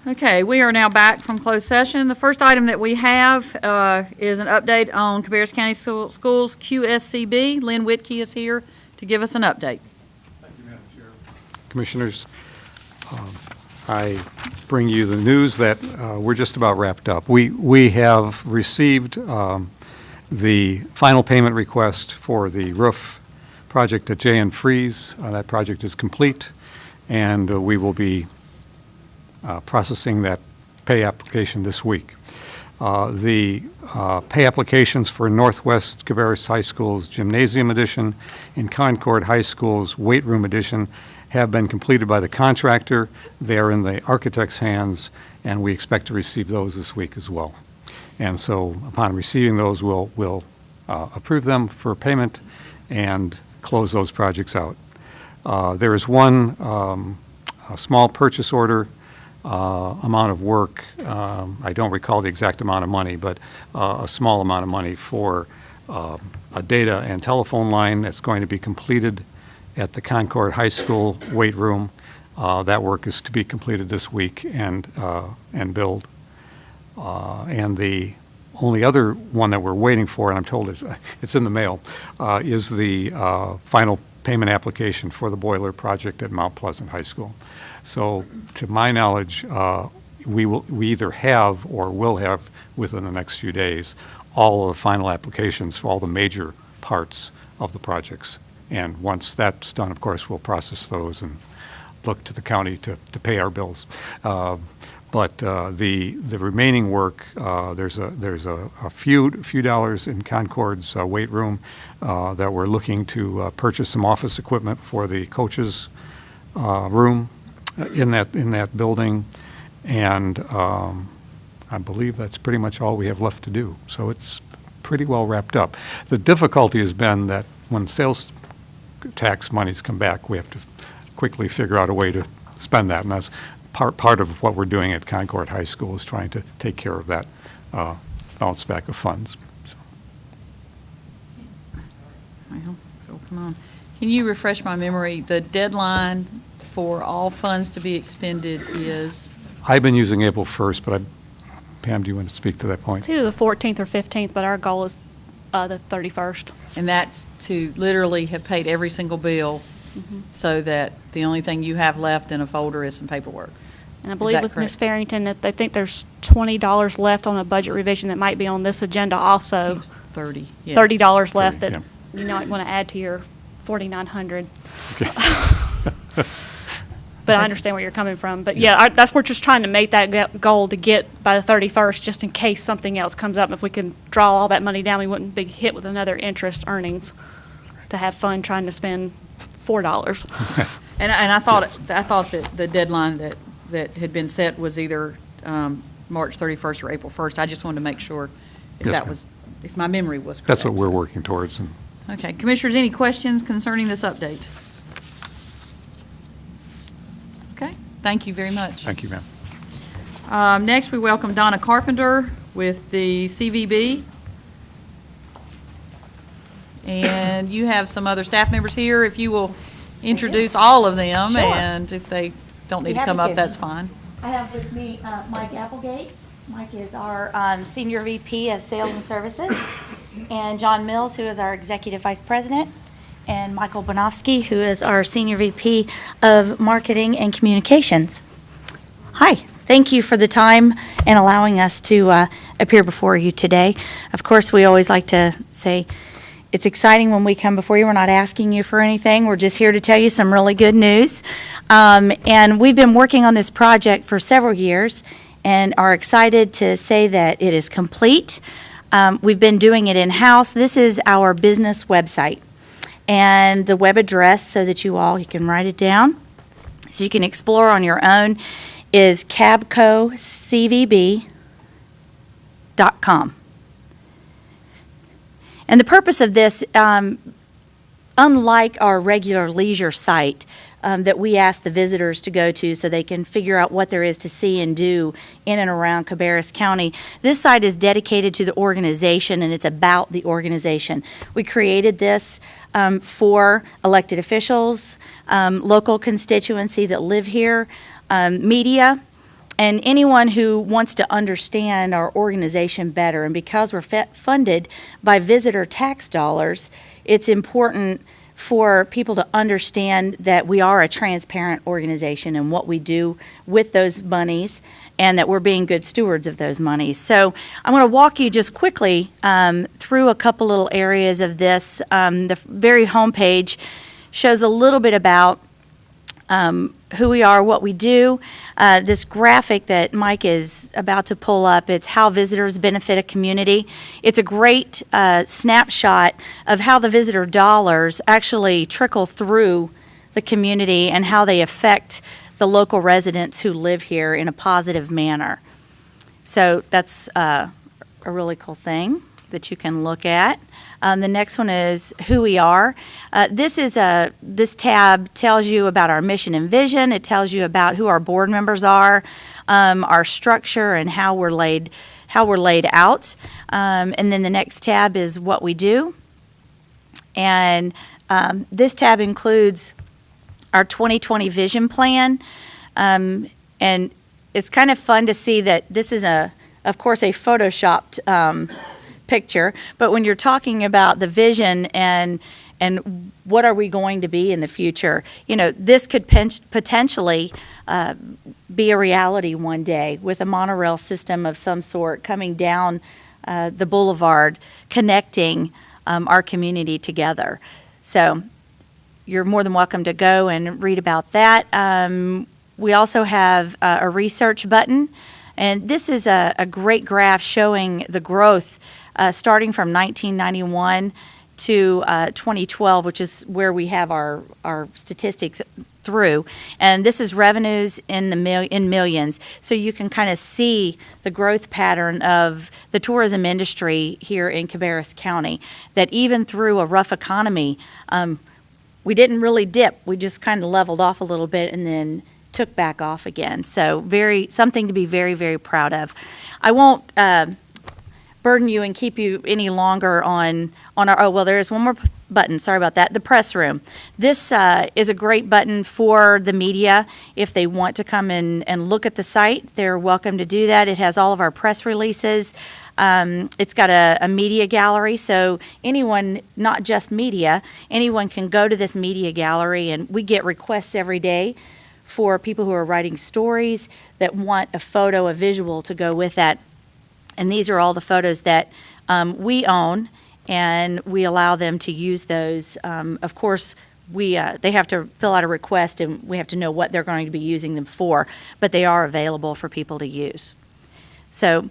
Okay, we are now back from closed session. The first item that we have is an update on Cabarrus County Schools QSCB. Lynn Whitkey is here to give us an update. Thank you, Madam Chair. Commissioners, I bring you the news that we're just about wrapped up. We have received the final payment request for the roof project at J. and Freeze. That project is complete, and we will be processing that pay application this week. The pay applications for Northwest Cabarrus High School's Gymnasium Edition and Concord High School's Weight Room Edition have been completed by the contractor. They are in the architect's hands, and we expect to receive those this week as well. And so upon receiving those, we'll approve them for payment and close those projects out. There is one a small purchase order amount of work. I don't recall the exact amount of money, but a small amount of money for a data and telephone line that's going to be completed at the Concord High School weight room. That work is to be completed this week and billed. And the only other one that we're waiting for, and I'm told it's in the mail, is the final payment application for the boiler project at Mount Pleasant High School. So, to my knowledge, we either have or will have within the next few days all of the final applications for all the major parts of the projects. And once that's done, of course, we'll process those and look to the county to pay our bills. But the remaining work, there's a few dollars in Concord's weight room that we're looking to purchase some office equipment for the coaches' room in that building, and I believe that's pretty much all we have left to do. So it's pretty well wrapped up. The difficulty has been that when sales tax monies come back, we have to quickly figure out a way to spend that, and that's part of what we're doing at Concord High School is trying to take care of that bounce back of funds. So. Well, so come on. Can you refresh my memory? The deadline for all funds to be expended is? I've been using April 1st, but Pam, do you want to speak to that point? It's either the 14th or 15th, but our goal is the 31st. And that's to literally have paid every single bill so that the only thing you have left in a folder is some paperwork. And I believe with Ms. Farrington that they think there's $20 left on a budget revision that might be on this agenda also. $30. Yeah. $30 left 30, that you might want to add to your $4,900. Okay. But I understand where you're coming from. But yeah, that's we're just trying to make that goal to get by the 31st, just in case something else comes up. If we can draw all that money down, we wouldn't be hit with another interest earnings to have fun trying to spend $4. And I thought that the deadline that had been set was either March 31st or April 1st. I just wanted to make sure if if my memory was correct. That's what we're working towards. Okay, commissioners, any questions concerning this update? Okay, thank you very much. Thank you, ma'am. Next, we welcome Donna Carpenter with the CVB. And you have some other staff members here. If you will introduce all of them, Sure. And if they don't need to come up, that's fine. I have with me Mike Applegate. Mike is our Senior VP of Sales and Services, and John Mills, who is our Executive Vice President, and Michael Bonofsky, who is our Senior VP of Marketing and Communications. Hi. Thank you for the time and allowing us to appear before you today. Of course, we always like to say it's exciting when we come before you. We're not asking you for anything. We're just here to tell you some really good news. And we've been working on this project for several years and are excited to say that it is complete. We've been doing it in-house. This is our business website. And the web address, so that you can write it down, so you can explore on your own, is cabcocvb.com. And the purpose of this, unlike our regular leisure site that we ask the visitors to go to so they can figure out what there is to see and do in and around Cabarrus County, this site is dedicated to the organization, and it's about the organization. We created this for elected officials, local constituency that live here, media, and anyone who wants to understand our organization better, and because we're funded by visitor tax dollars, it's important for people to understand that we are a transparent organization and what we do with those monies, and that we're being good stewards of those monies. So I'm going to walk you just quickly through a couple little areas of this. The very homepage shows a little bit about who we are, what we do. This graphic that Mike is about to pull up, it's how visitors benefit a community. It's a great snapshot of how the visitor dollars actually trickle through the community and how they affect the local residents who live here in a positive manner. So that's a really cool thing that you can look at. The next one is who we are. This tab tells you about our mission and vision. It tells you about who our board members are, our structure, and how we're laid out. And then the next tab is what we do. And this tab includes our 2020 vision plan. And it's kind of fun to see that this is of course, a photoshopped picture, but when you're talking about the vision and what are we going to be in the future, this could potentially be a reality one day with a monorail system of some sort coming down the boulevard, connecting our community together. So you're more than welcome to go and read about that. We also have a research button, and this is a great graph showing the growth starting from 1991 to 2012, which is where we have our statistics through. And this is revenues in millions. So you can kind of see the growth pattern of the tourism industry here in Cabarrus County, that even through a rough economy, we didn't really dip. We just kind of leveled off a little bit and then took back off again. So something to be very, very proud of. I won't burden you and keep you any longer on our, there is one more button, sorry about that, the press room. This is a great button for the media. If they want to come in and look at the site, they're welcome to do that. It has all of our press releases. It's got a media gallery, so anyone, not just media, anyone can go to this media gallery, and we get requests every day for people who are writing stories that want a photo, a visual to go with that. And these are all the photos that we own, and we allow them to use those. Of course, they have to fill out a request, and we have to know what they're going to be using them for, but they are available for people to use. So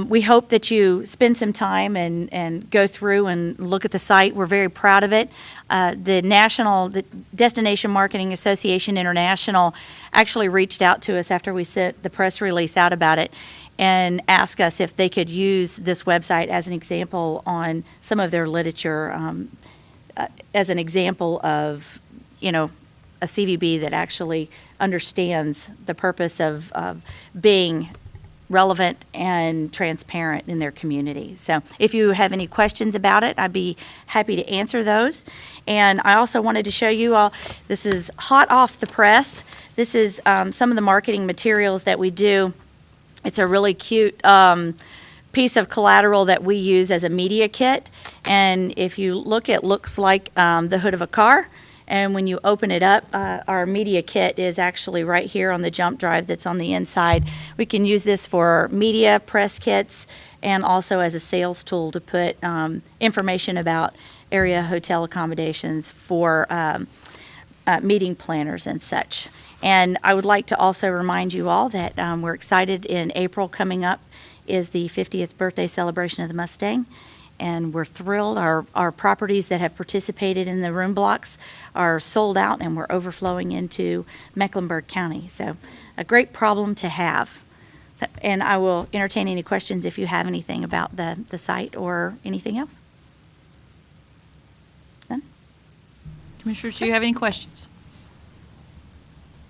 we hope that you spend some time and go through and look at the site. We're very proud of it. The Destination Marketing Association International actually reached out to us after we sent the press release out about it and asked us if they could use this website as an example on some of their literature, as an example of, a CVB that actually understands the purpose of being relevant and transparent in their community. So if you have any questions about it, I'd be happy to answer those. And I also wanted to show you all, this is hot off the press. This is some of the marketing materials that we do. It's a really cute piece of collateral that we use as a media kit. And if you look, it looks like the hood of a car. And when you open it up, our media kit is actually right here on the jump drive that's on the inside. We can use this for media, press kits, and also as a sales tool to put information about area hotel accommodations for meeting planners and such. And I would like to also remind you all that we're excited. In April coming up is the 50th birthday celebration of the Mustang. And we're thrilled. Our properties that have participated in the room blocks are sold out, and we're overflowing into Mecklenburg County. So a great problem to have. So, and I will entertain any questions if you have anything about the site or anything else. None? Commissioners, do you have any questions?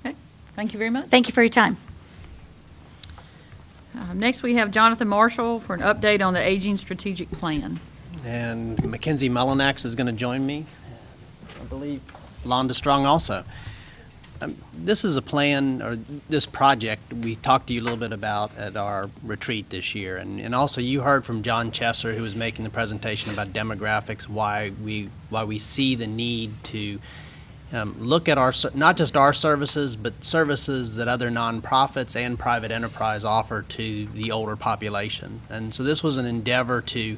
Okay, thank you very much. Thank you for your time. Next, we have Jonathan Marshall for an update on the Aging Strategic Plan. And Mackenzie Mullinax is going to join me. I believe Londa Strong also. This is a plan, or this project we talked to you a little bit about at our retreat this year. And also you heard from John Chesser, who was making the presentation about demographics, why we see the need to look at not just our services, but services that other nonprofits and private enterprise offer to the older population. And so this was an endeavor to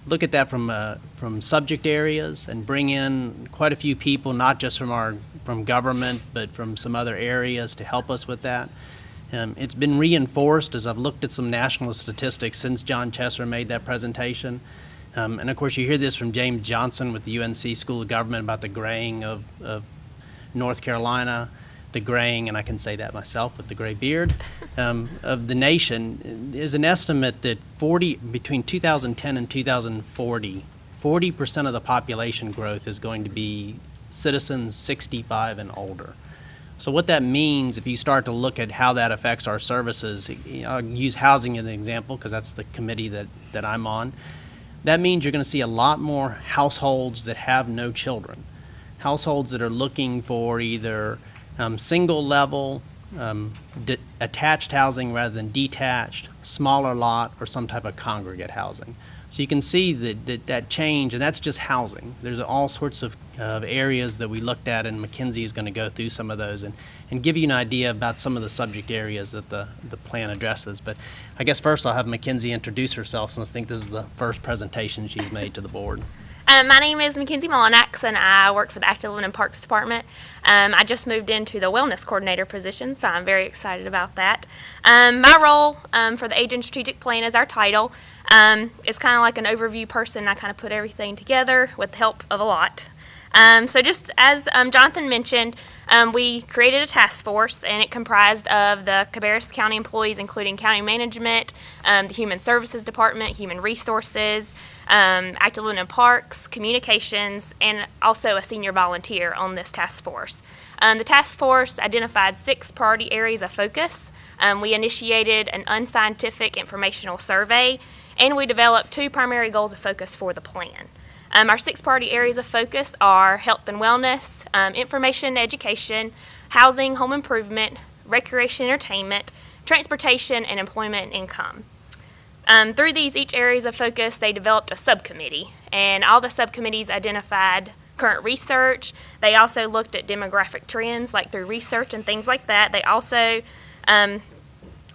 look at that from subject areas and bring in quite a few people, not just from government, but from some other areas to help us with that. It's been reinforced as I've looked at some national statistics since John Chesser made that presentation. And of course, you hear this from James Johnson with the UNC School of Government about the graying of North Carolina, the graying, and I can say that myself with the gray beard, of the nation. There's an estimate that between 2010 and 2040, 40% of the population growth is going to be citizens 65 and older. So what that means, if you start to look at how that affects our services, I'll use housing as an example because that's the committee that I'm on. That means you're going to see a lot more households that have no children, households that are looking for either single level, attached housing rather than detached, smaller lot, or some type of congregate housing. So you can see that change, and that's just housing. There's all sorts of areas that we looked at, and McKinsey is going to go through some of those and give you an idea about some of the subject areas that the plan addresses. But I guess first I'll have McKinsey introduce herself, since I think this is the first presentation she's made to the board. My name is McKinsey Mullinax, and I work for the Active Living and Parks Department. I just moved into the Wellness Coordinator position, so I'm very excited about that. My role for the Age and Strategic Plan is our title. It's kind of like an overview person. I kind of put everything together with the help of a lot. So just as Jonathan mentioned, we created a task force, and it comprised of the Cabarrus County employees, including county management, the Human Services Department, Human Resources, Active Living and Parks, Communications, and also a senior volunteer on this task force. The task force identified 6 priority areas of focus. We initiated an unscientific informational survey, and we developed 2 primary goals of focus for the plan. Our 6 priority areas of focus are health and wellness, information and education, housing, home improvement, recreation and entertainment, transportation, and employment and income. Through each areas of focus, they developed a subcommittee, and all the subcommittees identified current research. They also looked at demographic trends, like through research and things like that. They also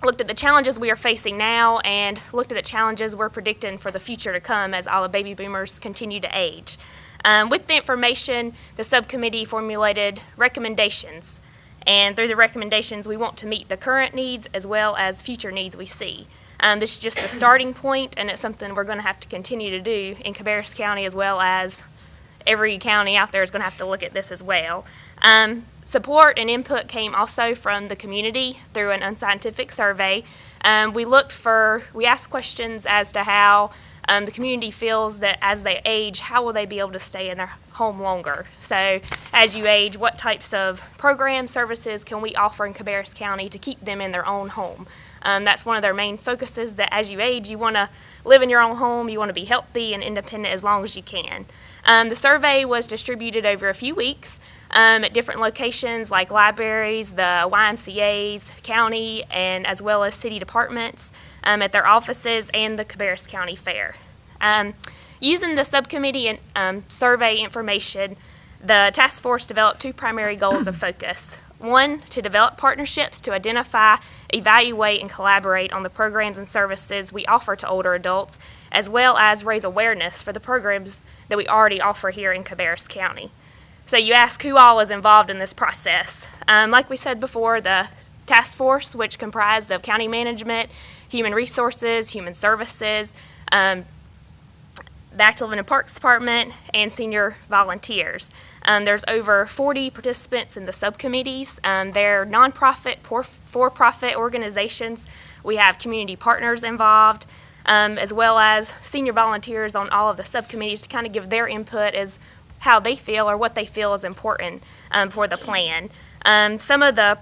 looked at the challenges we are facing now and looked at the challenges we're predicting for the future to come as all the baby boomers continue to age. With the information, the subcommittee formulated recommendations, and through the recommendations, we want to meet the current needs as well as future needs we see. This is just a starting point, and it's something we're going to have to continue to do in Cabarrus County, as well as every county out there is going to have to look at this as well. Support and input came also from the community through an unscientific survey. We asked questions as to how the community feels that as they age, how will they be able to stay in their home longer? So as you age, what types of programs, services can we offer in Cabarrus County to keep them in their own home? That's one of their main focuses, that as you age, you want to live in your own home, you want to be healthy and independent as long as you can. The survey was distributed over a few weeks at different locations like libraries, the YMCA's, county, and as well as city departments at their offices and the Cabarrus County Fair. Using the subcommittee and survey information, the task force developed 2 primary goals of focus. 1, to develop partnerships to identify, evaluate, and collaborate on the programs and services we offer to older adults, as well as raise awareness for the programs that we already offer here in Cabarrus County. So you ask who all is involved in this process. Like we said before, the task force, which comprised of county management, human resources, human services, the Active Living and Parks Department, and senior volunteers. There's over 40 participants in the subcommittees. They're nonprofit, for-profit organizations. We have community partners involved, as well as senior volunteers on all of the subcommittees to kind of give their input as how they feel or what they feel is important for the plan. Some of the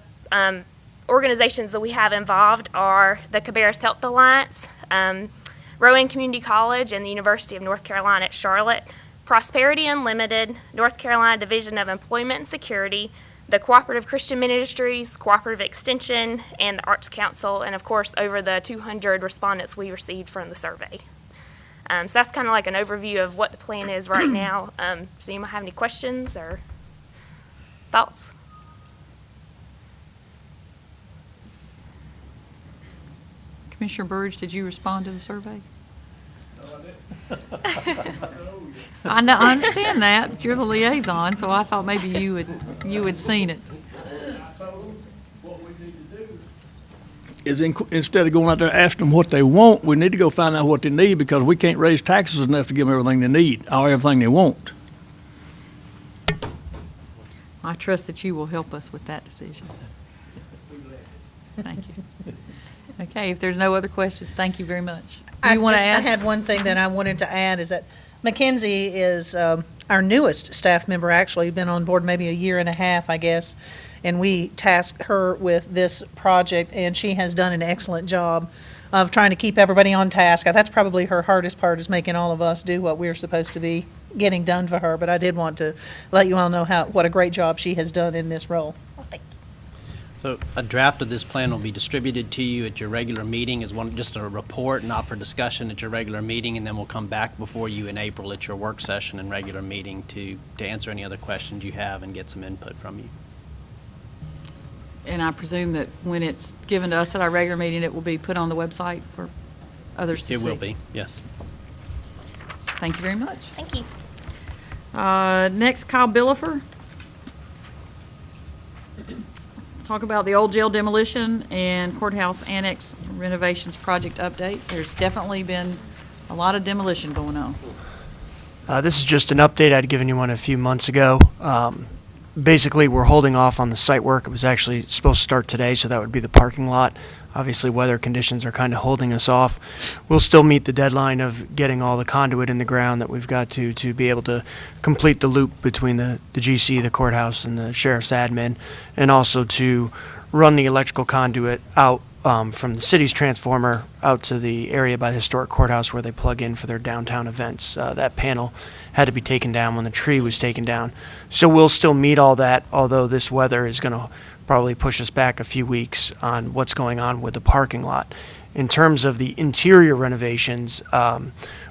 organizations that we have involved are the Cabarrus Health Alliance, Rowan Community College, and the University of North Carolina at Charlotte, Prosperity Unlimited, North Carolina Division of Employment and Security, the Cooperative Christian Ministries, Cooperative Extension, and the Arts Council, and of course, over the 200 respondents we received from the survey. So that's kind of like an overview of what the plan is right now. So you might have any questions or thoughts? Commissioner Burridge, did you respond to the survey? I know, I understand that, but you're the liaison, so I thought maybe you had seen it. Is instead of going out there asking them what they want, we need to go find out what they need, because we can't raise taxes enough to give them everything they need or everything they want. I trust that you will help us with that decision. Thank you. Okay, if there's no other questions, thank you very much. Do you want to I add? had one thing that I wanted to add, is that Mackenzie is our newest staff member, actually, been on board maybe a year and a half, I guess, and we tasked her with this project, and she has done an excellent job of trying to keep everybody on task. That's probably her hardest part, is making all of us do what we're supposed to be getting done for her, but I did want to let you all know what a great job she has done in this role. Well, thank you. So a draft of this plan will be distributed to you at your regular meeting as just a report, not for discussion at your regular meeting, and then we'll come back before you in April at your work session and regular meeting to answer any other questions you have and get some input from you. And I presume that when it's given to us at our regular meeting, it will be put on the website for others to see. It will be, yes. Thank you very much. Thank you. Next, Kyle Billifer. Talk about the old jail demolition and courthouse annex renovations project update. There's definitely been a lot of demolition going on. This is just an update. I'd given you one a few months ago. Basically, we're holding off on the site work. It was actually supposed to start today, so that would be the parking lot. Obviously, weather conditions are kind of holding us off. We'll still meet the deadline of getting all the conduit in the ground that we've got to be able to complete the loop between the GC, the courthouse, and the sheriff's admin, and also to run the electrical conduit out from the city's transformer out to the area by the historic courthouse where they plug in for their downtown events. That panel had to be taken down when the tree was taken down. So we'll still meet all that, although this weather is going to probably push us back a few weeks on what's going on with the parking lot. In terms of the interior renovations,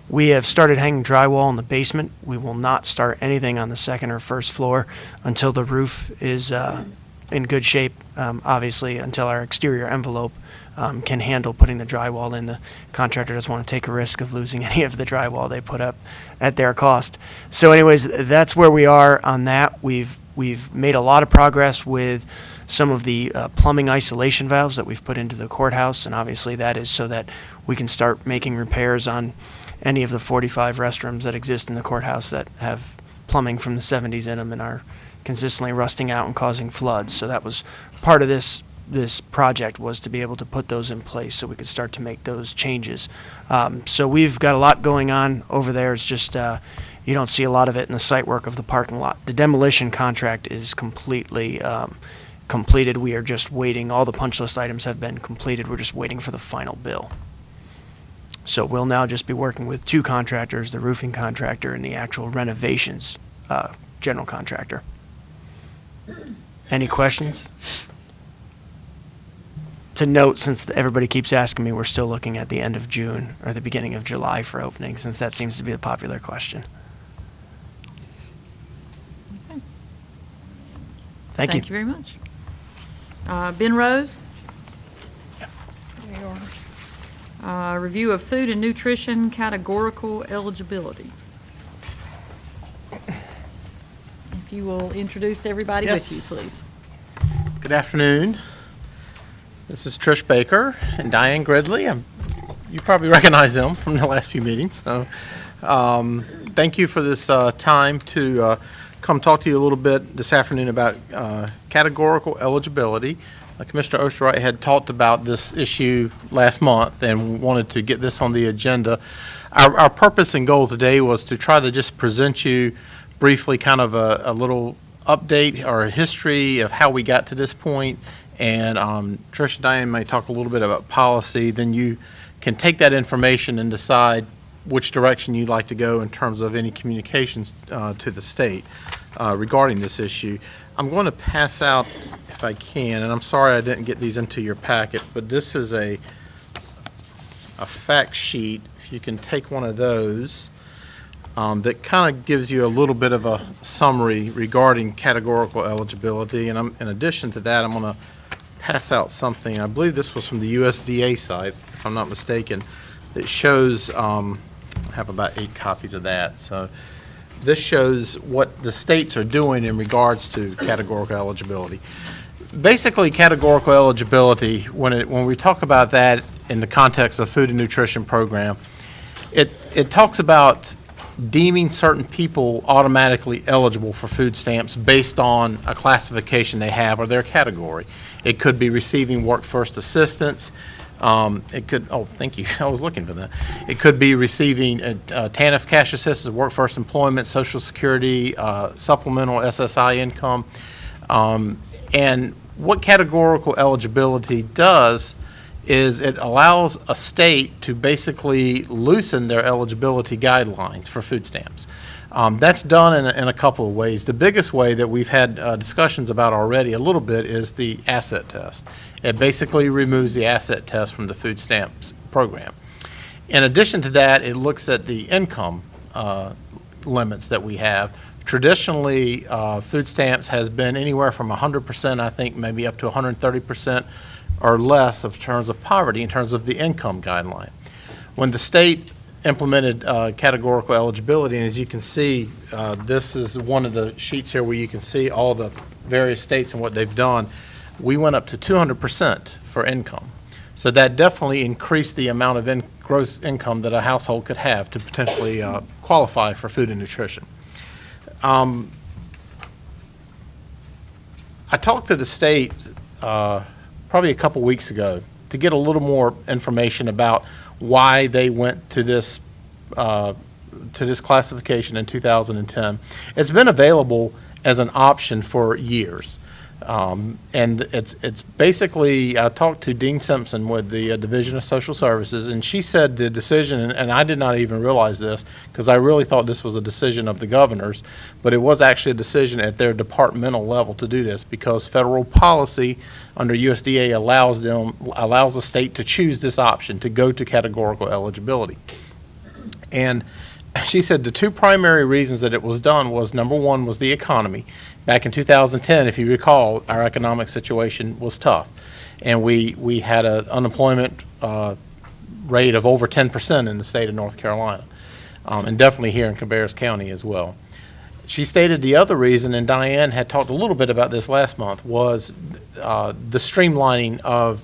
we have started hanging drywall in the basement. We will not start anything on the second or first floor until the roof is in good shape, obviously, until our exterior envelope can handle putting the drywall in. The contractor doesn't want to take a risk of losing any of the drywall they put up at their cost. So anyways, that's where we are on that. We've made a lot of progress with some of the plumbing isolation valves that we've put into the courthouse, and obviously that is so that we can start making repairs on any of the 45 restrooms that exist in the courthouse that have plumbing from the 70s in them and are consistently rusting out and causing floods. So that was part of this project, was to be able to put those in place so we could start to make those changes. So we've got a lot going on over there. It's just you don't see a lot of it in the site work of the parking lot. The demolition contract is completely completed. We are just waiting. All the punch list items have been completed. We're just waiting for the final bill. So we'll now just be working with two contractors, the roofing contractor and the actual renovations general contractor. Any questions? To note, since everybody keeps asking me, we're still looking at the end of June or the beginning of July for opening, since that seems to be the popular question. Okay. Thank you. Thank you very much. Ben Rose? There you are. Review of food and nutrition categorical eligibility. If you will introduce everybody with you, please. Good afternoon. This is Trish Baker and Diane Gridley. You probably recognize them from the last few meetings. So, thank you for this time to come talk to you a little bit this afternoon about categorical eligibility. Commissioner Osterreich had talked about this issue last month and wanted to get this on the agenda. Our purpose and goal today was to try to just present you briefly kind of a little update or a history of how we got to this point. And Trish and Diane may talk a little bit about policy. Then you can take that information and decide which direction you'd like to go in terms of any communications to the state. regarding this issue. I'm going to pass out, if I can, and I'm sorry I didn't get these into your packet, but this is a fact sheet. If you can take one of those, that kind of gives you a little bit of a summary regarding categorical eligibility. And in addition to that, I'm going to pass out something. I believe this was from the USDA site, if I'm not mistaken, that shows, I have about 8 copies of that. So this shows what the states are doing in regards to categorical eligibility. Basically, categorical eligibility, when we talk about that in the context of food and nutrition program, it talks about deeming certain people automatically eligible for food stamps based on a classification they have or their category. It could be receiving work first assistance. It could, oh, thank you, I was looking for that. It could be receiving TANF cash assistance, work first employment, Social Security, supplemental SSI income. And what categorical eligibility does is it allows a state to basically loosen their eligibility guidelines for food stamps. That's done in a couple of ways. The biggest way that we've had discussions about already a little bit is the asset test. It basically removes the asset test from the food stamps program. In addition to that, it looks at the income limits that we have. Traditionally, food stamps has been anywhere from 100%, I think, maybe up to 130% or less of terms of poverty in terms of the income guideline. When the state implemented categorical eligibility, and as you can see, this is one of the sheets here where you can see all the various states and what they've done. We went up to 200% for income. So that definitely increased the amount of gross income that a household could have to potentially qualify for food and nutrition. I talked to the state probably a couple weeks ago to get a little more information about why they went to this classification in 2010. It's been available as an option for years. And it's basically, I talked to Dean Simpson with the Division of Social Services, and she said the decision, and I did not even realize this because I really thought this was a decision of the governors, but it was actually a decision at their departmental level to do this because federal policy under USDA allows the state to choose this option to go to categorical eligibility. And she said the 2 primary reasons that it was done was, number one was the economy. Back in 2010, if you recall, our economic situation was tough. And we had an unemployment rate of over 10% in the state of North Carolina, and definitely here in Cabarrus County as well. She stated the other reason, and Diane had talked a little bit about this last month, was the streamlining of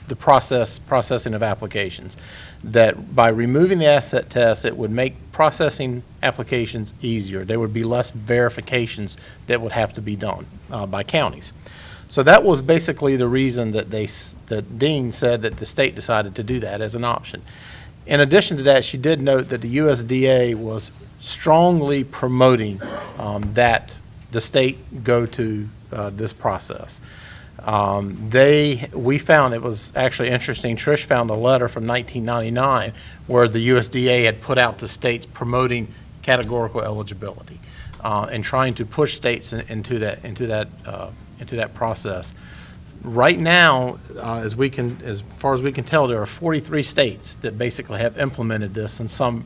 the processing of applications. That by removing the asset test, it would make processing applications easier. There would be less verifications that would have to be done by counties. So that was basically the reason that Dean said that the state decided to do that as an option. In addition to that, she did note that the USDA was strongly promoting that the state go to this process. We found it was actually interesting. Trish found a letter from 1999 where the USDA had put out to states promoting categorical eligibility and trying to push states into that process. Right now, as far as we can tell, there are 43 states that basically have implemented this in some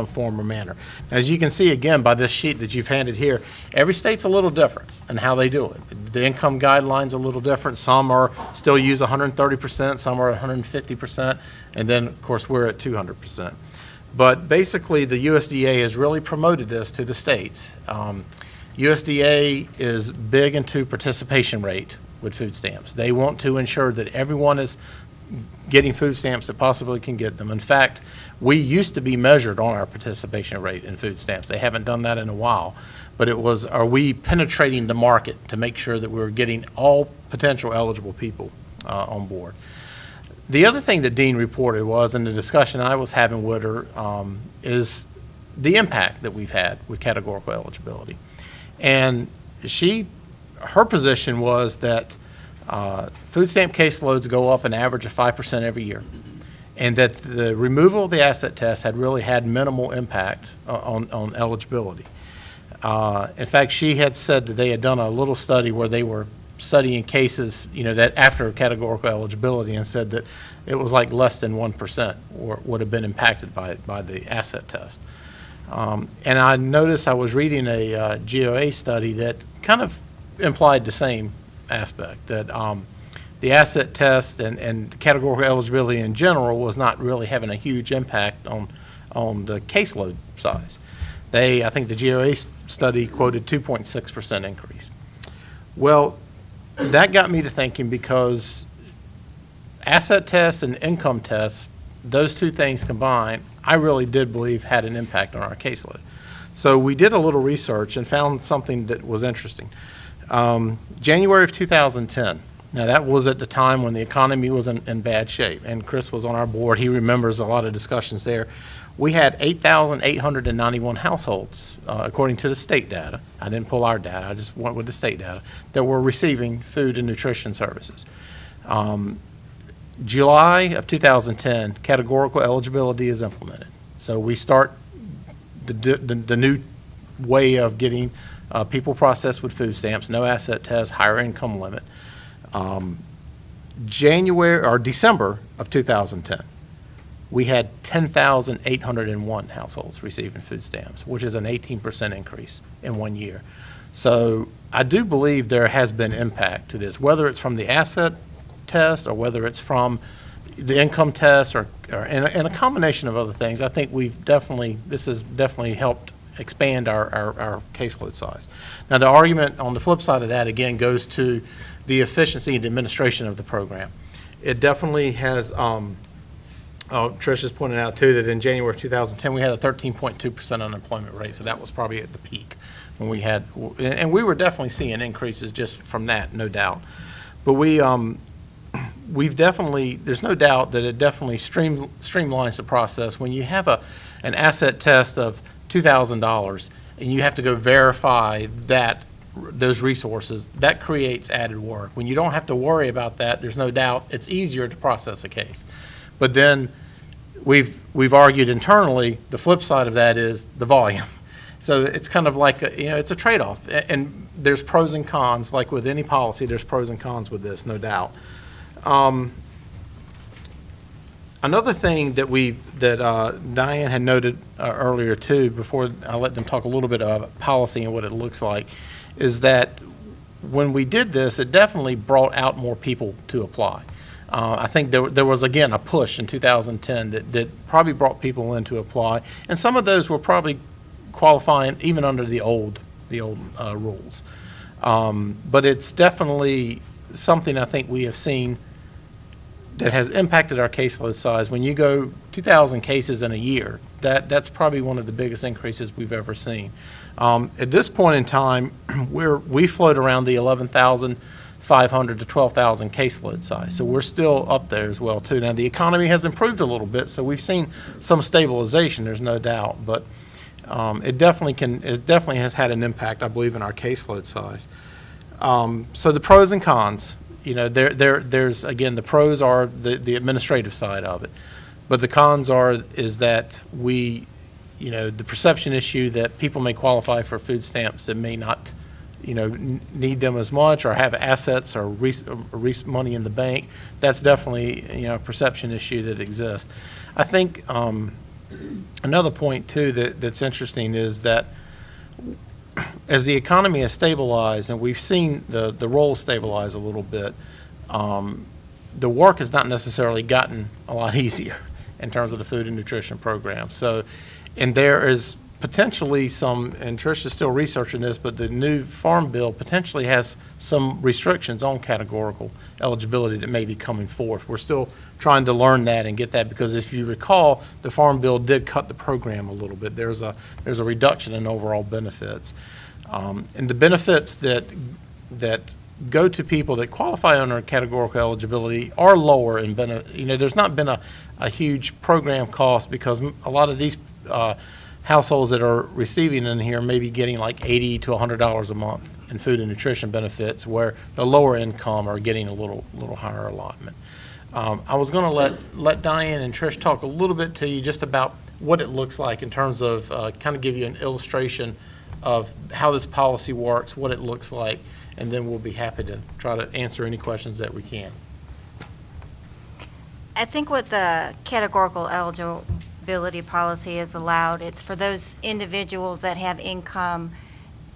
form or manner. As you can see again by this sheet that you've handed here, every state's a little different in how they do it. The income guidelines a little different. Some are still use 130%, some are at 150%, and then of course we're at 200%. But basically the USDA has really promoted this to the states. USDA is big into participation rate with food stamps. They want to ensure that everyone is getting food stamps that possibly can get them. In fact, we used to be measured on our participation rate in food stamps. They haven't done that in a while. But it was, are we penetrating the market to make sure that we're getting all potential eligible people on board? The other thing that Dean reported was, in the discussion I was having with her, is the impact that we've had with categorical eligibility. And her position was that food stamp caseloads go up an average of 5% every year, and that the removal of the asset test had really had minimal impact on eligibility. In fact, she had said that they had done a little study where they were studying cases, that after categorical eligibility, and said that it was like less than 1% would have been impacted by the asset test. And I noticed I was reading a GOA study that kind of implied the same aspect, that the asset test and categorical eligibility in general was not really having a huge impact on the caseload size. I think the GOA study quoted 2.6% increase. Well, that got me to thinking, because asset tests and income tests, those two things combined, I really did believe had an impact on our caseload. So we did a little research and found something that was interesting. January of 2010, now that was at the time when the economy was in bad shape, and Chris was on our board. He remembers a lot of discussions there. We had 8,891 households, according to the state data. I didn't pull our data, I just went with the state data, that were receiving food and nutrition services. July of 2010, categorical eligibility is implemented. So we start the new way of getting people processed with food stamps, no asset test, higher income limit. December of 2010, we had 10,801 households receiving food stamps, which is an 18% increase in 1 year. So I do believe there has been impact to this, whether it's from the asset test or whether it's from the income test and a combination of other things. I think this has definitely helped expand our caseload size. Now, the argument on the flip side of that, again, goes to the efficiency and administration of the program. It definitely has, Trish has pointed out too, that in January of 2010, we had a 13.2% unemployment rate, so that was probably at the peak when we had, and we were definitely seeing increases just from that, no doubt. But we've definitely, there's no doubt that it definitely streamlines the process. When you have an asset test of $2,000 and you have to go verify those resources, that creates added work. When you don't have to worry about that, there's no doubt it's easier to process a case. But then we've argued internally, the flip side of that is the volume. So it's kind of like, it's a trade-off. And there's pros and cons. Like with any policy, there's pros and cons with this, no doubt. Another thing that Diane had noted earlier too, before I let them talk a little bit about policy and what it looks like, is that when we did this, it definitely brought out more people to apply. I think there was, again, a push in 2010 that probably brought people in to apply, and some of those were probably qualifying even under the old rules. But it's definitely something I think we have seen that has impacted our caseload size. When you go 2,000 cases in a year, that's probably one of the biggest increases we've ever seen. At this point in time, we float around the 11,500 to 12,000 caseload size, so we're still up there as well too. Now the economy has improved a little bit, so we've seen some stabilization. There's no doubt, but it definitely has had an impact, I believe, in our caseload size. So the pros and cons. There's again, the pros are the administrative side of it, but the cons is that the perception issue that people may qualify for food stamps that may not, need them as much or have assets or money in the bank. That's definitely, a perception issue that exists. I think another point too that's interesting is that as the economy has stabilized and we've seen the role stabilize a little bit, the work has not necessarily gotten a lot easier in terms of the food and nutrition program. So, and there is potentially some, and Trish is still researching this, but the new Farm Bill potentially has some restrictions on categorical eligibility that may be coming forth. We're still trying to learn that and get that, because if you recall, the Farm Bill did cut the program a little bit. There's a reduction in overall benefits. And the benefits that go to people that qualify under categorical eligibility are lower in there's not been a huge program cost, because a lot of these households that are receiving in here may be getting like $80 to $100 a month in food and nutrition benefits, where the lower income are getting a little higher allotment. I was going to let Diane and Trish talk a little bit to you just about what it looks like in terms of kind of give you an illustration of how this policy works, what it looks like, and then we'll be happy to try to answer any questions that we can. I think what the categorical eligibility policy has allowed, it's for those individuals that have income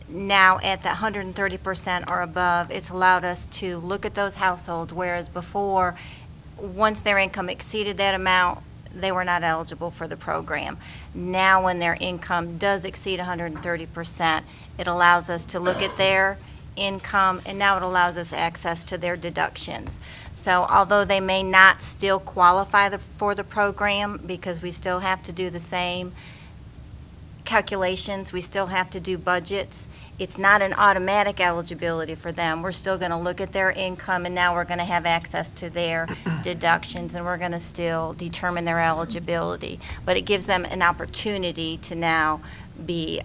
now at the 130% or above, it's allowed us to look at those households, whereas before, once their income exceeded that amount, they were not eligible for the program. Now, when their income does exceed 130%, it allows us to look at their income, and now it allows us access to their deductions. So although they may not still qualify for the program, because we still have to do the same calculations, we still have to do budgets, it's not an automatic eligibility for them. We're still going to look at their income, and now we're going to have access to their deductions, and we're going to still determine their eligibility. But it gives them an opportunity to now be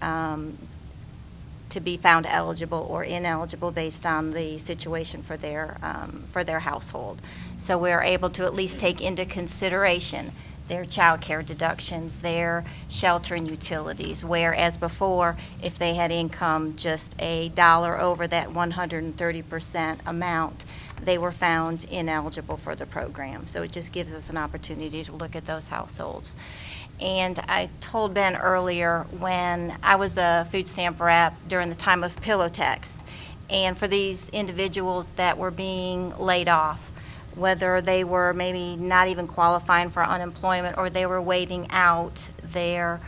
found eligible or ineligible based on the situation for their household. So we're able to at least take into consideration their child care deductions, their shelter and utilities, whereas before, if they had income just $1 over that 130% amount, they were found ineligible for the program. So it just gives us an opportunity to look at those households. And I told Ben earlier, when I was a food stamp rep during the time of pillow text, and for these individuals that were being laid off, whether they were maybe not even qualifying for unemployment or they were waiting out their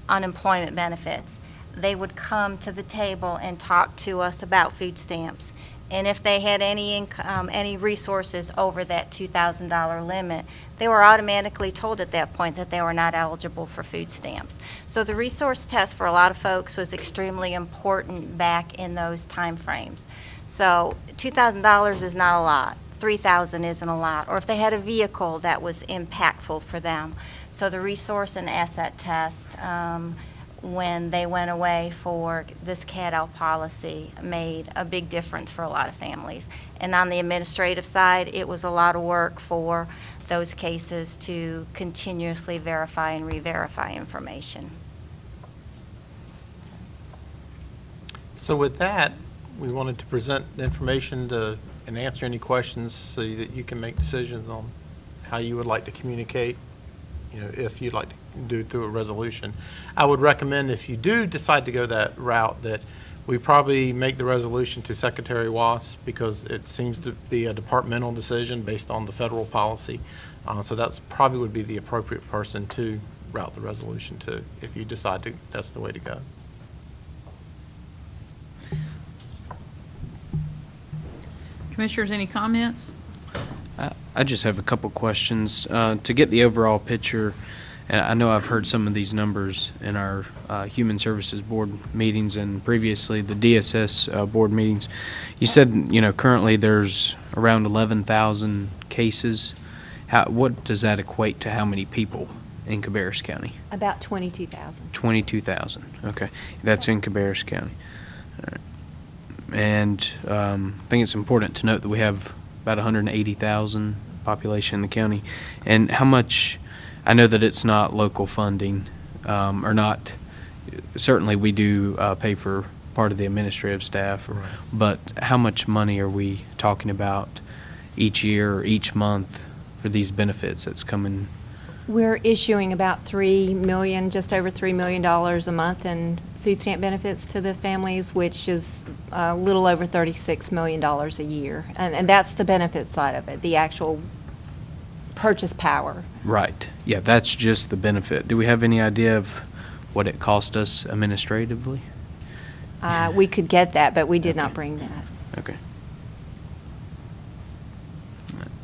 unemployment benefits, they would come to the table and talk to us about food stamps. And if they had any income, any resources over that $2,000 limit, they were automatically told at that point that they were not eligible for food stamps. So the resource test for a lot of folks was extremely important back in those time frames. So $2,000 is not a lot. $3,000 isn't a lot. Or if they had a vehicle that was impactful for them. So the resource and asset test, when they went away for this CADL policy, made a big difference for a lot of families. And on the administrative side, it was a lot of work for those cases to continuously verify and re-verify information. So with that, we wanted to present the information and answer any questions so that you can make decisions on how you would like to communicate, if you'd like to do it through a resolution. I would recommend, if you do decide to go that route, that we probably make the resolution to Secretary Wass, because it seems to be a departmental decision based on the federal policy. So that's probably would be the appropriate person to route the resolution to, if you decide that's the way to go. Commissioners, any comments? I just have a couple questions. To get the overall picture, and I know I've heard some of these numbers in our Human Services Board meetings and previously the DSS board meetings. You said, currently there's around 11,000 cases. What does that equate to? How many people in Cabarrus County? About 22,000. 22,000, okay. That's in Cabarrus County. All right. And I think it's important to note that we have about 180,000 population in the county. And how much, I know that it's not local funding, or not, certainly we do pay for part of the administrative staff, Right. But how much money are we talking about each year or each month for these benefits that's coming? We're issuing about $3 million, just over $3 million a month in food stamp benefits to the families, which is a little over $36 million a year. And that's the benefit side of it, the actual purchase power. Right. Yeah, that's just the benefit. Do we have any idea of what it cost us administratively? We could get that, but we did not bring that. Okay.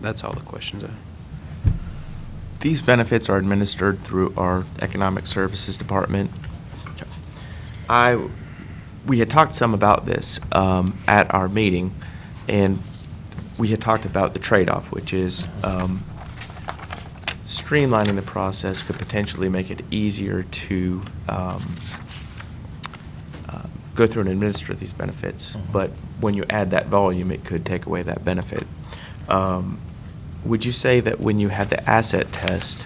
That's all the questions I have. These benefits are administered through our Economic Services Department. We had talked some about this at our meeting, and we had talked about the trade-off, which is streamlining the process could potentially make it easier to go through and administer these benefits. Mm-hmm. But when you add that volume, it could take away that benefit. Would you say that when you had the asset test,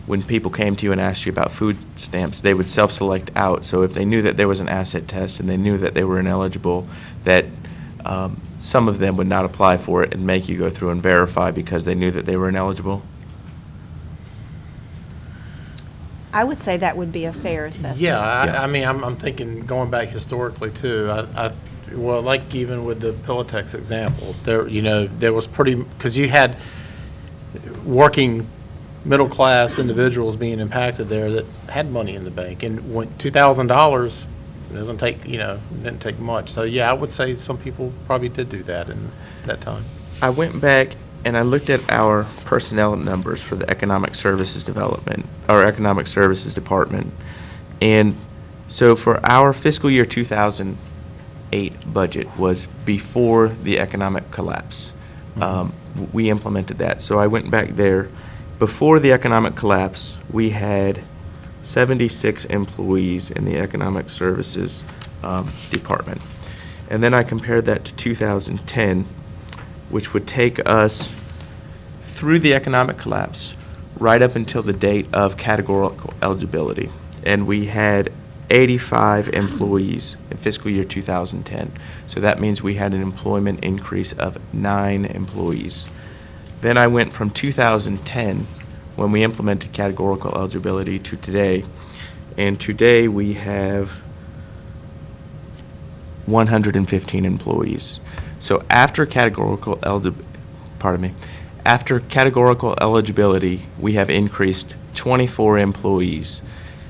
when people came to you and asked you about food stamps, they would self-select out. So if they knew that there was an asset test and they knew that they were ineligible, that some of them would not apply for it and make you go through and verify because they knew that they were ineligible? I would say that would be a fair assessment. Yeah, I mean, I'm thinking, going back historically too, well, like even with the Pilatex example, there was because you had working middle-class individuals being impacted there that had money in the bank, and when $2,000 didn't take much. So yeah, I would say some people probably did do that in that time. I went back and I looked at our personnel numbers for the Economic Services Development, our Economic Services Department. And so for our fiscal year 2008 budget was before the economic collapse. We implemented that. So I went back there. Before the economic collapse, we had 76 employees in the Economic Services Department. And then I compared that to 2010, which would take us through the economic collapse right up until the date of categorical eligibility. And we had 85 employees in fiscal year 2010. So that means we had an employment increase of 9 employees. Then I went from 2010, when we implemented categorical eligibility, to today. And today we have 115 employees. So after categorical eligibility, we have increased 24 employees.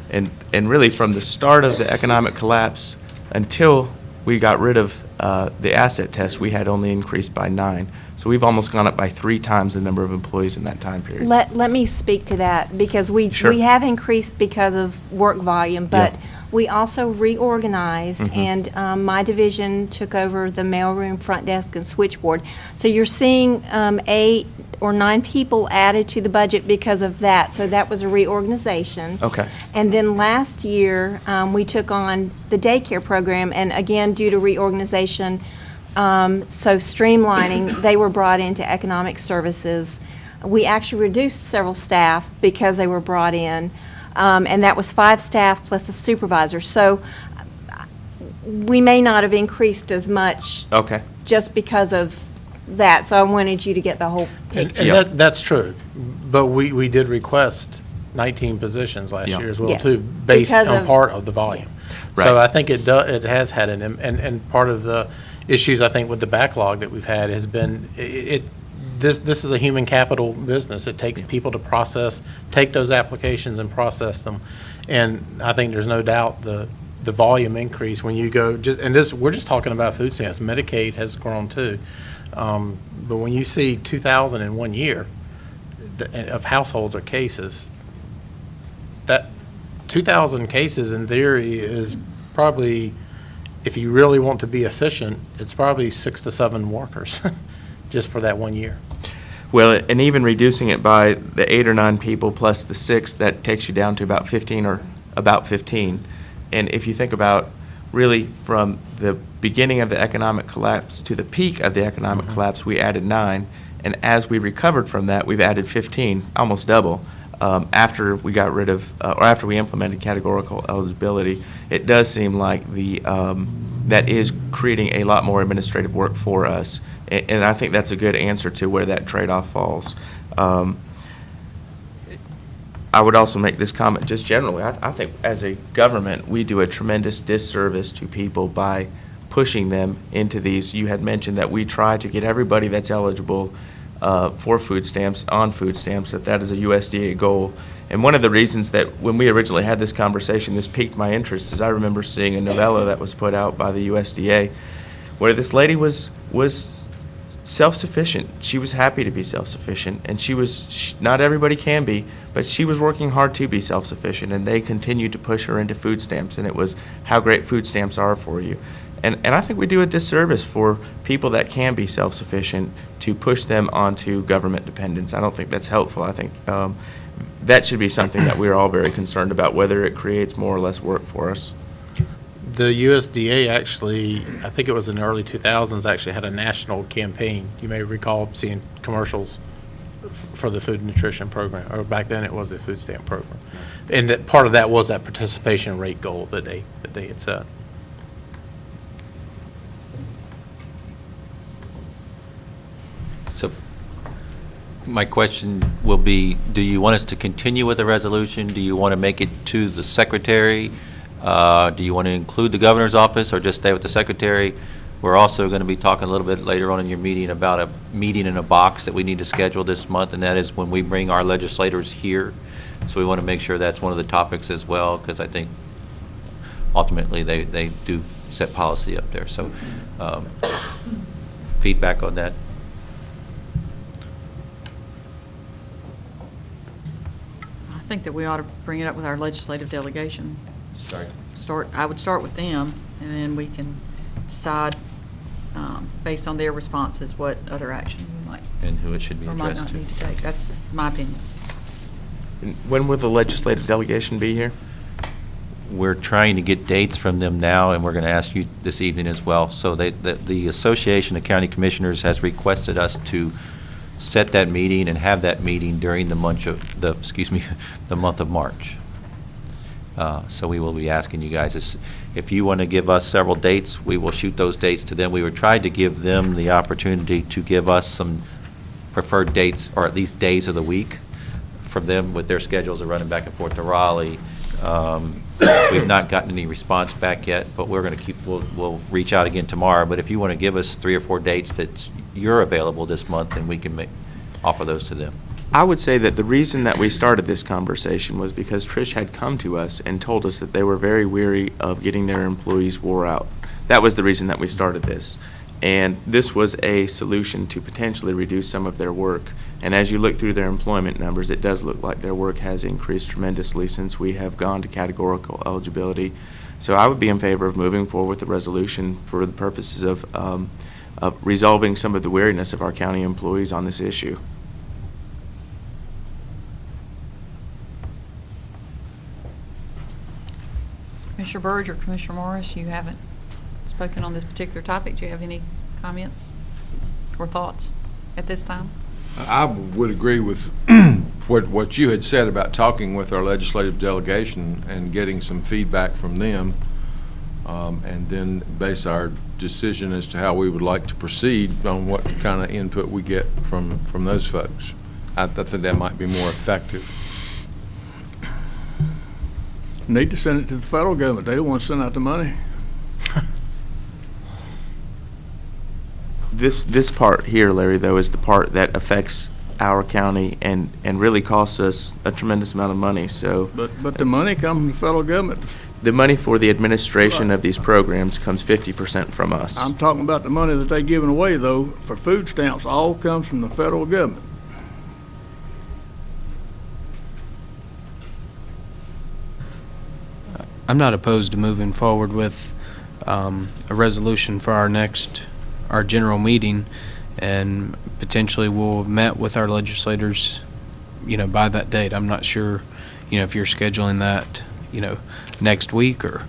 And really from the start of the economic collapse until we got rid of the asset test, we had only increased by 9. So we've almost gone up by 3 times the number of employees in that time period. Let me speak to that, because we have increased because of work volume, but we also reorganized, and my division took over the mailroom, front desk, and switchboard. So you're seeing 8 or 9 people added to the budget because of that. So that was a reorganization. Okay. And then last year, we took on the daycare program, and again, due to reorganization, so streamlining, they were brought into economic services. We actually reduced several staff because they were brought in, and that was 5 staff plus a supervisor. So we may not have increased as much just because of that. So I wanted you to get the whole picture. And that's true, but we did request 19 positions last year as well, too, based on part of the volume. Right. So I think it has had and part of the issues, I think, with the backlog that we've had has been this is a human capital business. It takes people to take those applications and process them, and I think there's no doubt the volume increase when you go we're just talking about food stamps. Medicaid has grown too, but when you see 2,000 in 1 year of households or cases, that 2,000 cases in theory is probably, if you really want to be efficient, it's probably 6 to 7 workers just for that 1 year. Well, and even reducing it by the 8 or 9 people plus the 6, that takes you down to about 15 or about 15. And if you think about really from the beginning of the economic collapse to the peak of the economic collapse, we added 9. And as we recovered from that, we've added 15, almost double. After we got rid of, or after we implemented categorical eligibility, it does seem like that is creating a lot more administrative work for us. And I think that's a good answer to where that trade-off falls. I would also make this comment just generally. I think as a government, we do a tremendous disservice to people by pushing them into these. You had mentioned that we try to get everybody that's eligible for food stamps on food stamps, that is a USDA goal. And one of the reasons that when we originally had this conversation, this piqued my interest, is I remember seeing a novella that was put out by the USDA where this lady was self-sufficient. She was happy to be self-sufficient, and not everybody can be, but she was working hard to be self-sufficient, and they continued to push her into food stamps, and it was how great food stamps are for you. And I think we do a disservice for people that can be self-sufficient to push them onto government dependence. I don't think that's helpful. I think that should be something that we're all very concerned about, whether it creates more or less work for us. The USDA actually, I think it was in the early 2000s, actually had a national campaign. You may recall seeing commercials for the food nutrition program, or back then it was the food stamp program. And that part of that was that participation rate goal that they had set. So my question will be, do you want us to continue with the resolution? Do you want to make it to the secretary? Do you want to include the governor's office or just stay with the secretary? We're also going to be talking a little bit later on in your meeting about a meeting in a box that we need to schedule this month, and that is when we bring our legislators here. So we want to make sure that's one of the topics as well, because I think ultimately they do set policy up there. So feedback on that? I think that we ought to bring it up with our legislative delegation. I would start with them, and then we can decide, based on their responses, what other action we might. And who it should be or might addressed not to. need to take. That's my opinion. And when will the legislative delegation be here? We're trying to get dates from them now, and we're going to ask you this evening as well. So the Association of County Commissioners has requested us to set that meeting and have that meeting during the month of March. So we will be asking you guys, if you want to give us several dates, we will shoot those dates to them. We would try to give them the opportunity to give us some preferred dates, or at least days of the week, from them with their schedules of running back and forth to Raleigh. We've not gotten any response back yet, but we're going to we'll reach out again tomorrow. But if you want to give us 3 or 4 dates that you're available this month, then we can offer those to them. I would say that the reason that we started this conversation was because Trish had come to us and told us that they were very weary of getting their employees wore out. That was the reason that we started this. And this was a solution to potentially reduce some of their work. And as you look through their employment numbers, it does look like their work has increased tremendously since we have gone to categorical eligibility. So I would be in favor of moving forward with the resolution for the purposes of resolving some of the weariness of our county employees on this issue. Commissioner Burge or Commissioner Morris, you haven't spoken on this particular topic. Do you have any comments or thoughts at this time? I would agree with what you had said about talking with our legislative delegation and getting some feedback from them, and then base our decision as to how we would like to proceed on what kind of input we get from those folks. I think that might be more effective. Need to send it to the federal government. They don't want to send out the money. This part here, Larry, though, is the part that affects our county and really costs us a tremendous amount of money. So, but the money comes from the federal government. The money for the administration of these programs comes 50% from us. I'm talking about the money that they're giving away, though, for food stamps. All comes from the federal government. I'm not opposed to moving forward with a resolution for our general meeting, and potentially we'll have met with our legislators, by that date. I'm not sure, if you're scheduling that, next week or,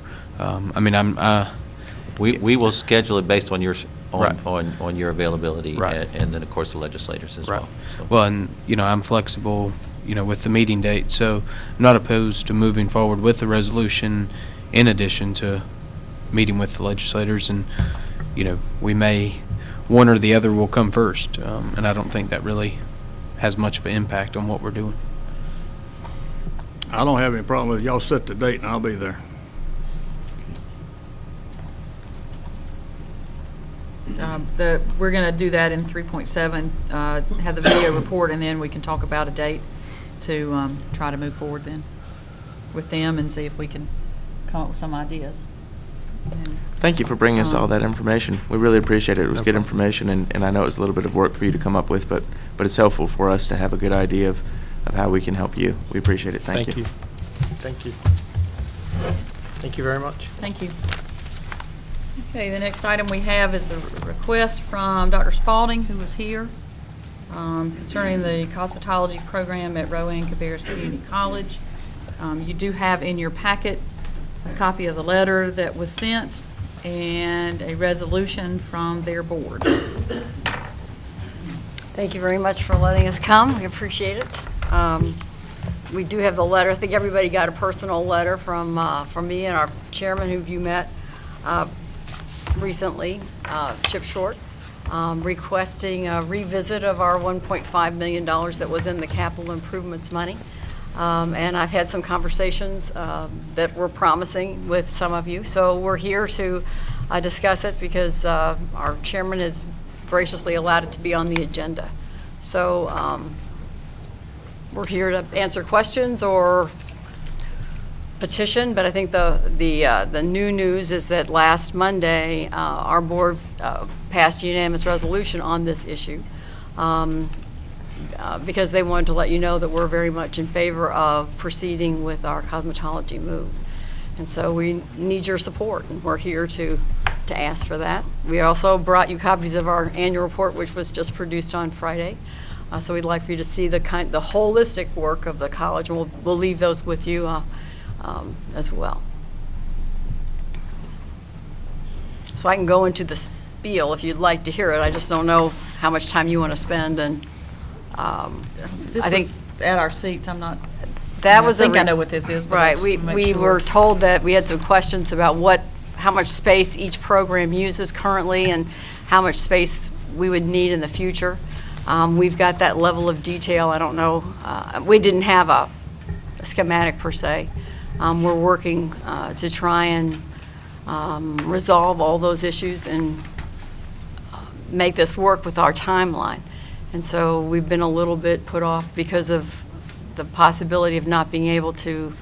We will schedule it based on your Right. on your availability, Right. and then of course the legislators as well. So. Well, and, I'm flexible, with the meeting date, so I'm not opposed to moving forward with the resolution in addition to meeting with the legislators, and, we may, one or the other will come first, and I don't think that really has much of an impact on what we're doing. I don't have any problem with it. Y'all set the date and I'll be there. We're going to do that in 3.7, have the video report, and then we can talk about a date to try to move forward then with them and see if we can come up with some ideas. And, Thank you for bringing us all that information. We really appreciate it. It was good information, and I know it was a little bit of work for you to come up with, but it's helpful for us to have a good idea of how we can help you. We appreciate it. Thank you. Thank you. Thank you very much. Thank you. Okay, the next item we have is a request from Dr. Spalding, who was here, concerning the cosmetology program at Rowan Cabarrus Community College. You do have in your packet a copy of the letter that was sent and a resolution from their board. Thank you very much for letting us come. We appreciate it. We do have the letter. I think everybody got a personal letter from me and our chairman, who you met recently, Chip Short, requesting a revisit of our $1.5 million that was in the capital improvements money. And I've had some conversations that were promising with some of you. So we're here to discuss it because our chairman has graciously allowed it to be on the agenda. So we're here to answer questions or petition, but I think the new news is that last Monday, our board passed a unanimous resolution on this issue because they wanted to let you know that we're very much in favor of proceeding with our cosmetology move. And so we need your support, and we're here to ask for that. We also brought you copies of our annual report, which was just produced on Friday. So we'd like for you to see the holistic work of the college, and we'll leave those with you as well. So I can go into the spiel if you'd like to hear it. I just don't know how much time you want to spend. And This I think was at our seats. I'm not. That was I think I know what this is. But right. I We just wanna make were sure. told that we had some questions about how much space each program uses currently and how much space we would need in the future. We've got that level of detail. I don't know. We didn't have a schematic per se. We're working to try and resolve all those issues and make this work with our timeline. And so we've been a little bit put off because of the possibility of not being able to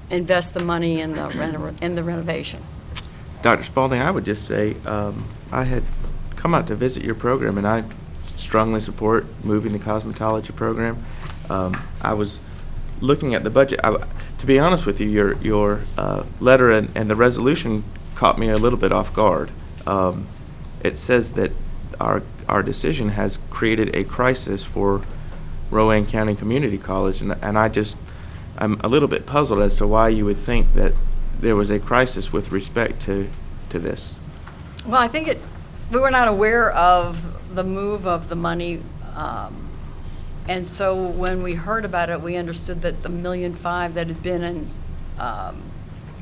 invest the money in the renovation. Dr. Spalding, I would just say I had come out to visit your program, and I strongly support moving the cosmetology program. I was looking at the budget. To be honest with you, your letter and the resolution caught me a little bit off guard. It says that our decision has created a crisis for Rowan County Community College, and I'm a little bit puzzled as to why you would think that there was a crisis with respect to this. Well, I think we were not aware of the move of the money, and so when we heard about it, we understood that the $1.5 million that had been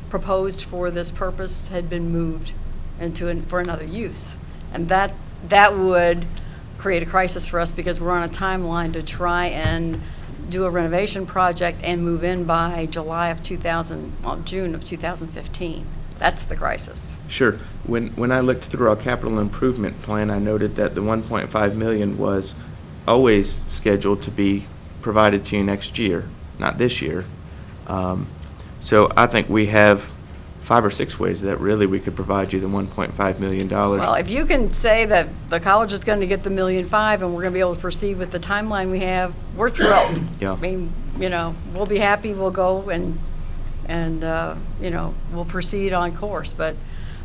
proposed for this purpose had been moved for another use, and that would create a crisis for us because we're on a timeline to try and do a renovation project and move in by June of 2015. That's the crisis. Sure. When I looked through our capital improvement plan, I noted that the $1.5 million was always scheduled to be provided to you next year, not this year. So I think we have 5 or 6 ways that really we could provide you the $1.5 million. Well, if you can say that the college is going to get the $1.5 million and we're going to be able to proceed with the timeline we have, we're thrilled. Yeah. I mean, we'll be happy. We'll go and we'll proceed on course. But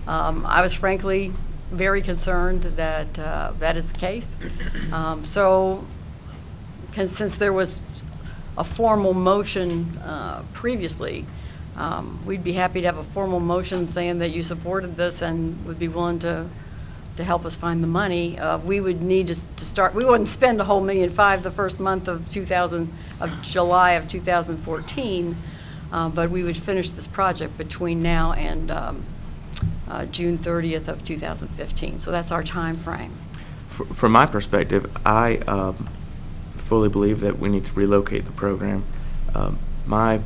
I was frankly very concerned that that is the case. So since there was a formal motion previously, we'd be happy to have a formal motion saying that you supported this and would be willing to help us find the money. We would need to start. We wouldn't spend the whole $1.5 million the first month of July of 2014, but we would finish this project between now and June 30th of 2015. So that's our time frame. From my perspective, I fully believe that we need to relocate the program. My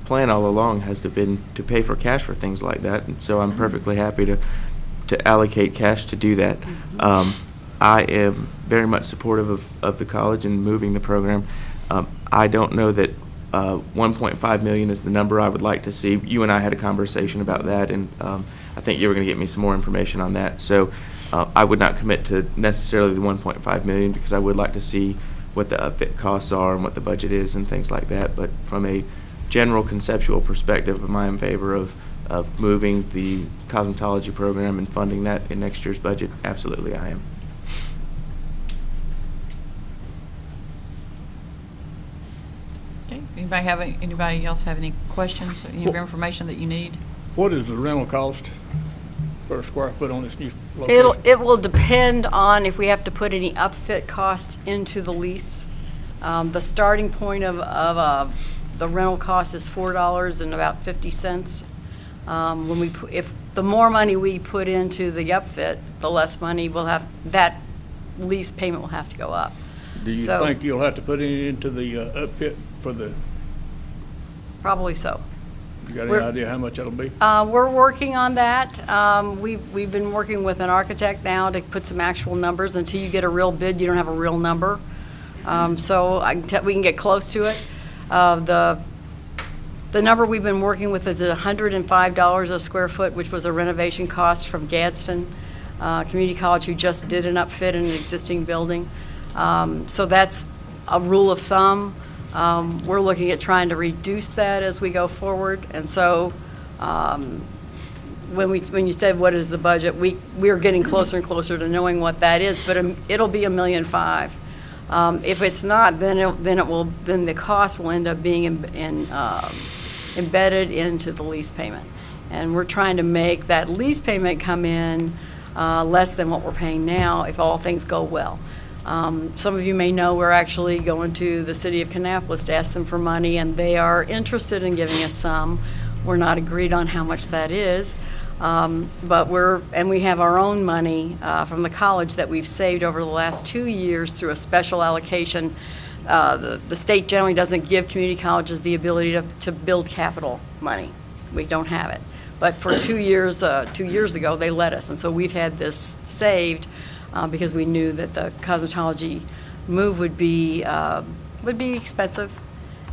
plan all along has been to pay for cash for things like that, and so I'm perfectly happy to allocate cash to do that. I am very much supportive of the college and moving the program. I don't know that $1.5 million is the number I would like to see. You and I had a conversation about that, and I think you were going to get me some more information on that. So I would not commit to necessarily the $1.5 million because I would like to see what the upfit costs are and what the budget is and things like that. But from a general conceptual perspective, am I in favor of moving the cosmetology program and funding that in next year's budget? Absolutely, I am. Okay. Anybody else have any questions, any information that you need? What is the rental cost? per square foot on this new location? It will depend on if we have to put any upfit cost into the lease. The starting point of the rental cost is $4.50. If the more money we put into the upfit, the less money we'll have, that lease payment will have to go up. Do you So- think you'll have to put it into the upfit for the, Probably so. you got any We're- idea how much that'll be? We're working on that. We've been working with an architect now to put some actual numbers. Until you get a real bid, you don't have a real number. So we can get close to it. The number we've been working with is $105 a square foot, which was a renovation cost from Gadsden Community College, who just did an upfit in an existing building. So that's a rule of thumb. We're looking at trying to reduce that as we go forward. And so when you said what is the budget, we're getting closer and closer to knowing what that is, but it'll be $1.5 million. If it's not, then the cost will end up being embedded into the lease payment. And we're trying to make that lease payment come in less than what we're paying now if all things go well. Some of you may know we're actually going to the city of Kannapolis to ask them for money, and they are interested in giving us some. We're not agreed on how much that is, but we have our own money from the college that we've saved over the last 2 years through a special allocation. The state generally doesn't give community colleges the ability to build capital money. We don't have it. But for 2 years, 2 years ago, they let us, and so we've had this saved because we knew that the cosmetology move would be expensive,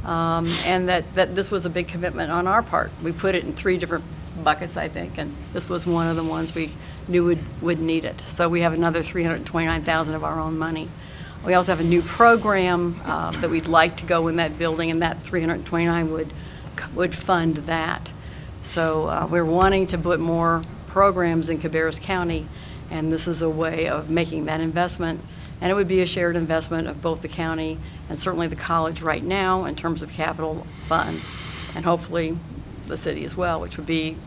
and that this was a big commitment on our part. We put it in 3 different buckets, I think, and this was one of the ones we knew would need it. So we have another $329,000 of our own money. We also have a new program that we'd like to go in that building, and that $329 would fund that. So we're wanting to put more programs in Cabarrus County, and this is a way of making that investment. And it would be a shared investment of both the county and certainly the college right now in terms of capital funds, and hopefully the city as well, which would be,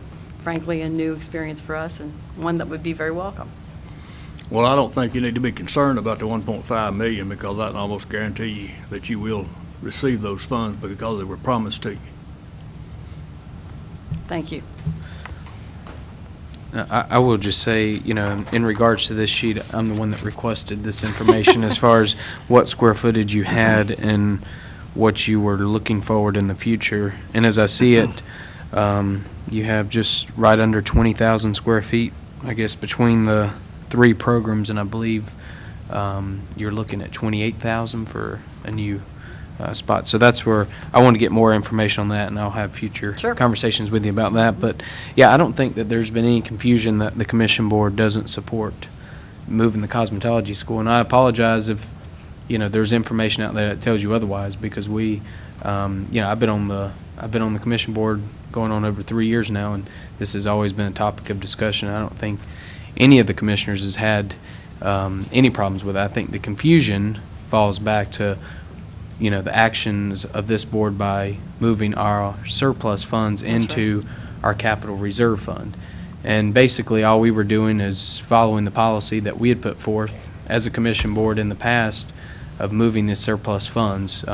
frankly, a new experience for us and one that would be very welcome. Well, I don't think you need to be concerned about the 1.5 million, because I can almost guarantee you that you will receive those funds because they were promised to you. Thank you. I will just say, in regards to this sheet, I'm the one that requested this information as far as what square footage you had and what you were looking forward in the future. And as I see it, you have just right under 20,000 square feet, I guess, between the 3 programs, and I believe you're looking at 28,000 for a new spot. So that's where I want to get more information on that, and I'll have future conversations with you about that. But yeah, I don't think that there's been any confusion that the commission board doesn't support moving the cosmetology school. And I apologize if there's information out there that tells you otherwise, because we I've been on the commission board going on over 3 years now, and this has always been a topic of discussion. I don't think any of the commissioners has had any problems with it. I think the confusion falls back to the actions of this board by moving our surplus funds into our capital reserve fund. And basically all we were doing is following the policy that we had put forth as a commission board in the past of moving the surplus funds.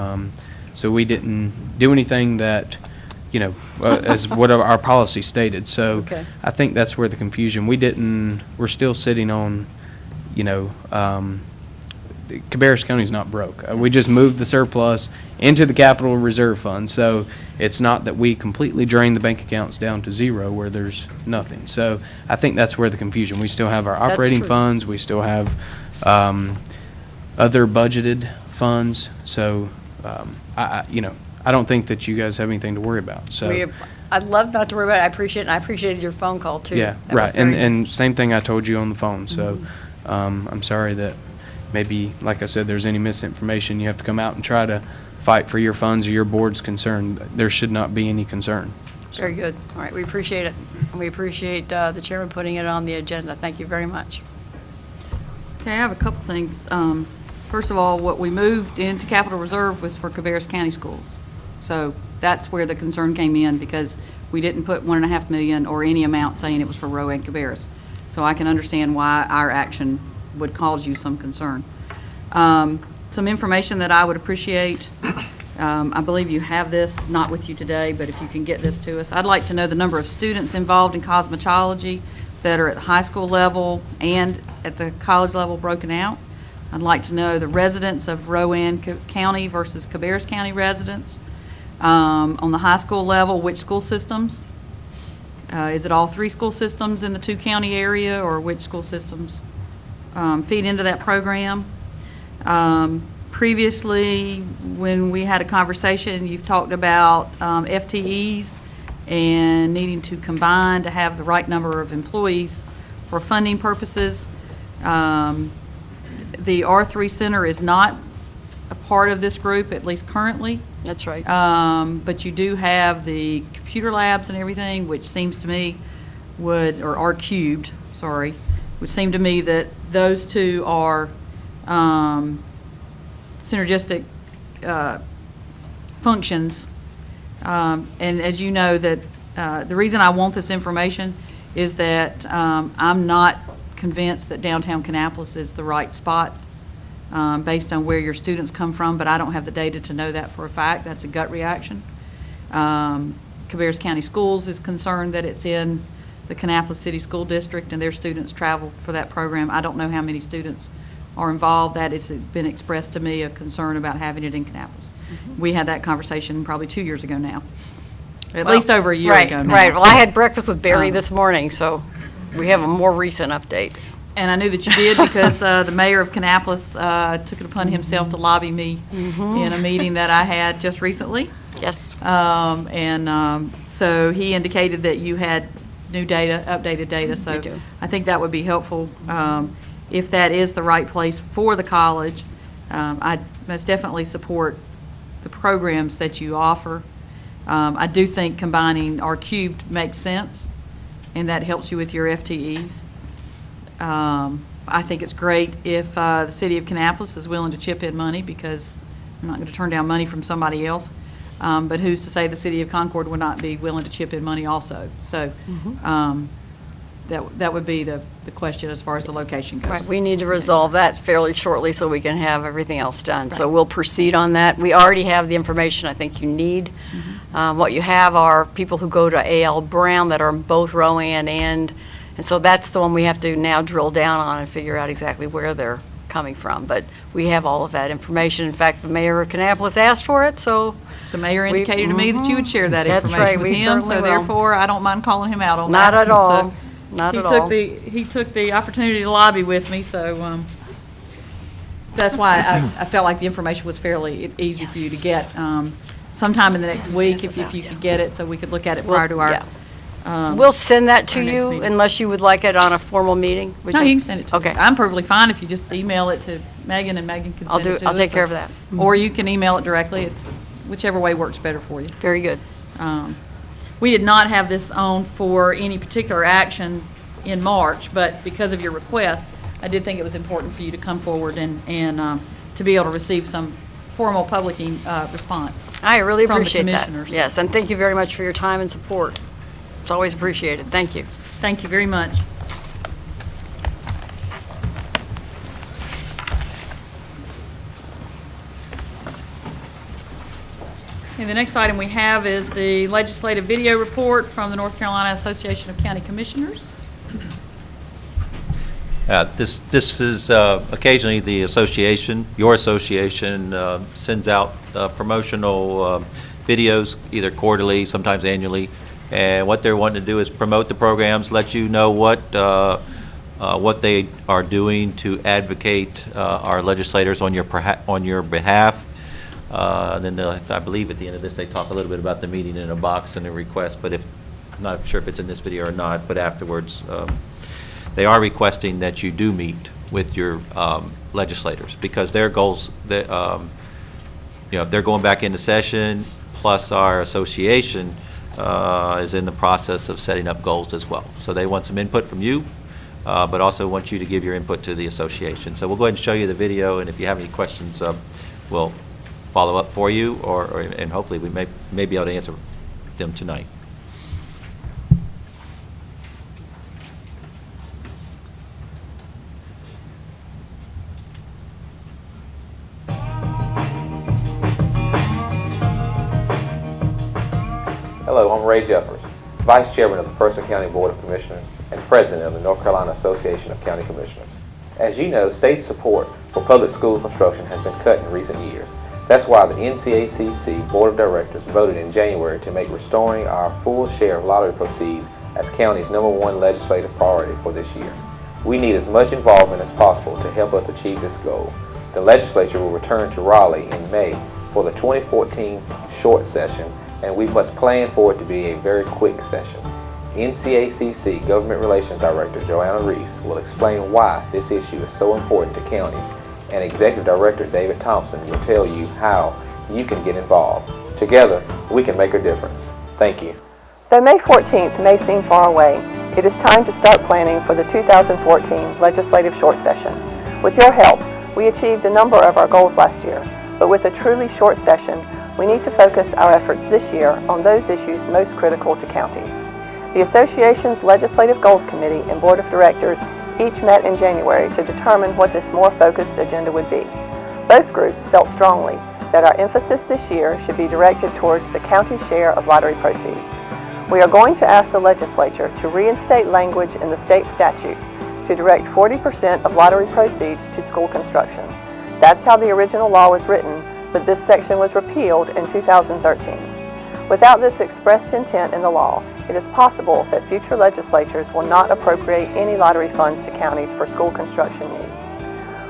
So we didn't do anything that, as what our policy stated. So I think that's where the confusion, we're still sitting on, Cabarrus County's not broke. We just moved the surplus into the capital reserve fund. So it's not that we completely drained the bank accounts down to zero where there's nothing. So I think that's where the confusion. We still have our operating funds. We still have other budgeted funds. So I don't think that you guys have anything to worry about. So I'd love not to worry about it. I appreciate it, and I appreciated your phone call too. Yeah, right. And same thing I told you on the phone. So I'm sorry that maybe, like I said, there's any misinformation. You have to come out and try to fight for your funds or your board's concern. There should not be any concern. Very good. All right, we appreciate it. And we appreciate the chairman putting it on the agenda. Thank you very much. Okay, I have a couple things. First of all, what we moved into capital reserve was for Cabarrus County schools. So that's where the concern came in, because we didn't put $1.5 million or any amount saying it was for Rowan and Cabarrus. So I can understand why our action would cause you some concern. Some information that I would appreciate, I believe you have this, not with you today, but if you can get this to us. I'd like to know the number of students involved in cosmetology that are at the high school level and at the college level broken out. I'd like to know the residents of Rowan County versus Cabarrus County residents. On the high school level, which school systems? Is it all 3 school systems in the 2-county area, or which school systems feed into that program? Previously, when we had a conversation, you've talked about FTEs and needing to combine to have the right number of employees for funding purposes. The R3 Center is not a part of this group, at least currently. That's right. But you do have the computer labs and everything, which seems to me would, or R cubed, sorry, would seem to me that those two are synergistic functions. And as you know, that the reason I want this information is that I'm not convinced that downtown Kannapolis is the right spot based on where your students come from, but I don't have the data to know that for a fact. That's a gut reaction. Cabarrus County Schools is concerned that it's in the Kannapolis City School District and their students travel for that program. I don't know how many students are involved. That has been expressed to me, a concern about having it in Kannapolis. We had that conversation probably 2 years ago now. At least over a year ago now. Right. Well, I had breakfast with Barry this morning, so we have a more recent update. And I knew that you did because the mayor of Kannapolis took it upon himself to lobby me in a meeting that I had just recently. Yes. So he indicated that you had new data, updated data. So We do. I think that would be helpful if that is the right place for the college. I most definitely support the programs that you offer. I do think combining R cubed makes sense, and that helps you with your FTEs. I think it's great if the city of Kannapolis is willing to chip in money, because I'm not going to turn down money from somebody else. But who's to say the city of Concord would not be willing to chip in money also? So that would be the question as far as the location goes. Right, we need to resolve that fairly shortly so we can have everything else done. So we'll proceed on that. We already have the information I think you need. What you have are people who go to A.L. Brown that are both Rowan and so that's the one we have to now drill down on and figure out exactly where they're coming from. But we have all of that information. In fact, the mayor of Kannapolis asked for it, so. The mayor indicated to me that you would share that That's information right, with we him, certainly so will. therefore I don't mind calling him out on Not that. at all. since, Not he at took all. He took the opportunity to lobby with me, so that's why I felt like the information was fairly easy for you to get. Sometime in the next week, if you could get it, so we could look at it prior to our. We'll send that to our next you meeting. unless you would like it on a formal meeting. which No, I- you can send it to us. Okay. I'm perfectly fine if you just email it to Megan, and Megan can I'll send it to us. I'll take care of that. Or you can email it directly. It's whichever way works better for you. Very good. We did not have this on for any particular action in March, but because of your request, I did think it was important for you to come forward and to be able to receive some formal public response. I really from the appreciate that. commissioners. Yes, and thank you very much for your time and support. It's always appreciated. Thank you. Thank you very much. And the next item we have is the legislative video report from the North Carolina Association of County Commissioners. This is occasionally the association, your association, sends out promotional videos, either quarterly, sometimes annually. And what they're wanting to do is promote the programs, let you know what they are doing to advocate our legislators on your behalf. Then I believe at the end of this, they talk a little bit about the meeting in a box and a request, but I'm not sure if it's in this video or not, but afterwards, they are requesting that you do meet with your legislators, because their goals, they're going back into session, plus our association is in the process of setting up goals as well. So they want some input from you, but also want you to give your input to the association. So we'll go ahead and show you the video, and if you have any questions, we'll follow up for you, and hopefully we may be able to answer them tonight. Hello, I'm Ray Jeffers, Vice Chairman of the Person County Board of Commissioners and President of the North Carolina Association of County Commissioners. As you know, state support for public school construction has been cut in recent years. That's why the NCACC Board of Directors voted in January to make restoring our full share of lottery proceeds as county's #1 legislative priority for this year. We need as much involvement as possible to help us achieve this goal. The legislature will return to Raleigh in May for the 2014 short session, and we must plan for it to be a very quick session. NCACC Government Relations Director Joanna Reese will explain why this issue is so important to counties, and Executive Director David Thompson will tell you how you can get involved. Together, we can make a difference. Thank you. Though May 14th may seem far away, it is time to start planning for the 2014 legislative short session. With your help, we achieved a number of our goals last year, but with a truly short session, we need to focus our efforts this year on those issues most critical to counties. The Association's Legislative Goals Committee and Board of Directors each met in January to determine what this more focused agenda would be. Both groups felt strongly that our emphasis this year should be directed towards the county's share of lottery proceeds. We are going to ask the legislature to reinstate language in the state statutes to direct 40% of lottery proceeds to school construction. That's how the original law was written, but this section was repealed in 2013. Without this expressed intent in the law, it is possible that future legislatures will not appropriate any lottery funds to counties for school construction needs.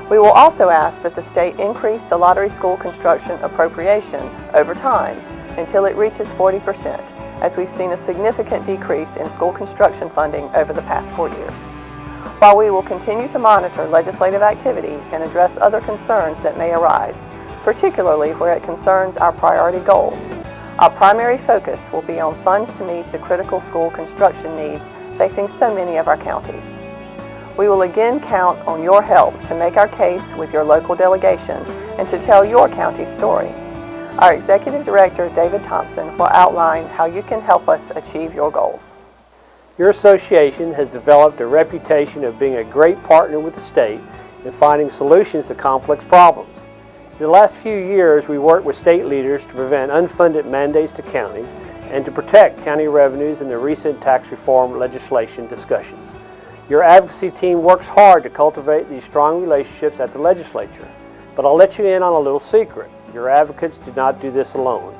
We will also ask that the state increase the lottery school construction appropriation over time until it reaches 40%, as we've seen a significant decrease in school construction funding over the past 4 years. While we will continue to monitor legislative activity and address other concerns that may arise, particularly where it concerns our priority goals, our primary focus will be on funds to meet the critical school construction needs facing so many of our counties. We will again count on your help to make our case with your local delegation and to tell your county's story. Our Executive Director, David Thompson, will outline how you can help us achieve your goals. Your association has developed a reputation of being a great partner with the state in finding solutions to complex problems. In the last few years, we worked with state leaders to prevent unfunded mandates to counties and to protect county revenues in the recent tax reform legislation discussions. Your advocacy team works hard to cultivate these strong relationships at the legislature, but I'll let you in on a little secret. Your advocates do not do this alone.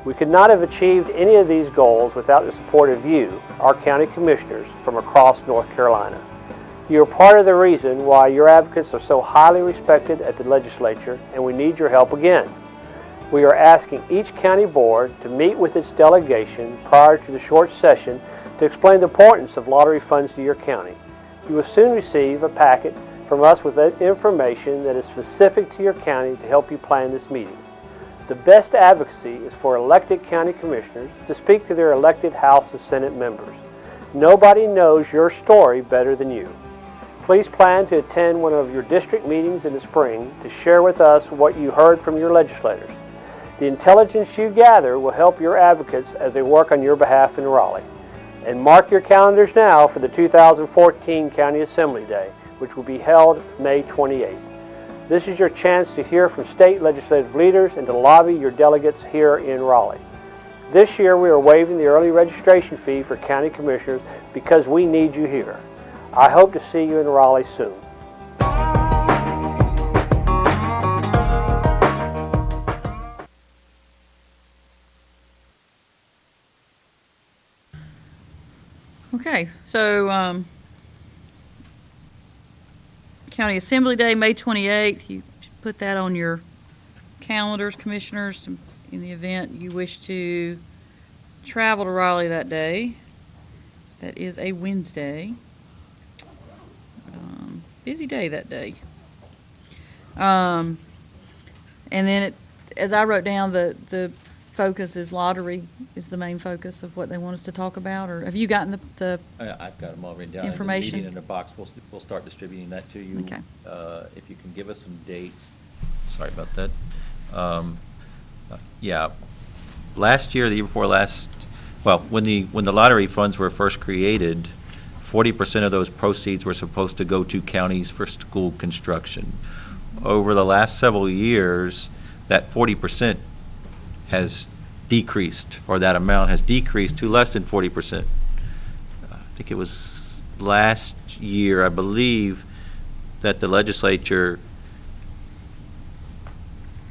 We could not have achieved any of these goals without the support of you, our county commissioners from across North Carolina. You are part of the reason why your advocates are so highly respected at the legislature, and we need your help again. We are asking each county board to meet with its delegation prior to the short session to explain the importance of lottery funds to your county. You will soon receive a packet from us with information that is specific to your county to help you plan this meeting. The best advocacy is for elected county commissioners to speak to their elected House and Senate members. Nobody knows your story better than you. Please plan to attend one of your district meetings in the spring to share with us what you heard from your legislators. The intelligence you gather will help your advocates as they work on your behalf in Raleigh. And mark your calendars now for the 2014 County Assembly Day, which will be held May 28th. This is your chance to hear from state legislative leaders and to lobby your delegates here in Raleigh. This year we are waiving the early registration fee for county commissioners because we need you here. I hope to see you in Raleigh soon. Okay, so County Assembly Day, May 28th, you should put that on your calendars, commissioners, in the event you wish to travel to Raleigh that day. That is a Wednesday. Busy day that day. And then, as I wrote down, the focus is lottery is the main focus of what they want us to talk about, or have you gotten the I've got them all written down. information? In the box. We'll start distributing that to you. Okay. If you can give us some dates. Sorry about that. Yeah. Last year, the year before last, well, when the lottery funds were first created, 40% of those proceeds were supposed to go to counties for school construction. Over the last several years, that 40% has decreased, or that amount has decreased to less than 40%. I think it was last year, I believe, that the legislature,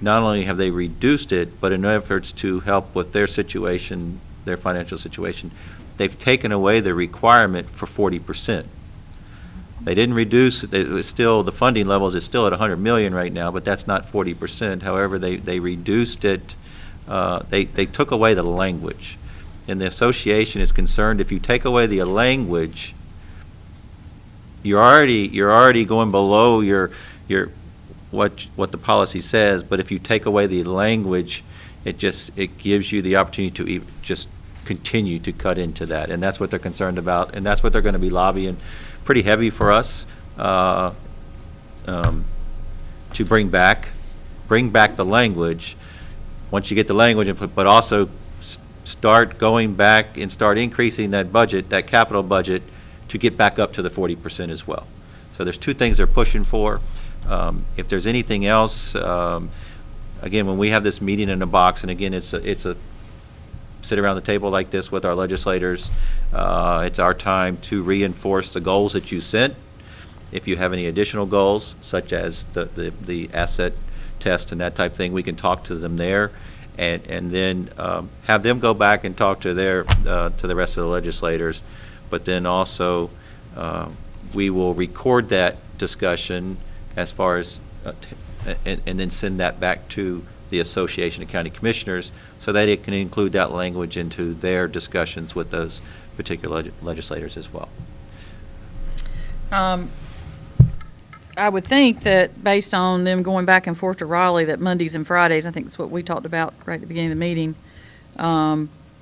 not only have they reduced it, but in efforts to help with their situation, their financial situation, they've taken away the requirement for 40%. They didn't reduce, it was still, the funding levels is still at 100 million right now, but that's not 40%. However, they reduced it, they took away the language. And the association is concerned if you take away the language, you're already going below your what the policy says, but if you take away the language, it gives you the opportunity to just continue to cut into that, and that's what they're concerned about, and that's what they're going to be lobbying pretty heavy for us to bring back the language. Once you get the language, but also start going back and start increasing that budget, that capital budget, to get back up to the 40% as well. So there's two things they're pushing for. If there's anything else, again, when we have this meeting in a box, and again, it's a sit around the table like this with our legislators, it's our time to reinforce the goals that you sent. If you have any additional goals, such as the asset test and that type of thing, we can talk to them there, and then have them go back and talk to the rest of the legislators. But then also, we will record that discussion as far as, and then send that back to the Association of County Commissioners so that it can include that language into their discussions with those particular legislators as well. I would think that based on them going back and forth to Raleigh, that Mondays and Fridays, I think that's what we talked about right at the beginning of the meeting,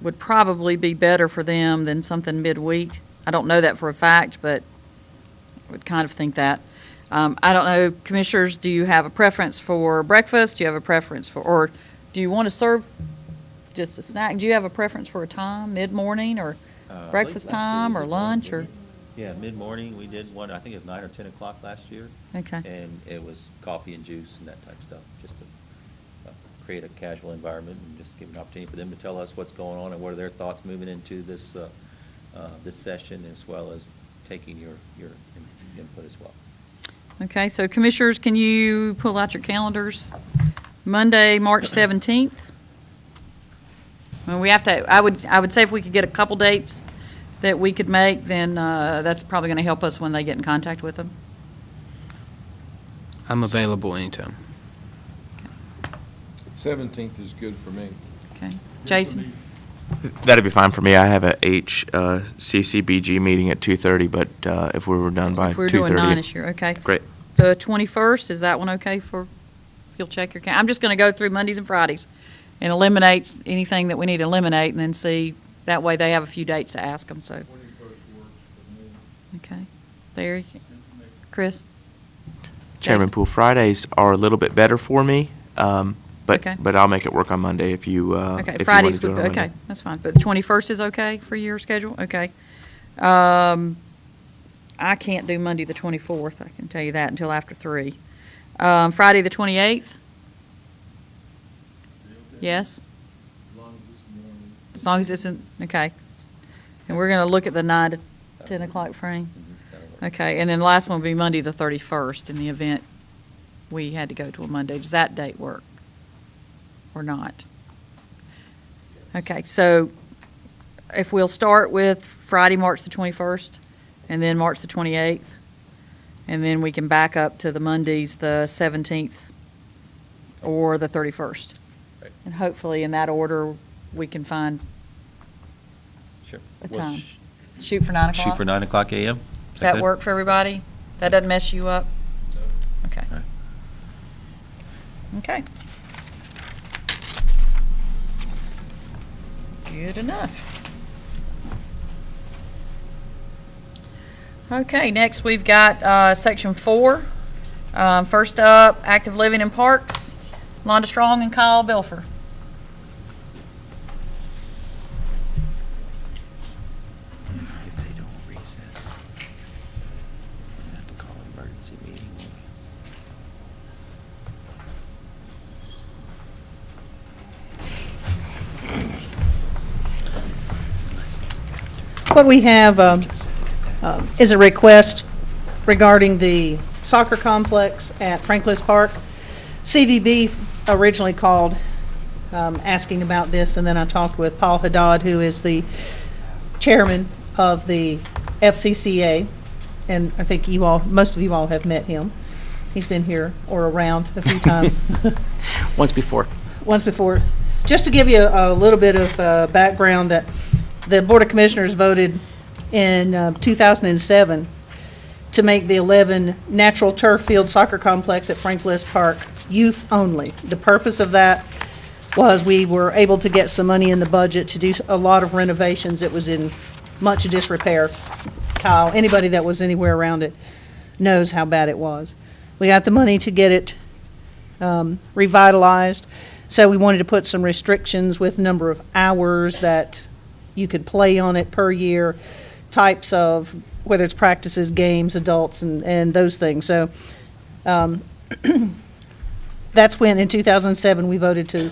would probably be better for them than something midweek. I don't know that for a fact, but I would kind of think that. I don't know, Commissioners, do you have a preference for breakfast? Do you have a preference for, or do you want to serve just a snack? Do you have a preference for a time, mid-morning or breakfast time or lunch or? Yeah, mid-morning, we did one, I think it was 9 or 10 o'clock last year. Okay. And it was coffee and juice and that type of stuff, just to create a casual environment and just give an opportunity for them to tell us what's going on and what are their thoughts moving into this this session, as well as taking your input as well. Okay, so Commissioners, can you pull out your calendars? Monday, March 17th. Well, we have to, I would say if we could get a couple dates that we could make, then that's probably going to help us when they get in contact with them. I'm available anytime. 17th is good for me. Okay. Jason? That'd be fine for me. I have a HCCBG meeting at 2:30, but if we were done by 2:30. If we're doing 9 this year, okay. Great. The 21st, is that one okay for, if you'll check your calendar? I'm just going to go through Mondays and Fridays and eliminate anything that we need to eliminate, and then see, that way they have a few dates to ask them, so. Okay. Larry? Chris? Chairman Poole, Fridays are a little bit better for me, Okay. but I'll make it work on Monday if you Okay, if Fridays you would, want to do it on okay, Monday. that's fine. But the 21st is okay for your schedule? Okay. I can't do Monday the 24th, I can tell you that, until after 3. Friday the 28th? Yes? As long as it's in, okay. And we're going to look at the 9 to 10 o'clock frame? Okay, and then the last one will be Monday the 31st in the event we had to go to a Monday. Does that date work or not? Okay, so if we'll start with Friday, March the 21st, and then March the 28th, and then we can back up to the Mondays, the 17th or the 31st. Right. And hopefully in that order, we can find Sure. a Well, time. Shoot for 9 o'clock? Shoot for 9 o'clock a.m.? Does that good? work for everybody? That doesn't mess you up? Okay. All right. Okay. Good enough. Okay, next we've got section 4. First up, active living in parks. Londa Strong and Kyle Belfer. If they don't recess, we have to call an emergency meeting. what we have is a request regarding the soccer complex at Franklin Park. CVB originally called asking about this, and then I talked with Paul Haddad, who is the chairman of the FCCA, and I think most of you all have met him. He's been here or around a few times. Once before. Once before. Just to give you a little bit of background, that the Board of Commissioners voted in 2007 to make the 11 natural turf field soccer complex at Frank Bliss Park youth only. The purpose of that was we were able to get some money in the budget to do a lot of renovations. It was in much disrepair. Kyle, anybody that was anywhere around it knows how bad it was. We got the money to get it revitalized, so we wanted to put some restrictions with number of hours that you could play on it per year, types of, whether it's practices, games, adults, and those things. So that's when, in 2007, we voted to,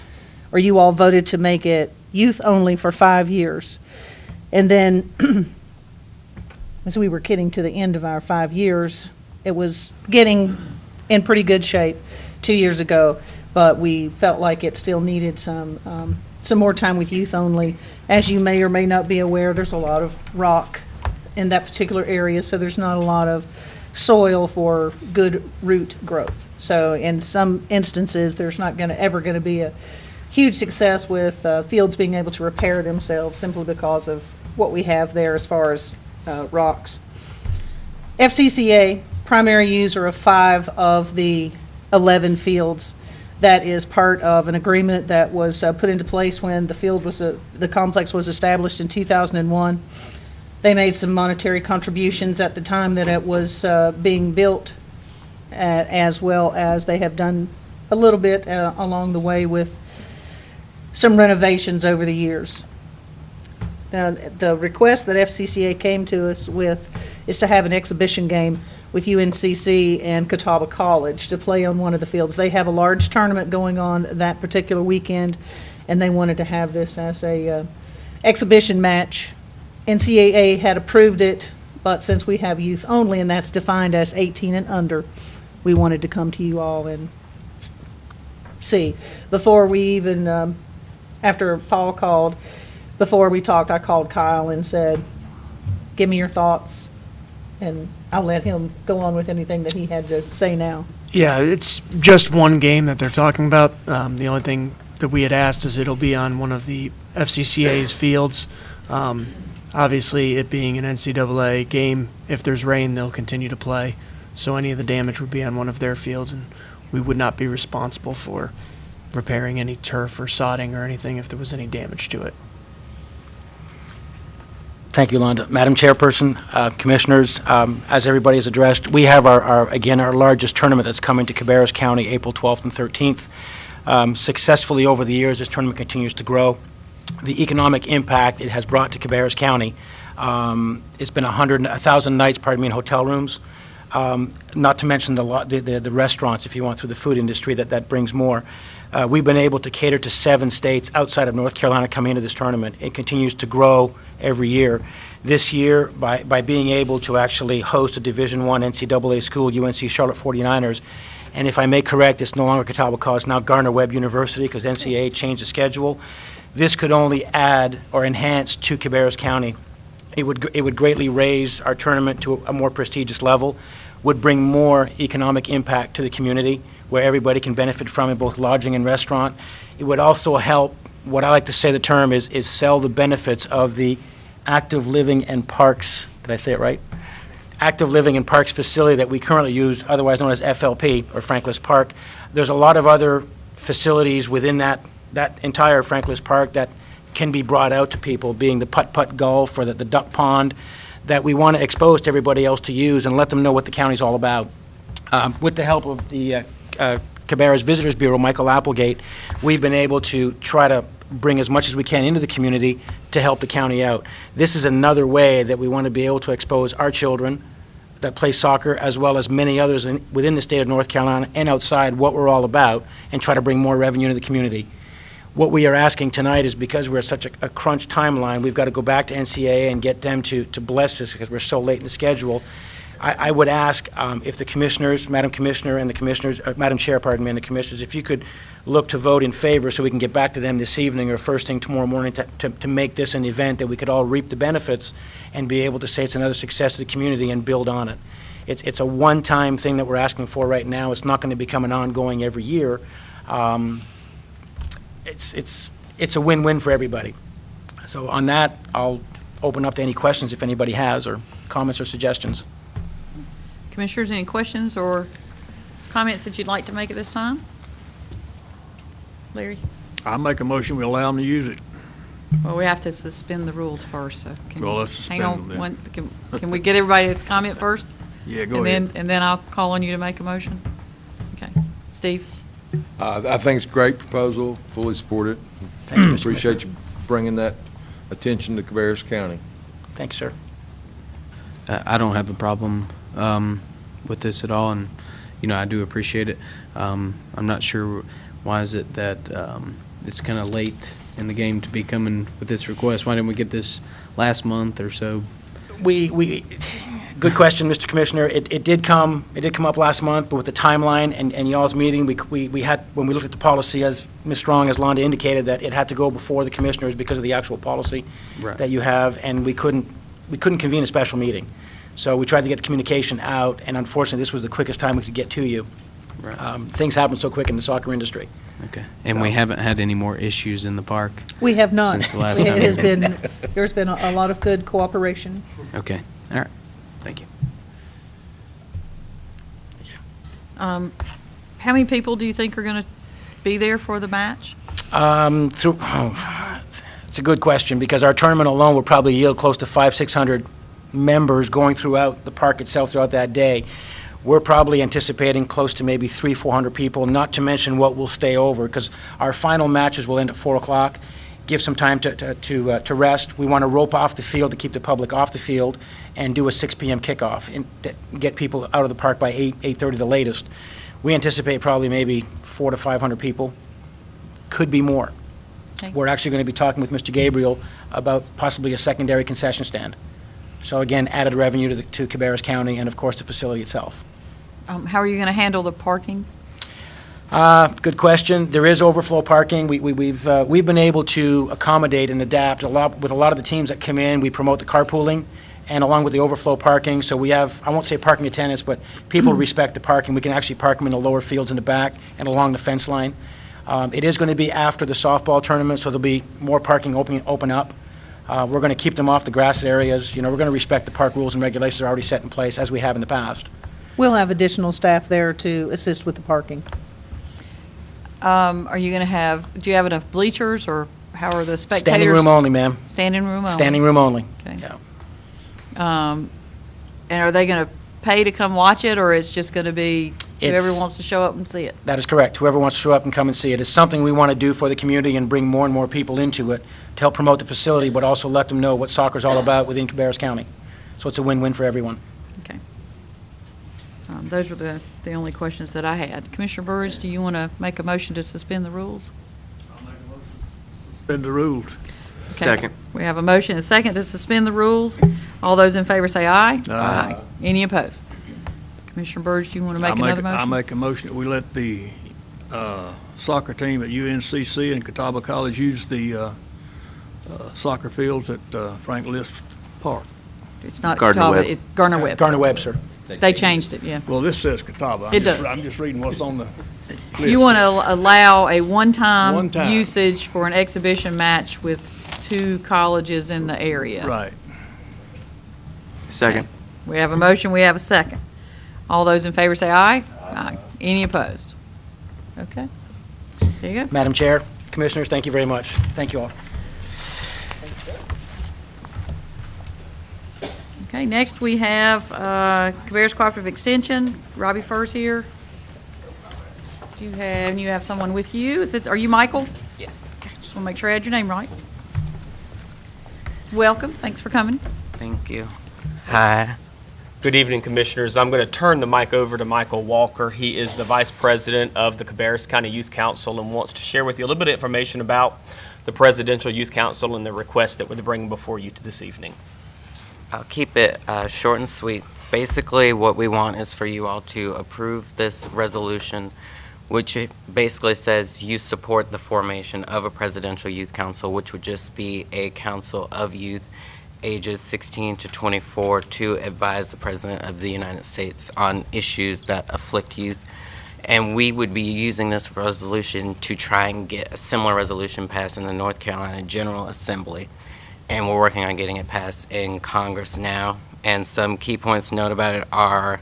or you all voted to make it youth only for 5 years. And then, as we were getting to the end of our 5 years, it was getting in pretty good shape 2 years ago, but we felt like it still needed some more time with youth only. As you may or may not be aware, there's a lot of rock in that particular area, so there's not a lot of soil for good root growth. So in some instances, there's not ever going to be a huge success with fields being able to repair themselves simply because of what we have there as far as rocks. FCCA, primary user of 5 of the 11 fields. That is part of an agreement that was put into place when the complex was established in 2001. They made some monetary contributions at the time that it was being built, as well as they have done a little bit along the way with some renovations over the years. Now, the request that FCCA came to us with is to have an exhibition game with UNCC and Catawba College to play on one of the fields. They have a large tournament going on that particular weekend, and they wanted to have this as a exhibition match. NCAA had approved it, but since we have youth only, and that's defined as 18 and under, we wanted to come to you all and see. Before we even, after Paul called, before we talked, I called Kyle and said, give me your thoughts, and I'll let him go on with anything that he had to say now. Yeah, it's just one game that they're talking about. The only thing that we had asked is it'll be on one of the FCCA's fields. Obviously, it being an NCAA game, if there's rain, they'll continue to play. So any of the damage would be on one of their fields, and we would not be responsible for repairing any turf or sodding or anything if there was any damage to it. Thank you, Londa. Madam Chairperson, Commissioners, as everybody has addressed, we have our largest tournament that's coming to Cabarrus County, April 12th and 13th. Successfully over the years, this tournament continues to grow. The economic impact it has brought to Cabarrus County, it's been 1,000 nights, in hotel rooms, not to mention the restaurants, if you want, through the food industry, that brings more. We've been able to cater to 7 states outside of North Carolina coming into this tournament. It continues to grow every year. This year, by being able to actually host a Division I NCAA school, UNC Charlotte 49ers, and if I may correct, it's no longer Catawba College, it's now Gardner-Webb University, because NCAA changed the schedule. This could only add or enhance to Cabarrus County. It would greatly raise our tournament to a more prestigious level, would bring more economic impact to the community, where everybody can benefit from it, both lodging and restaurant. It would also help, what I like to say the term is sell the benefits of the Active Living and Parks, did I say it right? Active Living and Parks facility that we currently use, otherwise known as FLP, or Franklin Park. There's a lot of other facilities within that entire Franklin Park that can be brought out to people, being the putt-putt golf or the duck pond, that we want to expose to everybody else to use and let them know what the county's all about. With the help of the Cabarrus Visitors Bureau, Michael Applegate, we've been able to try to bring as much as we can into the community to help the county out. This is another way that we want to be able to expose our children that play soccer, as well as many others within the state of North Carolina and outside, what we're all about, and try to bring more revenue to the community. What we are asking tonight is because we're such a crunch timeline, we've got to go back to NCAA and get them to bless this because we're so late in the schedule. I would ask if the commissioners, Madam Commissioner and the commissioners, Madam Chair, pardon me, and the commissioners, if you could look to vote in favor so we can get back to them this evening or first thing tomorrow morning to make this an event that we could all reap the benefits and be able to say it's another success of the community and build on it. It's a one-time thing that we're asking for right now. It's not going to become an ongoing every year. It's a win-win for everybody. So on that, I'll open up to any questions if anybody has, or comments or suggestions. Commissioners, any questions or comments that you'd like to make at this time? Larry? I make a motion, we allow them to use it. Well, we have to suspend the rules first, so can Well, you let's suspend hang them on then. one, can we get everybody to comment first? Yeah, go ahead. And then I'll call on you to make a motion. Okay. Steve? I think it's a great proposal, fully support it. Thank you, Mr. Appreciate you bringing that attention to Cabarrus County. Thank you, sir. I don't have a problem with this at all, and I do appreciate it. I'm not sure why is it that it's kind of late in the game to be coming with this request. Why didn't we get this last month or so? Good question, Mr. Commissioner. It did come up last month, but with the timeline and y'all's meeting, we had, when we looked at the policy, as Ms. Strong, as Londa indicated, that it had to go before the commissioners because of the actual policy Right. that you have, and we couldn't convene a special meeting. So we tried to get the communication out, and unfortunately, this was the quickest time we could get to you. Right. Things happen so quick in the soccer industry. Okay. And we haven't had any more issues in the park? We have not. Since the last It time? has been, there's been a lot of good cooperation. Okay. All right. Thank you. How many people do you think are going to be there for the match? It's a good question, because our tournament alone will probably yield close to 500-600 members going throughout the park itself throughout that day. We're probably anticipating close to maybe 300-400 people, not to mention what will stay over, because our final matches will end at 4 o'clock. Give some time to rest. We want to rope off the field to keep the public off the field and do a 6 p.m. kickoff and get people out of the park by 8:30 the latest. We anticipate probably maybe 400 to 500 people. Could be more. Okay. We're actually going to be talking with Mr. Gabriel about possibly a secondary concession stand. So again, added revenue to Cabarrus County and, of course, the facility itself. How are you going to handle the parking? Good question. There is overflow parking. We've been able to accommodate and adapt with a lot of the teams that come in. We promote the carpooling, and along with the overflow parking. So we have, I won't say parking attendants, but people respect the parking. We can actually park them in the lower fields in the back and along the fence line. It is going to be after the softball tournament, so there'll be more parking open up. We're going to keep them off the grass areas. We're going to respect the park rules and regulations that are already set in place, as we have in the past. We'll have additional staff there to assist with the parking. Are you going to do you have enough bleachers, or how are the spectators? Standing room only, ma'am. Standing room only? Standing room only. Okay. Yeah. And are they going to pay to come watch it, or it's just going to be whoever It's- wants to show up and see it? That is correct. Whoever wants to show up and come and see it. It's something we want to do for the community and bring more and more people into it to help promote the facility, but also let them know what soccer's all about within Cabarrus County. So it's a win-win for everyone. Okay. Those were the only questions that I had. Commissioner Burridge, do you want to make a motion to suspend the rules? Suspend the rules. Okay. Second. We have a motion and a second to suspend the rules. All those in favor say aye. Aye. Any opposed? Commissioner Burridge, do you want to make another motion? I make a motion that we let the soccer team at UNCC and Catawba College use the soccer fields at Frank List Park. It's not Gardner Catawba, Webb. it's Gardner Webb. Gardner Webb, sir. They changed it, yeah. Well, this says Catawba. It does. I'm just reading what's on the list. You want to allow a one-time One-time. usage for an exhibition match with 2 colleges in the area. Right. Second. We have a motion, we have a second. All those in favor say aye. Aye. Any opposed? Okay. There you go. Madam Chair, Commissioners, thank you very much. Thank you all. Okay, next we have Cabarrus Cooperative Extension. Robbie Furr's here. You have someone with you. Are you Michael? Yes. Okay, just want to make sure I had your name right. Welcome, thanks for coming. Thank you. Hi. Good evening, Commissioners. I'm going to turn the mic over to Michael Walker. He is the Vice President of the Cabarrus County Youth Council and wants to share with you a little bit of information about the Presidential Youth Council and the request that we're bringing before you this evening. I'll keep it short and sweet. Basically, what we want is for you all to approve this resolution, which it basically says you support the formation of a Presidential Youth Council, which would just be a council of youth ages 16 to 24 to advise the President of the United States on issues that afflict youth. And we would be using this resolution to try and get a similar resolution passed in the North Carolina General Assembly. And we're working on getting it passed in Congress now. And some key points to note about it are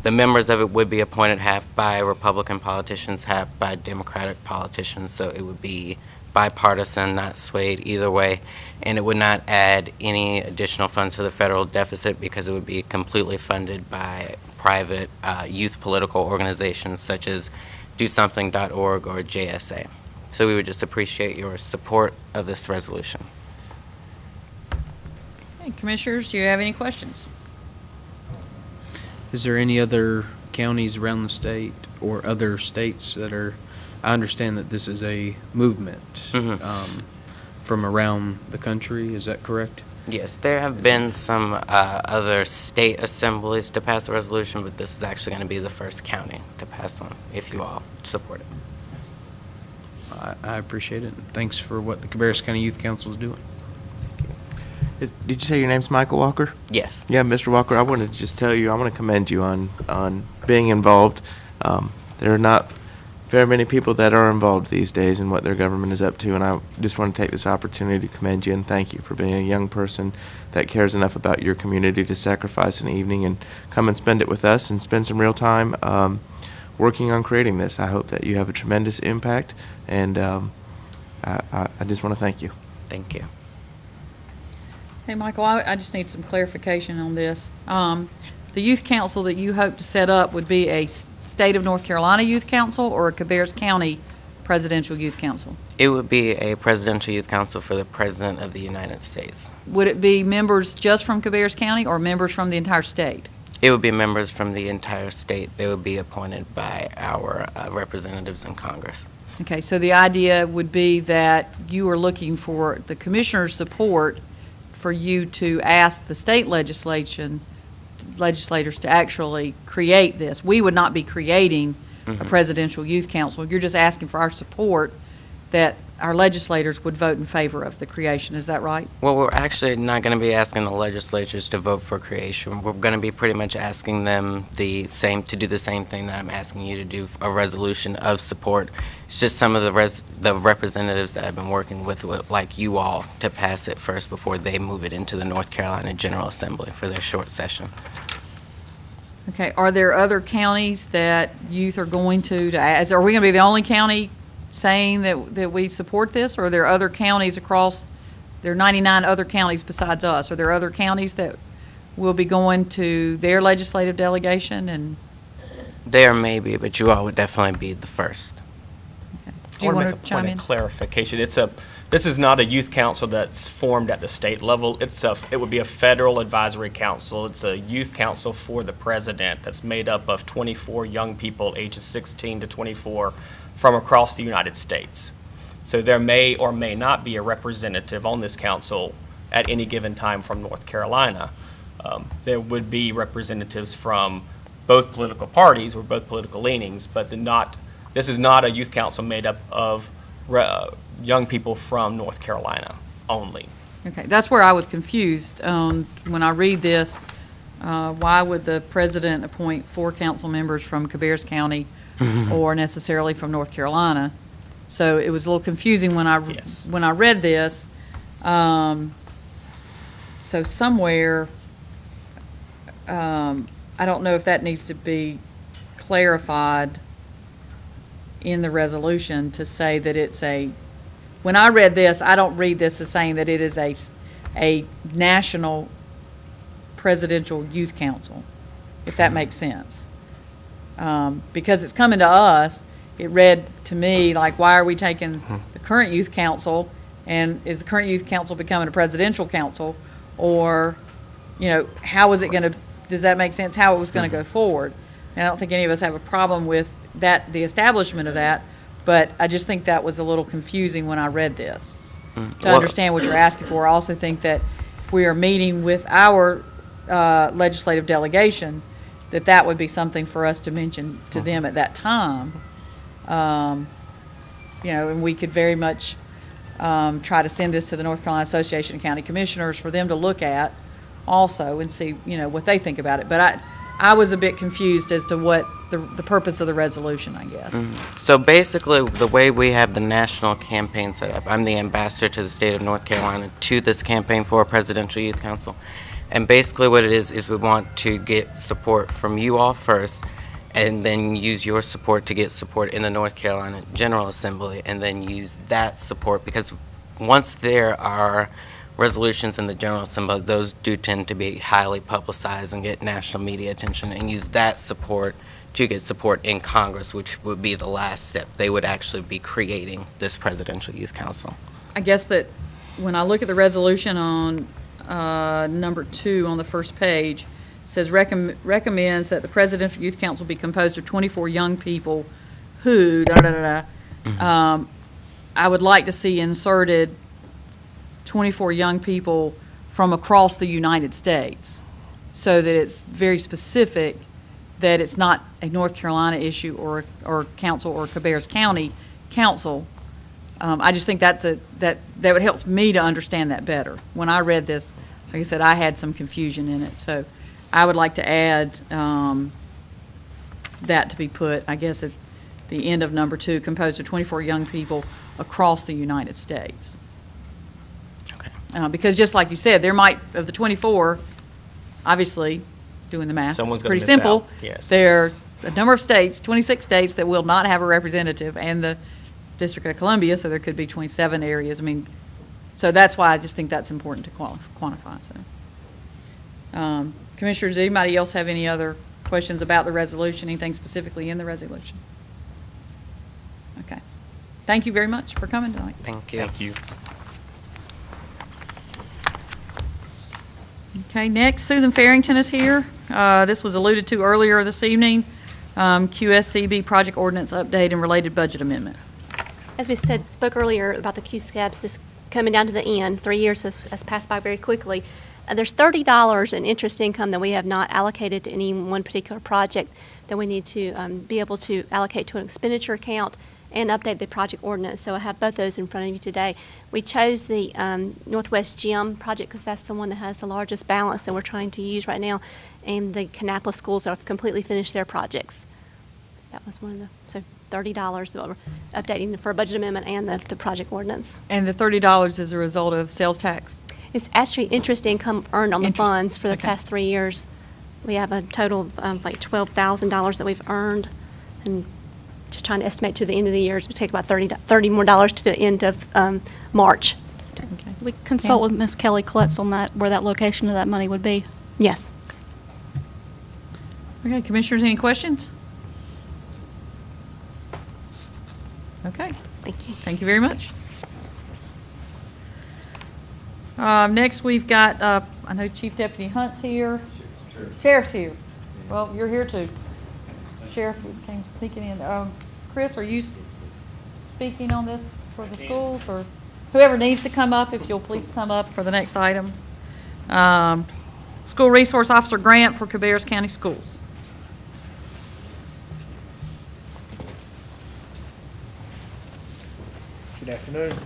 the members of it would be appointed half by Republican politicians, half by Democratic politicians. So it would be bipartisan, not swayed either way, and it would not add any additional funds to the federal deficit because it would be completely funded by private youth political organizations such as DoSomething.org or JSA. So we would just appreciate your support of this resolution. Okay, Commissioners, do you have any questions? Is there any other counties around the state or other states that are, I understand that this is a movement from around the country, is that correct? Yes, there have been some other state assemblies to pass the resolution, but this is actually going to be the first county to pass one, if you all support it. I appreciate it. Thanks for what the Cabarrus County Youth Council is doing. Did you say your name's Michael Walker? Yes. Yeah, Mr. Walker, I wanted to just tell you, I want to commend you on being involved. There are not very many people that are involved these days in what their government is up to, and I just want to take this opportunity to commend you and thank you for being a young person that cares enough about your community to sacrifice an evening and come and spend it with us and spend some real time working on creating this. I hope that you have a tremendous impact, and I just want to thank you. Thank you. Hey, Michael, I just need some clarification on this. The youth council that you hope to set up would be a State of North Carolina Youth Council or a Cabarrus County Presidential Youth Council? It would be a Presidential Youth Council for the President of the United States. Would it be members just from Cabarrus County or members from the entire state? It would be members from the entire state. They would be appointed by our representatives in Congress. Okay, so the idea would be that you are looking for the commissioner's support for you to ask the state legislators to actually create this. We would not be creating a presidential youth council. You're just asking for our support that our legislators would vote in favor of the creation. Is that right? Well, we're actually not going to be asking the legislatures to vote for creation. We're going to be pretty much asking them to do the same thing that I'm asking you to do, a resolution of support. It's just some of the representatives that I've been working with, like you all, to pass it first before they move it into the North Carolina General Assembly for their short session. Okay, are there other counties that youth are going to ask? Are we going to be the only county saying that we support this, or are there other counties across, there are 99 other counties besides us? Are there other counties that will be going to their legislative delegation? And there may be, but you all would definitely be the first. Do you want to make a chime point in? of clarification? This is not a youth council that's formed at the state level. It would be a federal advisory council. It's a youth council for the president that's made up of 24 young people ages 16 to 24 from across the United States. So there may or may not be a representative on this council at any given time from North Carolina. There would be representatives from both political parties or both political leanings, but this is not a youth council made up of young people from North Carolina only. Okay, that's where I was confused. When I read this, why would the president appoint 4 council members from Cabarrus County or necessarily from North Carolina? So it was a little confusing when I read this. So somewhere, I don't know if that needs to be clarified in the resolution to say that it's when I read this, I don't read this as saying that it is a national presidential youth council, if that makes sense. Because it's coming to us, it read to me like, why are we taking the current youth council, and is the current youth council becoming a presidential council, or, how is it going to does that make sense, how it was going to go forward. And I don't think any of us have a problem with that, the establishment of that, but I just think that was a little confusing when I read this. To understand what you're asking for. I also think that if we are meeting with our legislative delegation, that would be something for us to mention to them at that time. You know, and we could very much try to send this to the North Carolina Association of County Commissioners for them to look at also and see, you know, what they think about it. But I was a bit confused as to what the purpose of the resolution, I guess. So basically, the way we have the national campaign set up, I'm the ambassador to the state of North Carolina to this campaign for a presidential youth council. And basically what it is we want to get support from you all first, and then use your support to get support in the North Carolina General Assembly, and then use that support, because once there are resolutions in the General Assembly, those do tend to be highly publicized and get national media attention, and use that support to get support in Congress, which would be the last step. They would actually be creating this Presidential Youth Council. I guess that when I look at the resolution on number 2 on the first page, it says recommends that the Presidential Youth Council be composed of 24 young people who, I would like to see inserted 24 young people from across the United States, so that it's very specific, that it's not a North Carolina issue or council or Cabarrus County council. I just think that would help me to understand that better. When I read this, like I said, I had some confusion in it, so I would like to add that to be put, I guess, at the end of number 2, composed of 24 young people across the United States. Okay. Because just like you said, there might, of the 24, obviously, doing the math, Someone's it's gonna pretty miss simple. out. Yes. There's a number of states, 26 states, that will not have a representative, and the District of Columbia, so there could be 27 areas. I mean, so that's why I just think that's important to quantify. So, Commissioners, does anybody else have any other questions about the resolution, anything specifically in the resolution? Okay. Thank you very much for coming tonight. Thank you. Thank you. Okay, next, Susan Farrington is here. This was alluded to earlier this evening. QSCB project ordinance update and related budget amendment. As we spoke earlier about the QSCABs, this coming down to the end, 3 years has passed by very quickly. There's $30 in interest income that we have not allocated to any one particular project that we need to be able to allocate to an expenditure account and update the project ordinance. So I have both those in front of you today. We chose the Northwest Gym project because that's the one that has the largest balance that we're trying to use right now, and the Kannapolis schools have completely finished their projects. So that was one of the, so $30 that we're updating for a budget amendment and the project ordinance. And the $30 is a result of sales tax? It's actually interest income earned on the funds for the past 3 years. We have a total of like $12,000 that we've earned, and just trying to estimate to the end of the year, it would take about $30 more to the end of March. Okay. We consult with Ms. Kelly Klutz on that, where that location of that money would be. Yes. Okay, Commissioners, any questions? Okay. Thank you. Thank you very much. Next, we've got, I know Chief Deputy Hunt's here. Sheriff's here. Well, you're here too. Sheriff came sneaking in. Chris, are you speaking on this for the schools, or whoever needs to come up, if you'll please come up for the next item. School Resource Officer grant for Cabarrus County Schools. Good afternoon.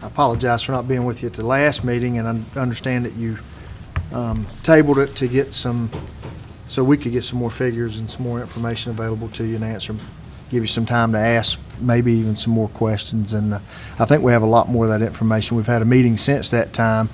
I apologize for not being with you at the last meeting, and I understand that you tabled it to get some, so we could get some more figures and some more information available to you and answer, give you some time to ask maybe even some more questions. And I think we have a lot more of that information. We've had a meeting since that time.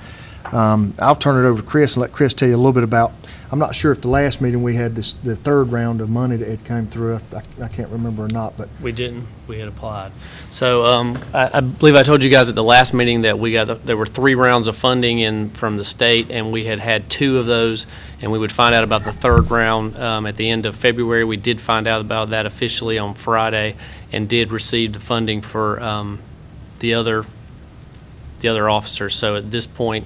I'll turn it over to Chris and let Chris tell you a little bit about, I'm not sure if the last meeting we had the third round of money that had came through. I can't remember or not, but. We didn't. We had applied. So I believe I told you guys at the last meeting that we got there were 3 rounds of funding in from the state, and we had 2 of those, and we would find out about the third round at the end of February. We did find out about that officially on Friday, and did receive the funding for the other officers. So at this point,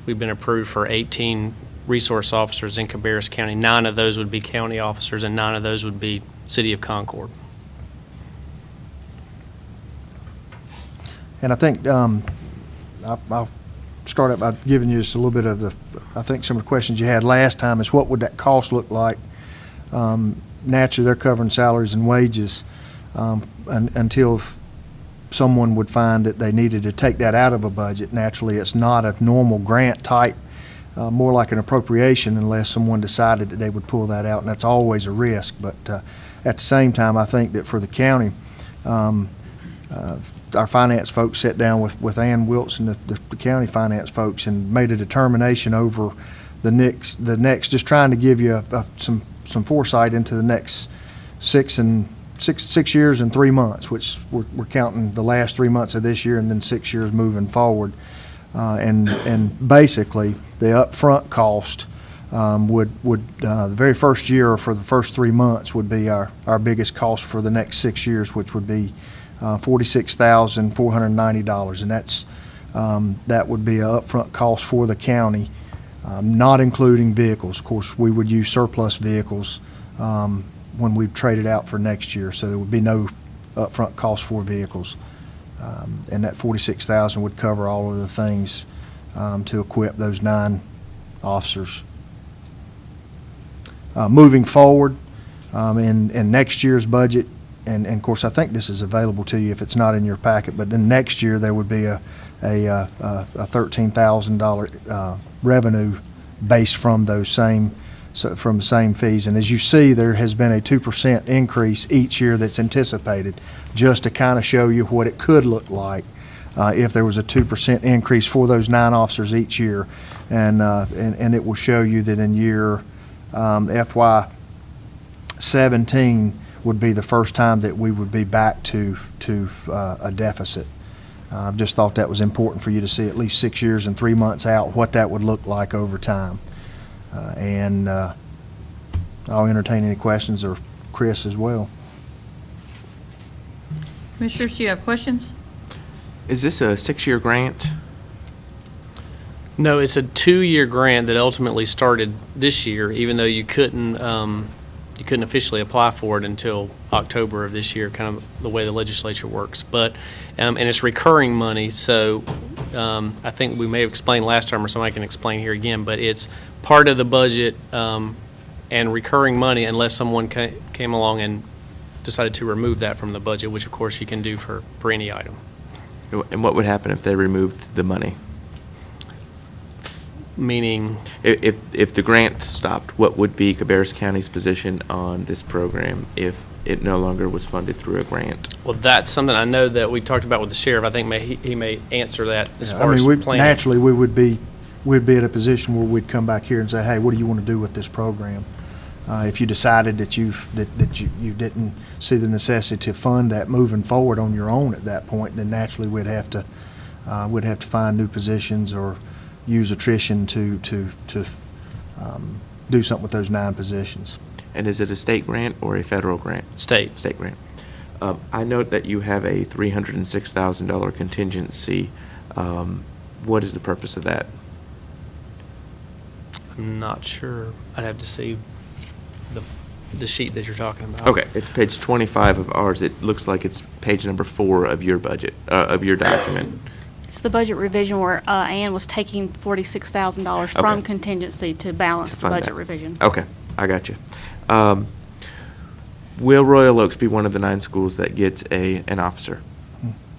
we've been approved for 18 resource officers in Cabarrus County. 9 of those would be county officers, and 9 of those would be City of Concord. And I think I'll start out by giving you just a little bit of I think some of the questions you had last time is what would that cost look like? Naturally, they're covering salaries and wages until someone would find that they needed to take that out of a budget. Naturally, it's not a normal grant type, more like an appropriation unless someone decided that they would pull that out, and that's always a risk. But at the same time, I think that for the county, our finance folks sat down with Ann Wilson, the county finance folks, and made a determination over the next, just trying to give you some foresight into the next 6 years and 3 months, which we're counting the last 3 months of this year and then 6 years moving forward. And basically, the upfront cost would the very first year or for the first 3 months would be our biggest cost for the next 6 years, which would be $46,490, and that would be an upfront cost for the county, not including vehicles. Of course, we would use surplus vehicles when we trade it out for next year, so there would be no upfront cost for vehicles, and that $46,000 would cover all of the things to equip those 9 officers. Moving forward in next year's budget. And of course, I think this is available to you if it's not in your packet, but then next year there would be a $13,000 revenue based from the same fees. And as you see, there has been a 2% increase each year that's anticipated, just to kind of show you what it could look like if there was a 2% increase for those 9 officers each year. And it will show you that in year FY17 would be the first time that we would be back to a deficit. I just thought that was important for you to see at least 6 years and 3 months out what that would look like over time. And I'll entertain any questions, or Chris as well. Commissioners, do you have questions? Is this a 6-year grant? No, it's a 2-year grant that ultimately started this year, even though you couldn't officially apply for it until October of this year, kind of the way the legislature works. But, and it's recurring money, so I think we may have explained last time, or somebody can explain here again, but it's part of the budget and recurring money unless someone came along and decided to remove that from the budget, which of course you can do for any item. And what would happen if they removed the money? Meaning? If the grant stopped, what would be Cabarrus County's position on this program if it no longer was funded through a grant? Well, that's something I know that we talked about with the sheriff. I think he may answer that as far as planning. Naturally, we'd be at a position where we'd come back here and say, hey, what do you want to do with this program? If you decided that you didn't see the necessity to fund that moving forward on your own at that point, then naturally we'd have to find new positions or use attrition to do something with those 9 positions. And is it a state grant or a federal grant? State. State grant. I note that you have a $306,000 contingency. What is the purpose of that? I'm not sure. I'd have to see the sheet that you're talking about. Okay, it's page 25 of ours. It looks like it's page number 4 of your budget, of your document. It's the budget revision where Ann was taking $46,000 from contingency to balance the budget revision. Okay, I got you. Will Royal Oaks be one of the 9 schools that gets an officer?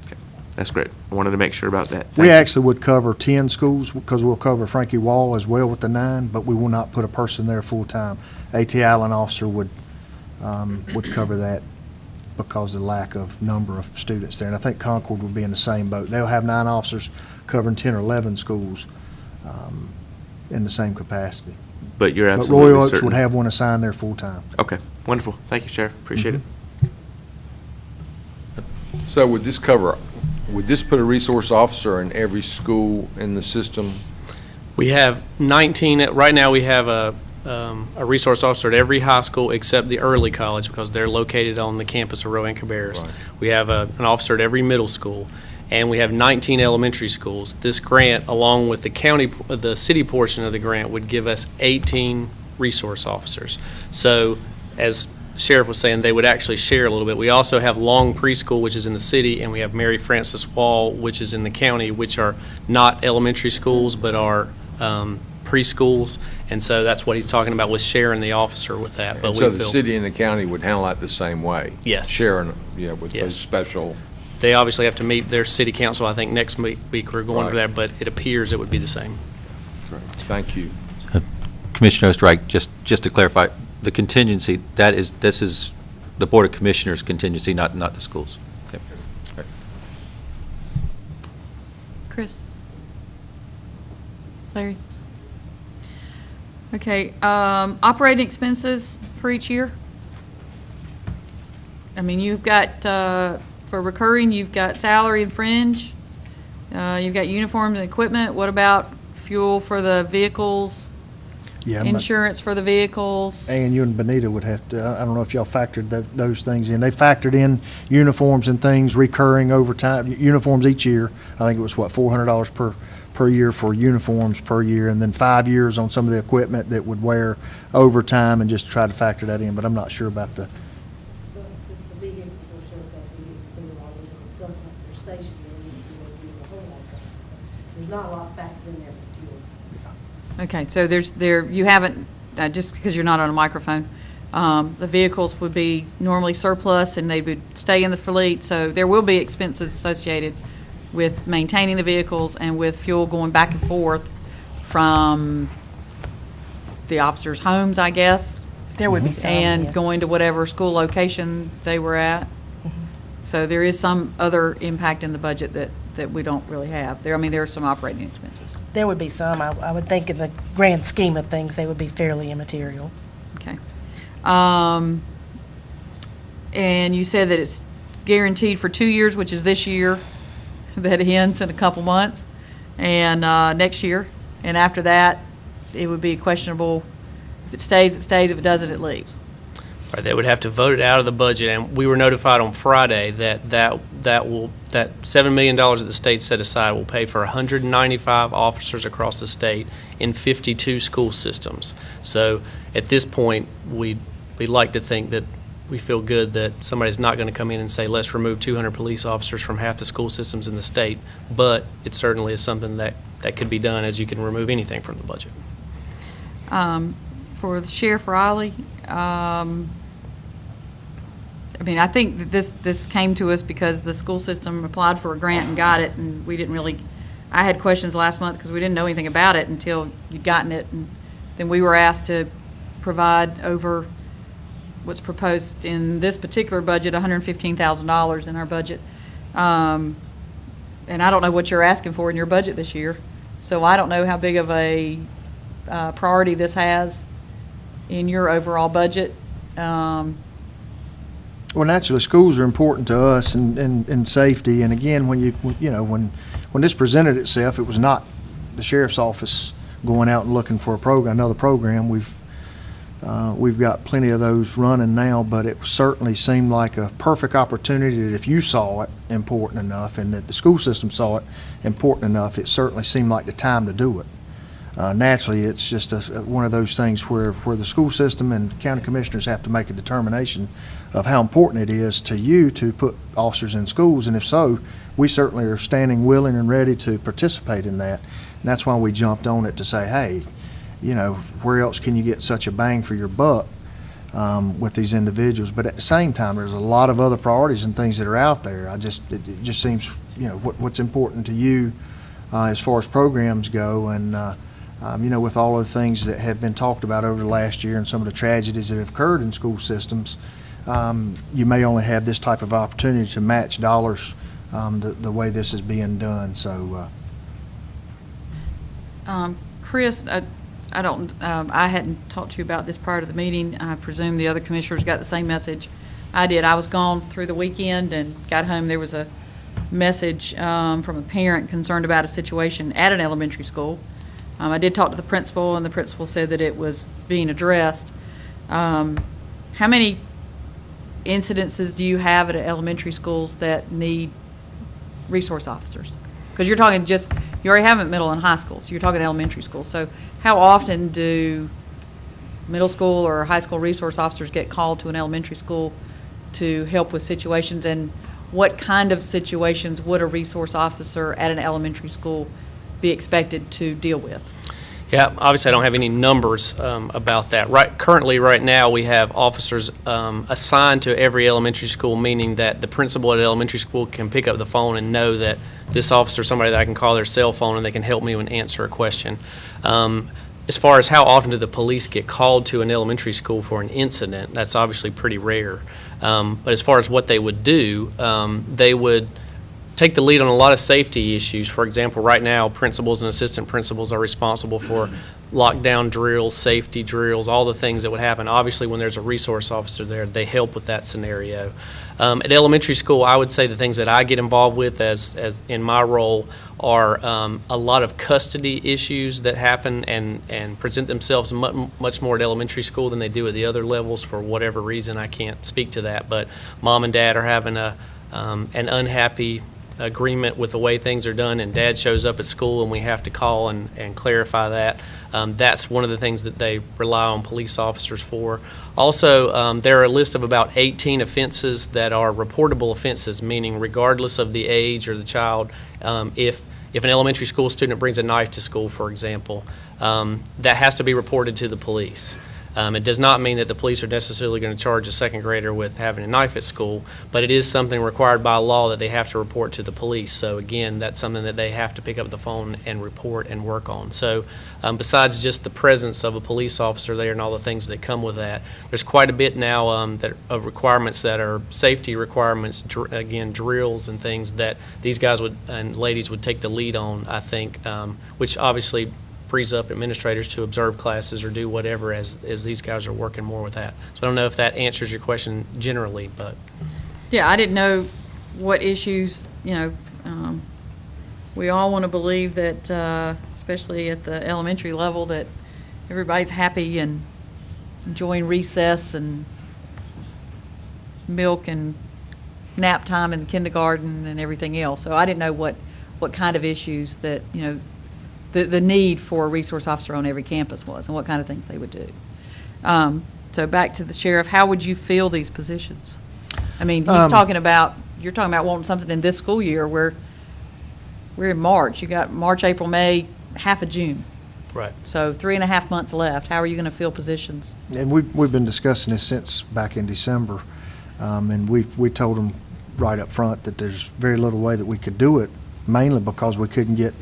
Okay, that's great. I wanted to make sure about that. We actually would cover 10 schools because we'll cover Frankie Wall as well with the 9, but we will not put a person there full time. A.T. Allen officer would cover that because of the lack of number of students there. And I think Concord would be in the same boat. They'll have 9 officers covering 10 or 11 schools in the same capacity. But you're absolutely Royal Oaks certain. would have one assigned there full time. Okay, wonderful. Thank you, Sheriff. Appreciate it. So would this put a resource officer in every school in the system? We have 19, right now we have a resource officer at every high school except the early college because they're located on the campus of Rowan Cabarrus. Right. We have an officer at every middle school. and we have 19 elementary schools. This grant, along with the city portion of the grant, would give us 18 resource officers. So, as Sheriff was saying, they would actually share a little bit. We also have Long Preschool, which is in the city, and we have Mary Frances Wall, which is in the county, which are not elementary schools, but are preschools. And so that's what he's talking about with sharing the officer with that. But And so the city and the county would handle that the same way? Yes. Sharing, yeah, with those special. They obviously have to meet their city council, I think, next week. We're going over Right. that, but it appears it would be the same. Great. Thank you. Commissioner Osterreich, just to clarify, the contingency, this is the Board of Commissioners contingency, not the schools. Okay. All right. Chris? Larry? Okay, operating expenses for each year? I mean, you've got, for recurring, you've got salary and fringe, you've got uniforms and equipment. What about fuel for the vehicles? Yeah, Insurance for the vehicles? And you and Benita would have to, I don't know if y'all factored those things in. They factored in uniforms and things recurring over time, uniforms each year. I think it was, what, $400 per year for uniforms per year, and then 5 years on some of the equipment that would wear over time, and just try to factor that in, but I'm not sure about the. There's not a lot factored in there for fuel. Okay, so you haven't, just because you're not on a microphone, the vehicles would be normally surplus and they would stay in the fleet, so there will be expenses associated with maintaining the vehicles and with fuel going back and forth from the officers' homes, I guess. There would be some, And yes. going to whatever school location they were at. So there is some other impact in the budget that we don't really have. There are some operating expenses. There would be some. I would think in the grand scheme of things, they would be fairly immaterial. Okay. And you said that it's guaranteed for 2 years, which is this year, that ends in a couple months, and next year. And after that, it would be questionable. If it stays, it stays. If it doesn't, it leaves. Right, they would have to vote it out of the budget, and we were notified on Friday that $7 million that the state set aside will pay for 195 officers across the state in 52 school systems. So at this point, we'd like to think that we feel good that somebody's not going to come in and say, let's remove 200 police officers from half the school systems in the state, but it certainly is something that could be done, as you can remove anything from the budget. For the Sheriff Riley, I think that this came to us because the school system applied for a grant and got it, and we didn't really, I had questions last month because we didn't know anything about it until you'd gotten it, and then we were asked to provide over what's proposed in this particular budget, $115,000 in our budget. And I don't know what you're asking for in your budget this year, so I don't know how big of a priority this has in your overall budget. Well, naturally, schools are important to us and safety. And again, when this presented itself, it was not the sheriff's office going out and looking for another program. We've got plenty of those running now, but it certainly seemed like a perfect opportunity that if you saw it important enough and that the school system saw it important enough, it certainly seemed like the time to do it. Naturally, it's just one of those things where the school system and county commissioners have to make a determination of how important it is to you to put officers in schools, and if so, we certainly are standing willing and ready to participate in that. And that's why we jumped on it to say, hey, where else can you get such a bang for your buck with these individuals? But at the same time, there's a lot of other priorities and things that are out there. It just seems, what's important to you as far as programs go, and with all of the things that have been talked about over the last year and some of the tragedies that have occurred in school systems, you may only have this type of opportunity to match dollars the way this is being done. So, Chris, I hadn't talked to you about this prior to the meeting. I presume the other commissioners got the same message I did. I was gone through the weekend and got home. There was a message from a parent concerned about a situation at an elementary school. I did talk to the principal, and the principal said that it was being addressed. How many incidences do you have at elementary schools that need resource officers? Because you're talking you already have them at middle and high school, so you're talking elementary school. So how often do middle school or high school resource officers get called to an elementary school to help with situations? And what kind of situations would a resource officer at an elementary school be expected to deal with? Yeah, obviously I don't have any numbers about that. Currently, right now, we have officers assigned to every elementary school, meaning that the principal at elementary school can pick up the phone and know that this officer is somebody that I can call their cell phone and they can help me and answer a question. As far as how often do the police get called to an elementary school for an incident, that's obviously pretty rare. But as far as what they would do, they would take the lead on a lot of safety issues. For example, right now, principals and assistant principals are responsible for lockdown drills, safety drills, all the things that would happen. Obviously, when there's a resource officer there, they help with that scenario. At elementary school, I would say the things that I get involved with as in my role are a lot of custody issues that happen and present themselves much more at elementary school than they do at the other levels for whatever reason. I can't speak to that, but mom and dad are having an unhappy agreement with the way things are done, and dad shows up at school and we have to call and clarify that. That's one of the things that they rely on police officers for. Also, there are a list of about 18 offenses that are reportable offenses, meaning regardless of the age or the child, if an elementary school student brings a knife to school, for example, that has to be reported to the police. It does not mean that the police are necessarily going to charge a second grader with having a knife at school, but it is something required by law that they have to report to the police. So again, that's something that they have to pick up the phone and report and work on. So besides just the presence of a police officer there and all the things that come with that, there's quite a bit now of requirements that are safety requirements, again, drills and things that these guys and ladies would take the lead on, I think, which obviously frees up administrators to observe classes or do whatever as these guys are working more with that. So I don't know if that answers your question generally, but. Yeah, I didn't know what issues, we all want to believe that, especially at the elementary level, that everybody's happy and enjoying recess and milk and nap time in the kindergarten and everything else. So I didn't know what kind of issues that, the need for a resource officer on every campus was and what kind of things they would do. So back to the sheriff, how would you fill these positions? I mean, you're talking about wanting something in this school year where we're in March. You got March, April, May, half of June. Right. So 3.5 months left. How are you going to fill positions? And we've been discussing this since back in December, and we told them right up front that there's very little way that we could do it, mainly because we couldn't get.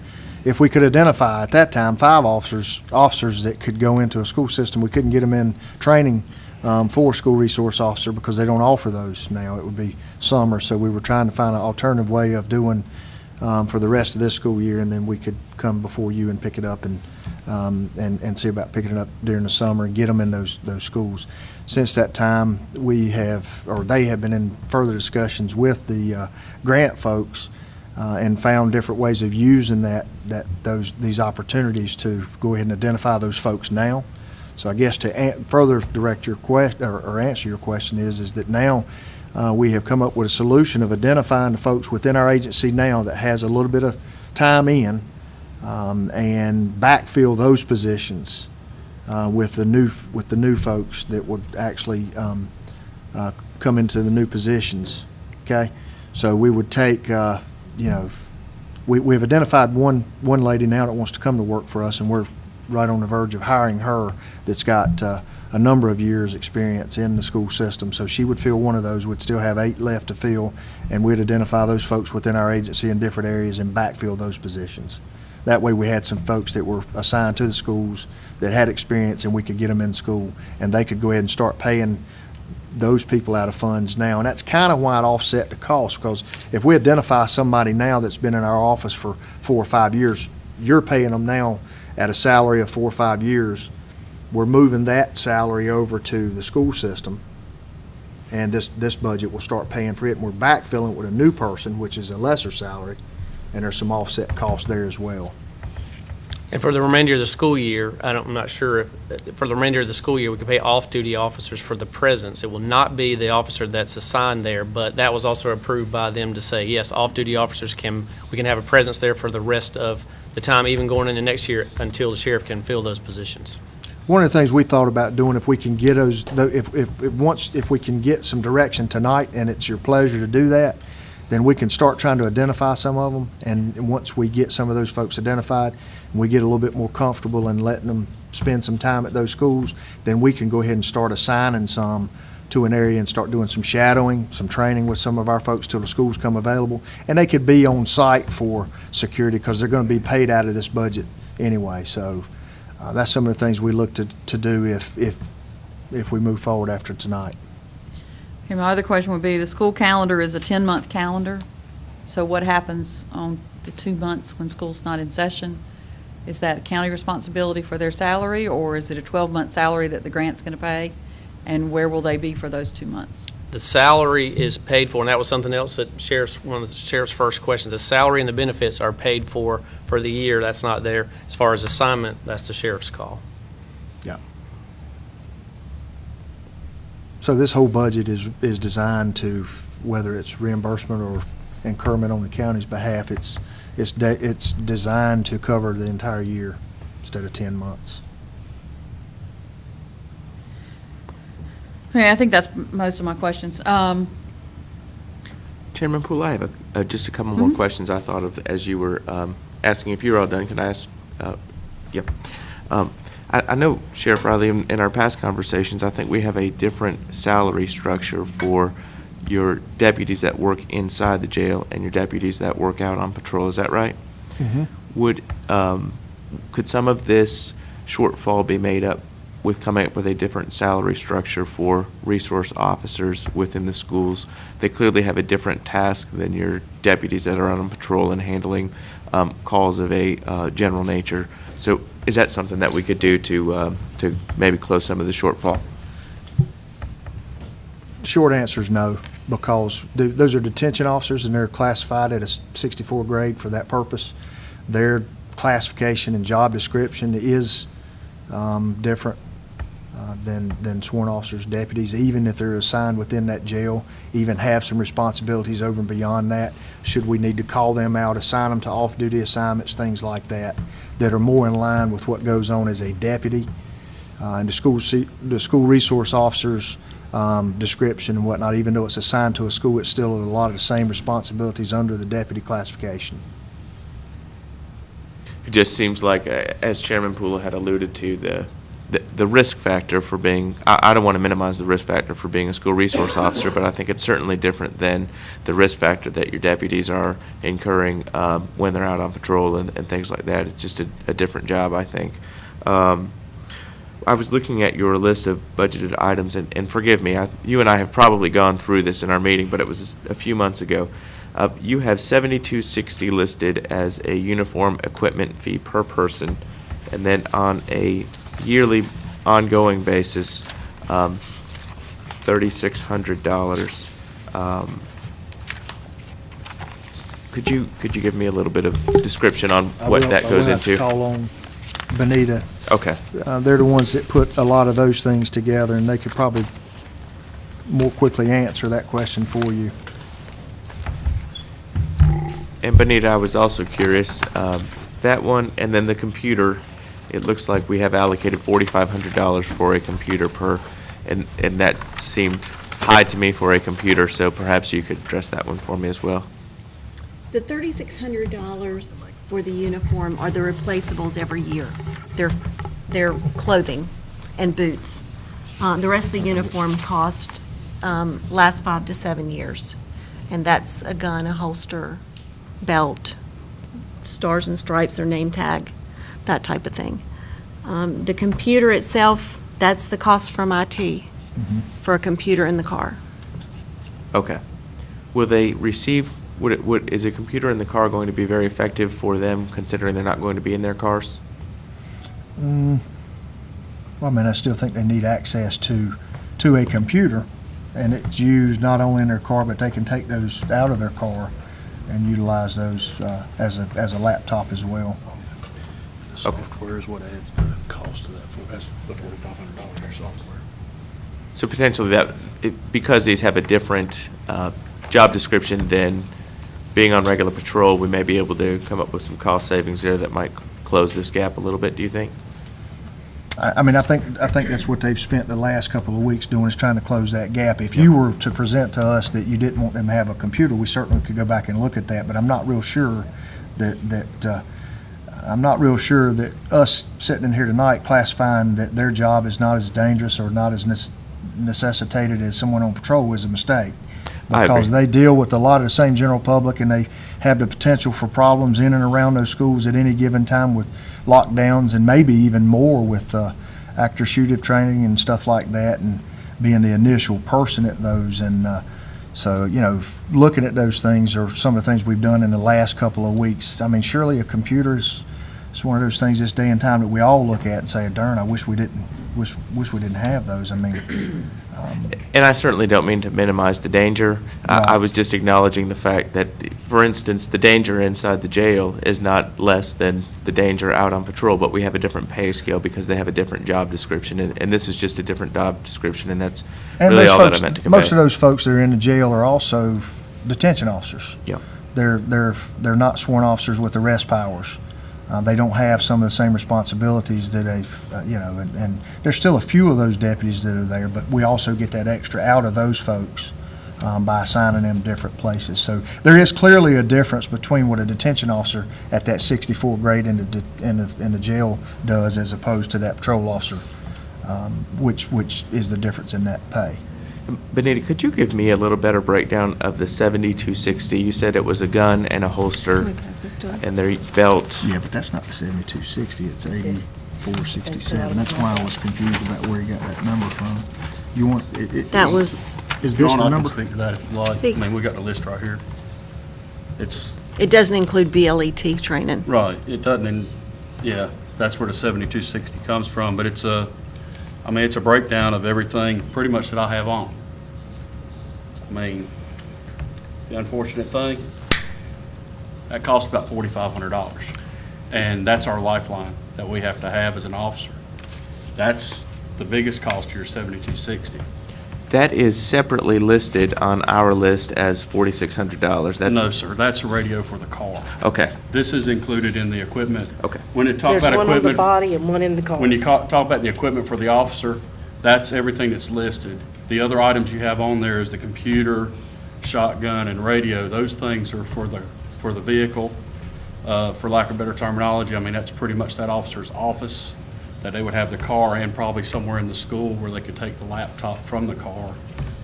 If we could identify at that time 5 officers that could go into a school system, we couldn't get them in training for a school resource officer because they don't offer those now. It would be summer, so we were trying to find an alternative way of doing for the rest of this school year, and then we could come before you and pick it up and see about picking it up during the summer and get them in those schools. Since that time, they have been in further discussions with the grant folks. And found different ways of using these opportunities to go ahead and identify those folks now. So I guess to further direct your question or answer your question is that now we have come up with a solution of identifying the folks within our agency now that has a little bit of time in and backfill those positions with the new folks that would actually come into the new positions. Okay, so we would take. We've identified one lady now that wants to come to work for us, and we're right on the verge of hiring her that's got a number of years' experience in the school system. So she would fill one of those. We'd still have 8 left to fill, and we'd identify those folks within our agency in different areas and backfill those positions. That way we had some folks that were assigned to the schools that had experience, and we could get them in school, and they could go ahead and start paying those people out of funds now. And that's kind of why it offset the cost, because if we identify somebody now that's been in our office for 4 or 5 years, you're paying them now at a salary of 4 or 5 years. We're moving that salary over to the school system, and this budget will start paying for it, and we're backfilling it with a new person, which is a lesser salary, and there's some offset costs there as well. And for the remainder of the school year, I'm not sure, for the remainder of the school year, we can pay off-duty officers for the presence. It will not be the officer that's assigned there, but that was also approved by them to say, yes, off-duty officers we can have a presence there for the rest of the time, even going into next year, until the sheriff can fill those positions. One of the things we thought about doing, if we can get those, if we can get some direction tonight, and it's your pleasure to do that, then we can start trying to identify some of them. And once we get some of those folks identified, and we get a little bit more comfortable in letting them spend some time at those schools, then we can go ahead and start assigning some to an area and start doing some shadowing, some training with some of our folks till the schools come available. And they could be on site for security because they're going to be paid out of this budget anyway. So that's some of the things we look to do if we move forward after tonight. Okay, my other question would be, the school calendar is a 10-month calendar. So what happens on the 2 months when school's not in session? Is that county responsibility for their salary, or is it a 12-month salary that the grant's going to pay? And where will they be for those 2 months? The salary is paid for, and that was something else that one of the sheriff's first questions. The salary and the benefits are paid for the year. That's not there. As far as assignment, that's the sheriff's call. Yeah. So this whole budget is designed to, whether it's reimbursement or incurment on the county's behalf, it's designed to cover the entire year instead of 10 months. Okay, I think that's most of my questions. Chairman Poole, I have just a couple more questions I thought of as you were asking. If you're all done, can I ask? Yep. I know, Sheriff Riley, in our past conversations, I think we have a different salary structure for your deputies that work inside the jail and your deputies that work out on patrol. Is that right? Mm-hmm. Could some of this shortfall be made up with coming up with a different salary structure for resource officers within the schools? They clearly have a different task than your deputies that are out on patrol and handling calls of a general nature. So is that something that we could do to maybe close some of the shortfall? Short answer is no, because those are detention officers and they're classified at a 64 grade for that purpose. Their classification and job description is different than sworn officers, deputies, even if they're assigned within that jail, even have some responsibilities over and beyond that. Should we need to call them out, assign them to off-duty assignments, things like that, that are more in line with what goes on as a deputy. And the school resource officers description and whatnot, even though it's assigned to a school, it's still a lot of the same responsibilities under the deputy classification. It just seems like, as Chairman Poole had alluded to, the risk factor for being, I don't want to minimize the risk factor for being a school resource officer, but I think it's certainly different than the risk factor that your deputies are incurring when they're out on patrol and things like that. It's just a different job, I think. I was looking at your list of budgeted items, and forgive me, you and I have probably gone through this in our meeting, but it was a few months ago. You have $72.60 listed as a uniform equipment fee per person, and then on a yearly ongoing basis, $3,600. Could you give me a little bit of description on what that goes into? I will have to call on Benita. Okay. They're the ones that put a lot of those things together, and they could probably more quickly answer that question for you. And Benita, I was also curious, that one, and then the computer, it looks like we have allocated $4,500 for a computer and that seemed high to me for a computer, so perhaps you could address that one for me as well. The $3,600 for the uniform are the replaceables every year. They're clothing and boots. The rest of the uniform cost lasts 5 to 7 years, and that's a gun, a holster, belt, stars and stripes or name tag, that type of thing. The computer itself, that's the cost from IT for a computer in the car. Okay. Will they receive, is a computer in the car going to be very effective for them, considering they're not going to be in their cars? Well, I mean, I still think they need access to a computer, and it's used not only in their car, but they can take those out of their car and utilize those as a laptop as well. Software is what adds the cost to that. That's the $4,500 for software. So potentially because these have a different job description than being on regular patrol, we may be able to come up with some cost savings there that might close this gap a little bit, do you think? I mean, I think that's what they've spent the last couple of weeks doing, is trying to close that gap. If you were to present to us that you didn't want them to have a computer, we certainly could go back and look at that, but I'm not real sure that us sitting in here tonight classifying that their job is not as dangerous or not as necessitated as someone on patrol is a mistake. Because they deal with a lot of the same general public, and they have the potential for problems in and around those schools at any given time with lockdowns, and maybe even more with active shooter training and stuff like that, and being the initial person at those. And so, you know, looking at those things are some of the things we've done in the last couple of weeks. I mean, surely a computer is one of those things this day and time that we all look at and say, darn, I wish we didn't have those. I mean, and I certainly don't mean to minimize the danger. I was just acknowledging the fact that, for instance, the danger inside the jail is not less than the danger out on patrol, but we have a different pay scale because they have a different job description, and this is just a different job description, and that's really all that I meant to convey. Most of those folks that are in the jail are also detention officers. Yeah. They're not sworn officers with arrest powers. They don't have some of the same responsibilities that and there's still a few of those deputies that are there, but we also get that extra out of those folks by assigning them different places. So there is clearly a difference between what a detention officer at that 64 grade in the jail does as opposed to that patrol officer, which is the difference in that pay. Benita, could you give me a little better breakdown of the 7260? You said it was a gun and a holster and their belt. Yeah, but that's not the 7260. It's 8467. That's why I was confused about where you got that number from. You want is this John, the number? I can speak to that if you like. I mean, we got the list right here. It doesn't include BLET training. Right. It doesn't. Yeah, that's where the 7260 comes from. But it's a breakdown of everything pretty much that I have on. I mean, the unfortunate thing, that costs about $4,500. And that's our lifeline that we have to have as an officer. That's the biggest cost to your 7260. That is separately listed on our list as $4,600. No, sir. That's a radio for the car. Okay. This is included in the equipment. Okay. When it talk There's about one equipment, on the body and one in the car. when you talk about the equipment for the officer, that's everything that's listed. The other items you have on there is the computer, shotgun, and radio. Those things are for the vehicle. For lack of better terminology, I mean, that's pretty much that officer's office, that they would have the car and probably somewhere in the school where they could take the laptop from the car,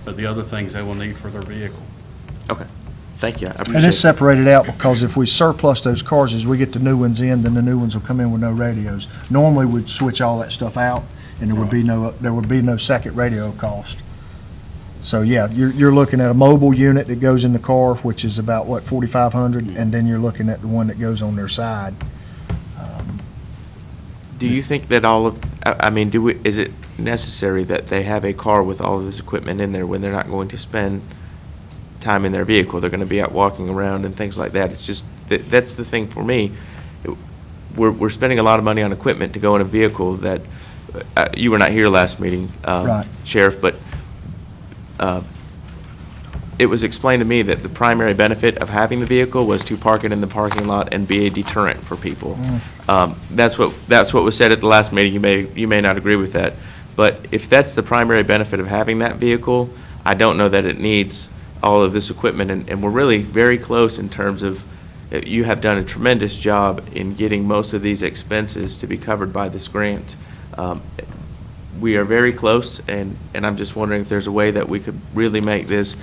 but the other things they will need for their vehicle. Okay. Thank you. I appreciate And it's separated out because if we surplus those cars as we get the new ones in, then the new ones will come in with no radios. Normally, we'd switch all that stuff out, and there would be no second radio cost. So yeah, you're looking at a mobile unit that goes in the car, which is about what, $4,500, and then you're looking at the one that goes on their side. Do you think that is it necessary that they have a car with all of this equipment in there when they're not going to spend time in their vehicle? They're going to be out walking around and things like that. It's just, that's the thing for me. We're spending a lot of money on equipment to go in a vehicle that, you were not here last meeting, Right. Sheriff, but it was explained to me that the primary benefit of having the vehicle was to park it in the parking lot and be a deterrent for people. That's what was said at the last meeting. You may not agree with that, but if that's the primary benefit of having that vehicle, I don't know that it needs all of this equipment, and we're really very close in terms of, you have done a tremendous job in getting most of these expenses to be covered by this grant. We are very close, and I'm just wondering if there's a way that we could really make this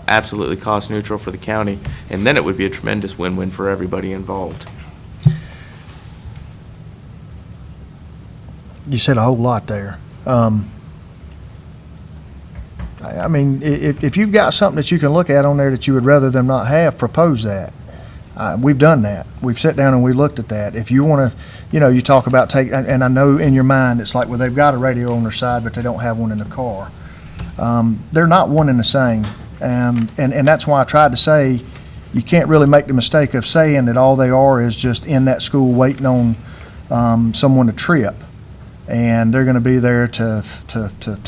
absolutely cost neutral for the county, and then it would be a tremendous win-win for everybody involved. You said a whole lot there. I mean, if you've got something that you can look at on there that you would rather them not have, propose that. We've done that. We've sat down and we looked at that. If you want to, you talk about and I know in your mind it's like, well, they've got a radio on their side, but they don't have one in the car. They're not one and the same. And that's why I tried to say, you can't really make the mistake of saying that all they are is just in that school waiting on someone a trip, and they're going to be there to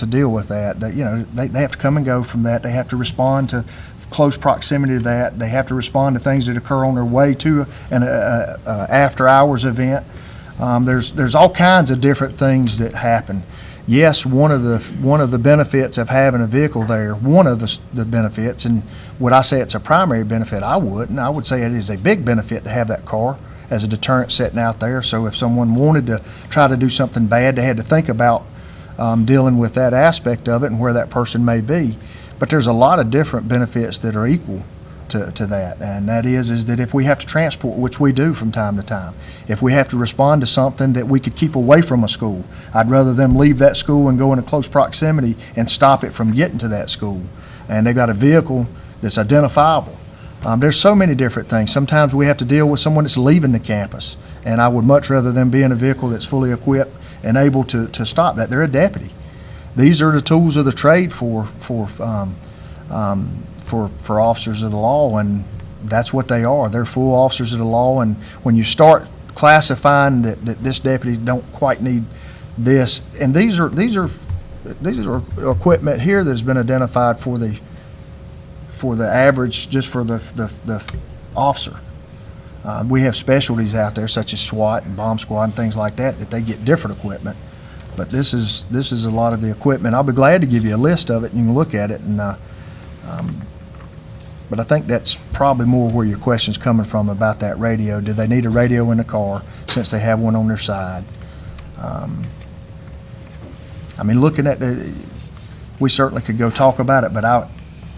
deal with that. They have to come and go from that. They have to respond to close proximity to that. They have to respond to things that occur on their way to an after-hours event. There's all kinds of different things that happen. Yes, one of the benefits of having a vehicle there, one of the benefits, and would I say it's a primary benefit? I wouldn't. I would say it is a big benefit to have that car as a deterrent sitting out there. So if someone wanted to try to do something bad, they had to think about dealing with that aspect of it and where that person may be. But there's a lot of different benefits that are equal to that, and that is that if we have to transport, which we do from time to time, if we have to respond to something that we could keep away from a school, I'd rather them leave that school and go into close proximity and stop it from getting to that school. And they've got a vehicle that's identifiable. There's so many different things. Sometimes we have to deal with someone that's leaving the campus, and I would much rather them be in a vehicle that's fully equipped and able to stop that. They're a deputy. These are the tools of the trade for officers of the law, and that's what they are. They're full officers of the law, and when you start classifying that this deputy don't quite need this, and these are equipment here that's been identified for the average, just for the officer. We have specialties out there such as SWAT and bomb squad and things like that they get different equipment. But this is a lot of the equipment. I'll be glad to give you a list of it and you can look at it. And but I think that's probably more where your question's coming from about that radio. Do they need a radio in the car since they have one on their side? I mean, looking at we certainly could go talk about it, but I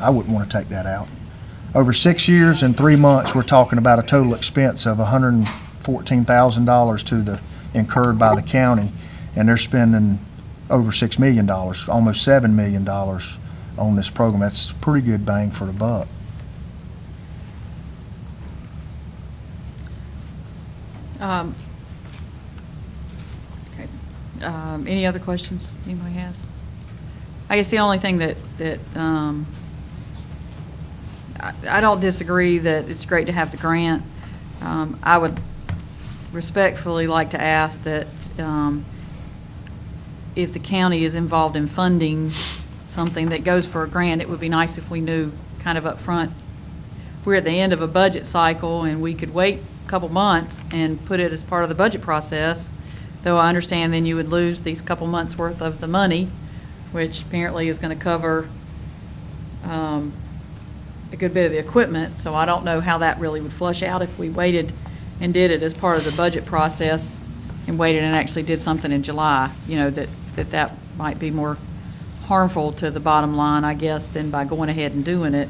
wouldn't want to take that out. Over 6 years and 3 months, we're talking about a total expense of $114,000 incurred by the county, and they're spending over $6 million, almost $7 million on this program. That's pretty good bang for the buck. Okay. Any other questions anybody has? I guess the only thing that I don't disagree that it's great to have the grant. I would respectfully like to ask that if the county is involved in funding something that goes for a grant, it would be nice if we knew kind of up front. We're at the end of a budget cycle and we could wait a couple months and put it as part of the budget process, though I understand then you would lose these couple months worth of the money, which apparently is going to cover a good bit of the equipment. So I don't know how that really would flush out if we waited and did it as part of the budget process and waited and actually did something in July. You know, that might be more harmful to the bottom line, I guess, than by going ahead and doing it.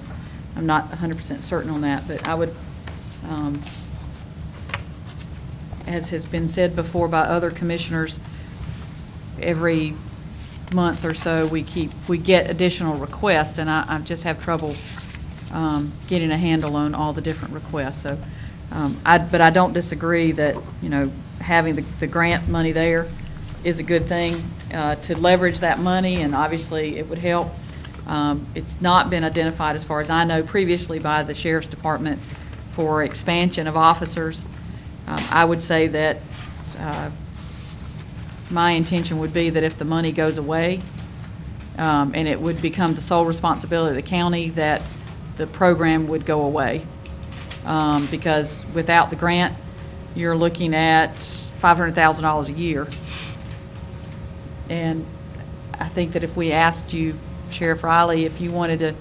I'm not 100% certain on that, but I would, as has been said before by other commissioners, every month or so we get additional requests, and I just have trouble getting a handle on all the different requests. So, but I don't disagree that, you know, having the grant money there is a good thing to leverage that money, and obviously it would help. It's not been identified, as far as I know, previously by the Sheriff's Department for expansion of officers. I would say that my intention would be that if the money goes away and it would become the sole responsibility of the county, that the program would go away. Because without the grant, you're looking at $500,000 a year. And I think that if we asked you, Sheriff Riley, if you wanted to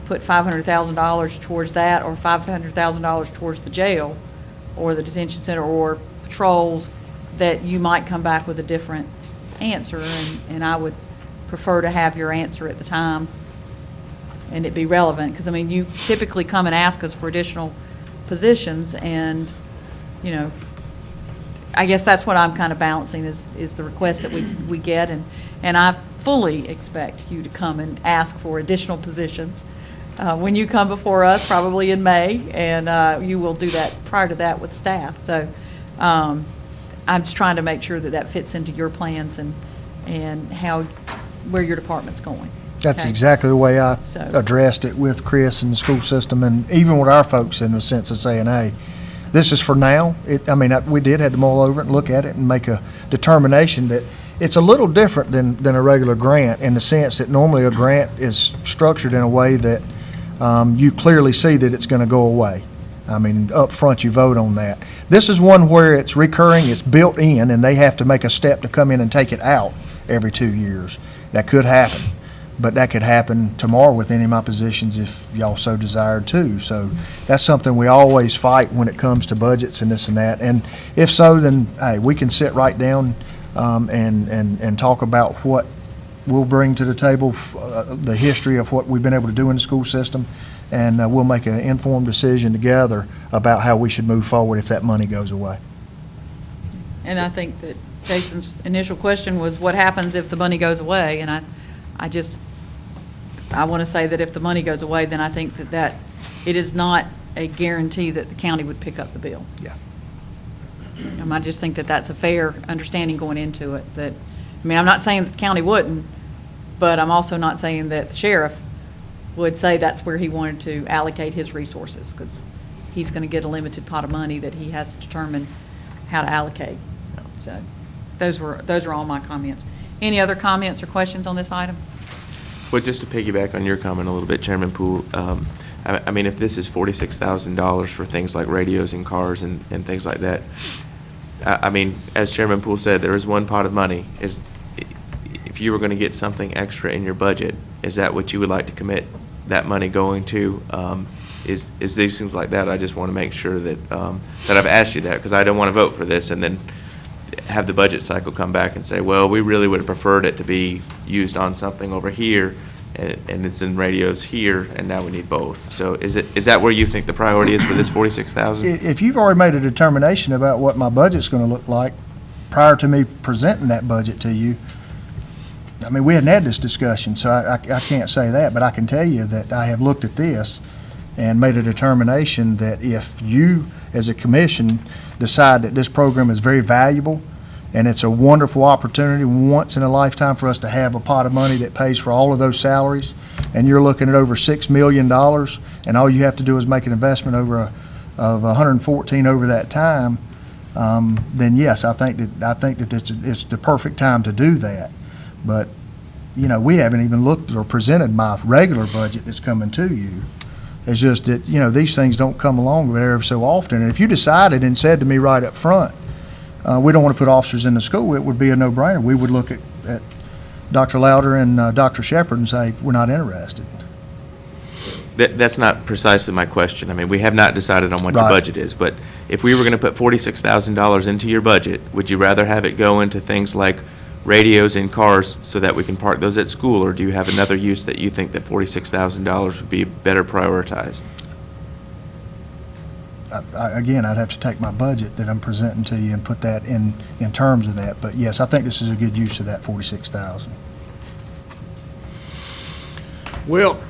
put $500,000 towards that or $500,000 towards the jail or the detention center or patrols, that you might come back with a different answer, and I would prefer to have your answer at the time and it be relevant, because I mean, you typically come and ask us for additional positions, and you know, I guess that's what I'm kind of balancing is the request that we get, and I fully expect you to come and ask for additional positions when you come before us, probably in May, and you will do that prior to that with staff. So I'm just trying to make sure that that fits into your plans and where your department's going. That's okay? exactly the way I addressed it with Chris and the school system, and even with our folks in the census A&A. This is for now. We did have to mull over it and look at it and make a determination that it's a little different than a regular grant in the sense that normally a grant is structured in a way that you clearly see that it's going to go away. Up front you vote on that. This is one where it's recurring, it's built in, and they have to make a step to come in and take it out every 2 years. That could happen, but that could happen tomorrow with any of my positions if y'all so desired too. So that's something we always fight when it comes to budgets and this and that. And if so, then, hey, we can sit right down and talk about what we'll bring to the table, the history of what we've been able to do in the school system, and we'll make an informed decision together about how we should move forward if that money goes away. And I think that Jason's initial question was what happens if the money goes away? And I want to say that if the money goes away, then I think that it is not a guarantee that the county would pick up the bill. Yeah. I just think that that's a fair understanding going into it. I'm not saying that the county wouldn't, but I'm also not saying that the sheriff would say that's where he wanted to allocate his resources, because he's going to get a limited pot of money that he has to determine how to allocate. So those are all my comments. Any other comments or questions on this item? Well, just to piggyback on your comment a little bit, Chairman Poole, if this is $46,000 for things like radios and cars and things like that, as Chairman Poole said, there is one pot of money. If you were going to get something extra in your budget, is that what you would like to commit that money going to? Is these things like that? I just want to make sure that that I've asked you that, because I don't want to vote for this and then have the budget cycle come back and say, well, we really would have preferred it to be used on something over here, and it's in radios here, and now we need both. So is that where you think the priority is for this $46,000? If you've already made a determination about what my budget's going to look like prior to me presenting that budget to you, we hadn't had this discussion, so I can't say that, but I can tell you that I have looked at this and made a determination that if you, as a commission, decide that this program is very valuable and it's a wonderful opportunity once in a lifetime for us to have a pot of money that pays for all of those salaries, and you're looking at over $6 million, and all you have to do is make an investment of 114 over that time, then yes, I think that it's the perfect time to do that. But we haven't even looked or presented my regular budget that's coming to you. It's just that, these things don't come along very so often. And if you decided and said to me right up front, we don't want to put officers in the school, it would be a no-brainer. We would look at Dr. Louder and Dr. Shepard and say, we're not interested. That's not precisely my question. We have not decided on what your budget is, but if we were going to put $46,000 into your budget, would you rather have it go into things like radios and cars so that we can park those at school, or do you have another use that you think that $46,000 would be better prioritized? Again, I'd have to take my budget that I'm presenting to you and put that in terms of that. But yes, I think this is a good use of that $46,000. Well,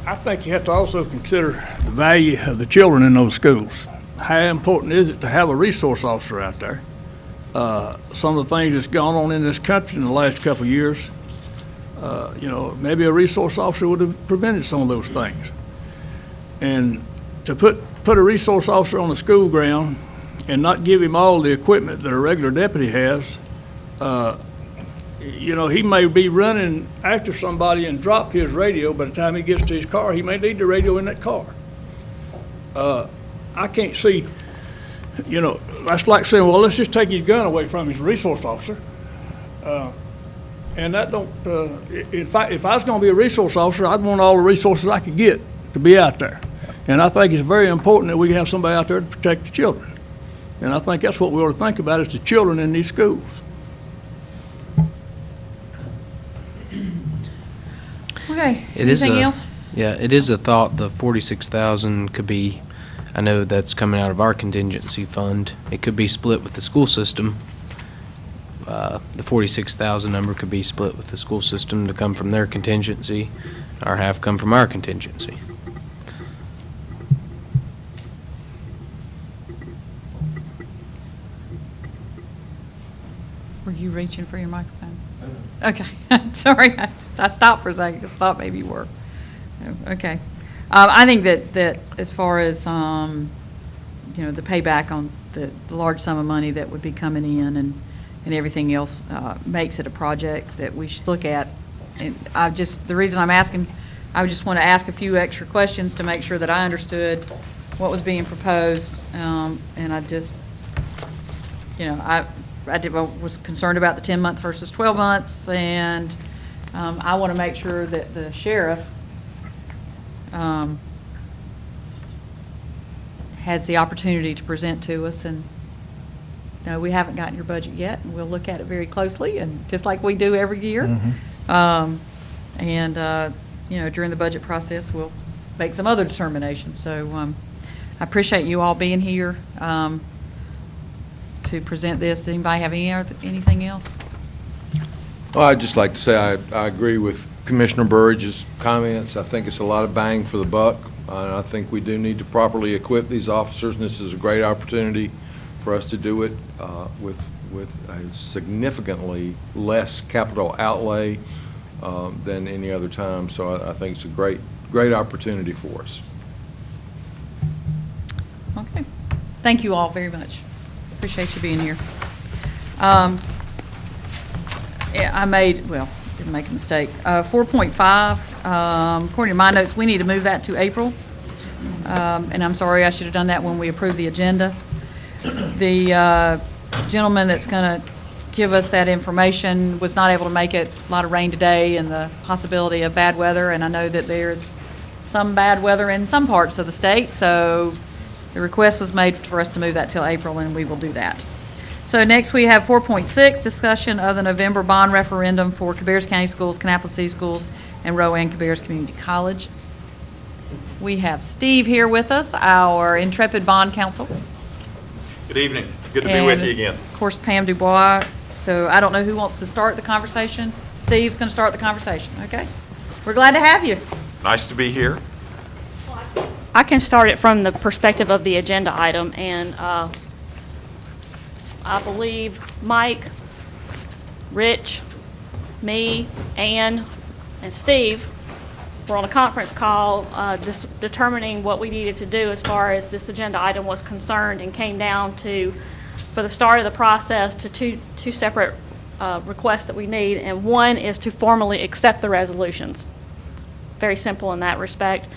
I think you have to also consider the value of the children in those schools. How important is it to have a resource officer out there? Some of the things that's gone on in this country in the last couple of years, maybe a resource officer would have prevented some of those things. And to put a resource officer on the school ground and not give him all the equipment that a regular deputy has, he may be running after somebody and drop his radio. By the time he gets to his car, he may need the radio in that car. I can't see, that's like saying, well, let's just take his gun away from his resource officer. And that don't, if I was going to be a resource officer, I'd want all the resources I could get to be out there. And I think it's very important that we have somebody out there to protect the children. And I think that's what we ought to think about, is the children in these schools. Okay, anything else? Yeah, it is a thought. The 46,000 could be, I know that's coming out of our contingency fund. It could be split with the school system. The 46,000 number could be split with the school system to come from their contingency, or half come from our contingency. Were you reaching for your microphone? Okay, sorry, I stopped for a second because I thought maybe you were. Okay. I think that as far as you know, the payback on the large sum of money that would be coming in and everything else makes it a project that we should look at. And the reason I'm asking, I just want to ask a few extra questions to make sure that I understood what was being proposed. And I just, you know, I was concerned about the 10-month versus 12 months, and I want to make sure that the sheriff has the opportunity to present to us. And we haven't gotten your budget yet, and we'll look at it very closely, and just like we do every year. You know, during the budget process, we'll make some other determinations. So I appreciate you all being here to present this. Does anybody have anything else? Well, I'd just like to say I agree with Commissioner Burridge's comments. I think it's a lot of bang for the buck. And I think we do need to properly equip these officers, and this is a great opportunity for us to do it with a significantly less capital outlay than any other time. So I think it's a great opportunity for us. Okay. Thank you all very much. Appreciate you being here. Yeah, didn't make a mistake. 4.5, according to my notes, we need to move that to April. And I'm sorry, I should have done that when we approved the agenda. The gentleman that's going to give us that information was not able to make it. A lot of rain today and the possibility of bad weather, and I know that there's some bad weather in some parts of the state, so the request was made for us to move that till April, and we will do that. So next we have 4.6, discussion of the November bond referendum for Cabarrus County Schools, Kannapolis City Schools, and Rowan Cabarrus Community College. We have Steve here with us, our intrepid bond counsel. Good evening. Good to be with you again. Of course, Pam Dubois. So I don't know who wants to start the conversation. Steve's going to start the conversation, okay? We're glad to have you. Nice to be here. I can start it from the perspective of the agenda item, and I believe Mike, Rich, me, Ann, and Steve were on a conference call determining what we needed to do as far as this agenda item was concerned, and came down to, for the start of the process, to two separate requests that we need, and one is to formally accept the resolutions. Very simple in that respect.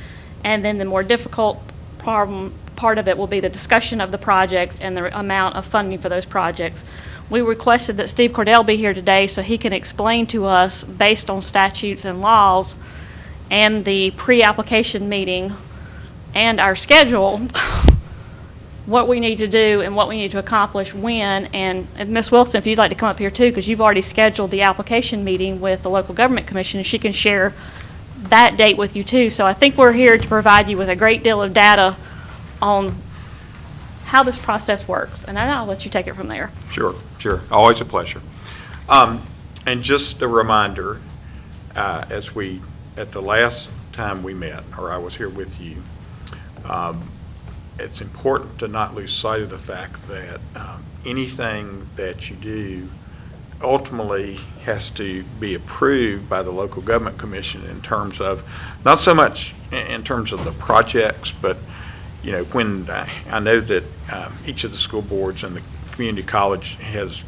And then the more difficult part of it will be the discussion of the projects and the amount of funding for those projects. We requested that Steve Cordell be here today so he can explain to us, based on statutes and laws and the pre-application meeting and our schedule, what we need to do and what we need to accomplish when. And Ms. Wilson, if you'd like to come up here too, because you've already scheduled the application meeting with the Local Government Commission, and she can share that date with you too. So I think we're here to provide you with a great deal of data on how this process works, and I'll let you take it from there. Sure. Always a pleasure. And just a reminder, at the last time we met, or I was here with you, it's important to not lose sight of the fact that anything that you do ultimately has to be approved by the Local Government Commission in terms of, not so much in terms of the projects, but when I know that each of the school boards and the community college has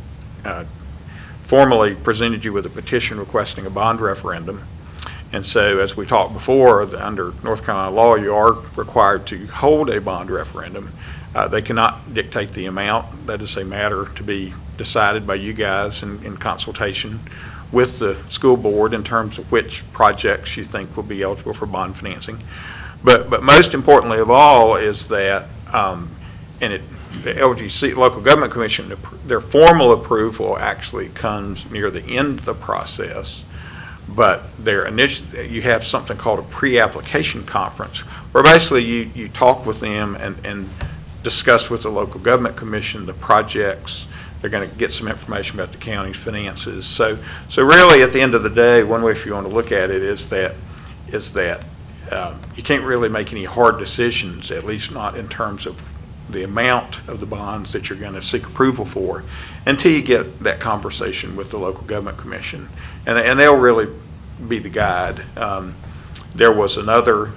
formally presented you with a petition requesting a bond referendum. And so, as we talked before, under North Carolina law, you are required to hold a bond referendum. They cannot dictate the amount. That is a matter to be decided by you guys in consultation with the school board in terms of which projects you think will be eligible for bond financing. But most importantly of all is that, the LGC, Local Government Commission, their formal approval actually comes near the end of the process. But you have something called a pre-application conference, where basically you talk with them and discuss with the Local Government Commission the projects. They're going to get some information about the county's finances. So really, at the end of the day, one way if you want to look at it is that you can't really make any hard decisions, at least not in terms of the amount of the bonds that you're going to seek approval for, until you get that conversation with the Local Government Commission. And they'll really be the guide. There was another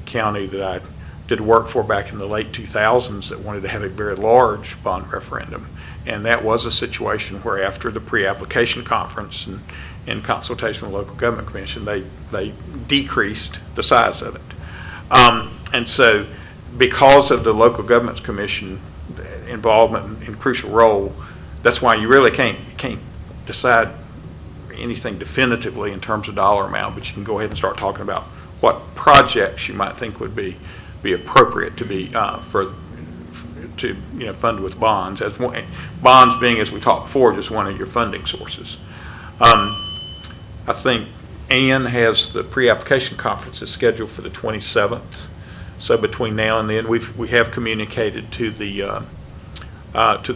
county that I did work for back in the late 2000s that wanted to have a very large bond referendum. And that was a situation where after the pre-application conference and in consultation with the local government commission, they decreased the size of it. And so because of the local government commission involvement in crucial role, that's why you really can't decide anything definitively in terms of dollar amount, but you can go ahead and start talking about what projects you might think would be appropriate to be fund with bonds. As bonds being, as we talked before, just one of your funding sources. I think Ann has the pre-application conferences scheduled for the 27th. So between now and then, we have communicated to the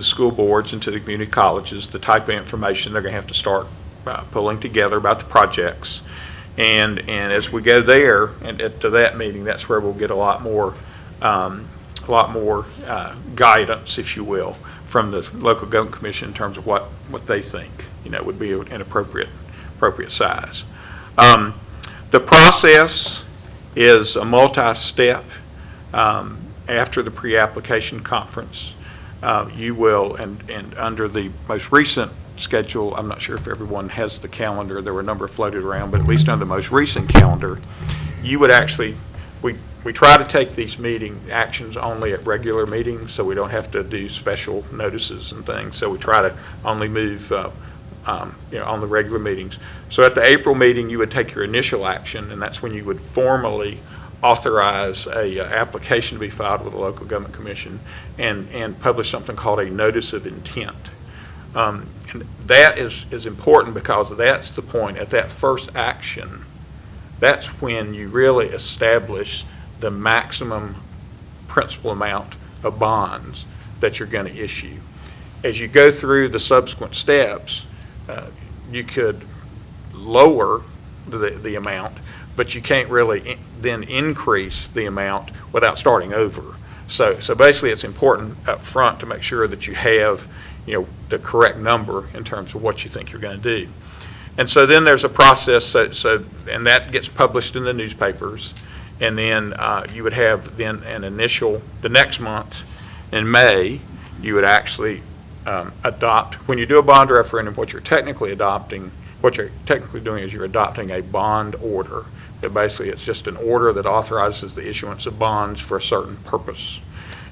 school boards and to the community colleges the type of information they're going to have to start pulling together about the projects. And as we go there and to that meeting, that's where we'll get a lot more guidance, if you will, from the local government commission in terms of what they think would be an appropriate size. The process is a multi-step. After the pre-application conference, you will, and under the most recent schedule, I'm not sure if everyone has the calendar, there were a number floated around, but at least on the most recent calendar, you would actually, we try to take these meeting actions only at regular meetings, so we don't have to do special notices and things, so we try to only move on the regular meetings. So at the April meeting, you would take your initial action, and that's when you would formally authorize a application to be filed with the local government commission and publish something called a notice of intent. And that is important because that's the point at that first action. That's when you really establish the maximum principal amount of bonds that you're going to issue. As you go through the subsequent steps, you could lower the amount, but you can't really then increase the amount without starting over. So basically, it's important up front to make sure that you have the correct number in terms of what you think you're going to do. And so then there's a process, and that gets published in the newspapers, and then you would have then an initial, the next month in May, you would actually adopt, when you do a bond referendum, what you're technically doing is you're adopting a bond order. That basically it's just an order that authorizes the issuance of bonds for a certain purpose.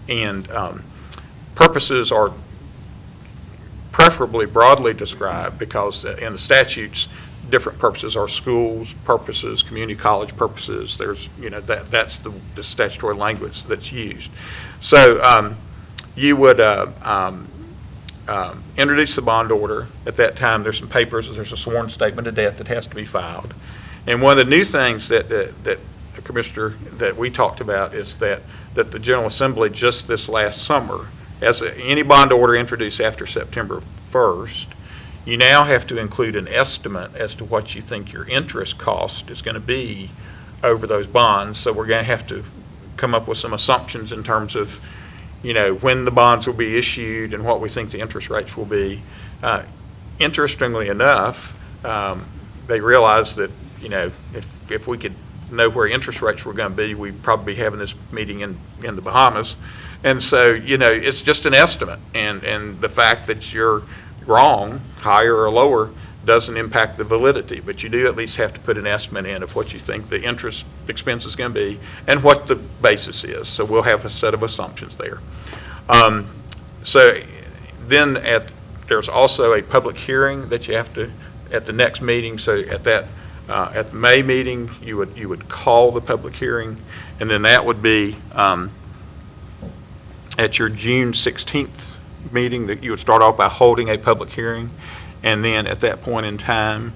And purposes are preferably broadly described because in the statutes, different purposes are schools purposes, community college purposes. There's, that's the statutory language that's used. So you would introduce the bond order. At that time, there's some papers, there's a sworn statement of debt that has to be filed. And one of the new things that the Commissioner, that we talked about is that the General Assembly just this last summer, as any bond order introduced after September 1st, you now have to include an estimate as to what you think your interest cost is going to be over those bonds. So we're going to have to come up with some assumptions in terms of, when the bonds will be issued and what we think the interest rates will be. Interestingly enough, they realized that, if we could know where interest rates were going to be, we'd probably be having this meeting in the Bahamas. And so, it's just an estimate. And the fact that you're wrong, higher or lower, doesn't impact the validity. But you do at least have to put an estimate in of what you think the interest expense is going to be and what the basis is. So we'll have a set of assumptions there. So then there's also a public hearing that you have to, at the next meeting. So at the May meeting, you would call the public hearing, and then that would be at your June 16th meeting that you would start off by holding a public hearing, and then at that point in time,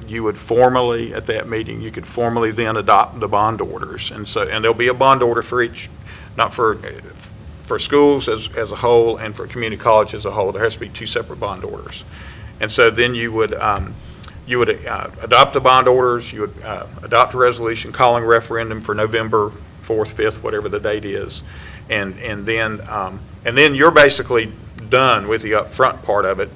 you would formally, at that meeting, you could formally then adopt the bond orders, and there'll be a bond order for each, not for schools as a whole and for community college as a whole. There has to be two separate bond orders, and so then you would adopt the bond orders, you would adopt a resolution calling a referendum for November 4th, 5th, whatever the date is, and then you're basically done with the upfront part of it,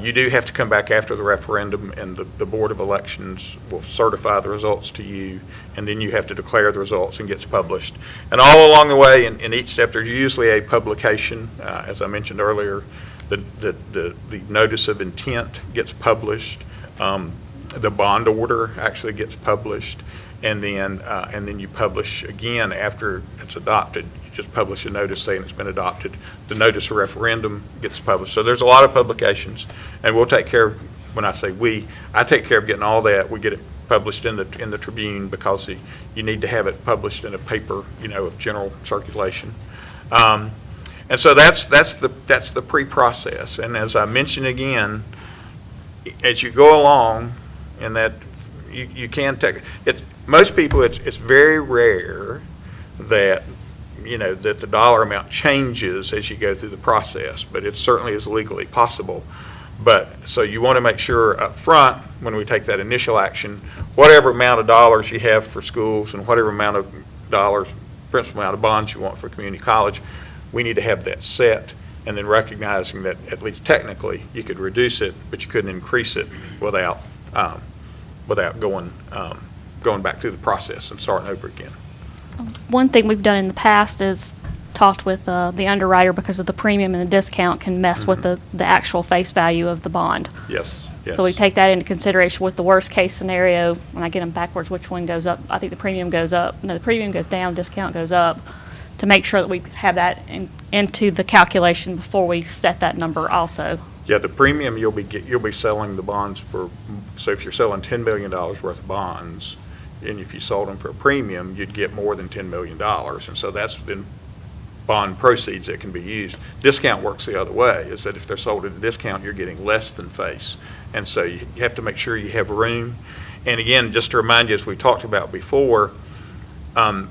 you do have to come back after the referendum, and the Board of Elections will certify the results to you, and then you have to declare the results and gets published. And all along the way, in each step, there's usually a publication. As I mentioned earlier, the notice of intent gets published. The bond order actually gets published, and then you publish again after it's adopted. Just publish a notice saying it's been adopted. The notice of referendum gets published. So there's a lot of publications, and we'll take care of, when I say we, I take care of getting all that. We get it published in the Tribune because you need to have it published in a paper, of general circulation. And so that's the pre-process. And as I mentioned again, as you go along, and that you can take it. Most people, it's very rare that that the dollar amount changes as you go through the process, but it certainly is legally possible. But so you want to make sure up front, when we take that initial action, whatever amount of dollars you have for schools and whatever amount of dollars, principal amount of bonds you want for community college, we need to have that set, and then recognizing that at least technically you could reduce it, but you couldn't increase it without going back through the process and starting over again. One thing we've done in the past is talked with the underwriter, because of the premium and the discount can mess with the actual face value of the bond. Yes. So we take that into consideration with the worst case scenario. When I get them backwards, which one goes up? I think the premium goes up. No, the premium goes down, discount goes up, to make sure that we have that into the calculation before we set that number also. Yeah, the premium you'll be selling the bonds for. So if you're selling $10 million worth of bonds, and if you sold them for a premium, you'd get more than $10 million. And so that's then bond proceeds that can be used. Discount works the other way, is that if they're sold at a discount, you're getting less than face. And so you have to make sure you have room. And again, just to remind you, as we talked about before, the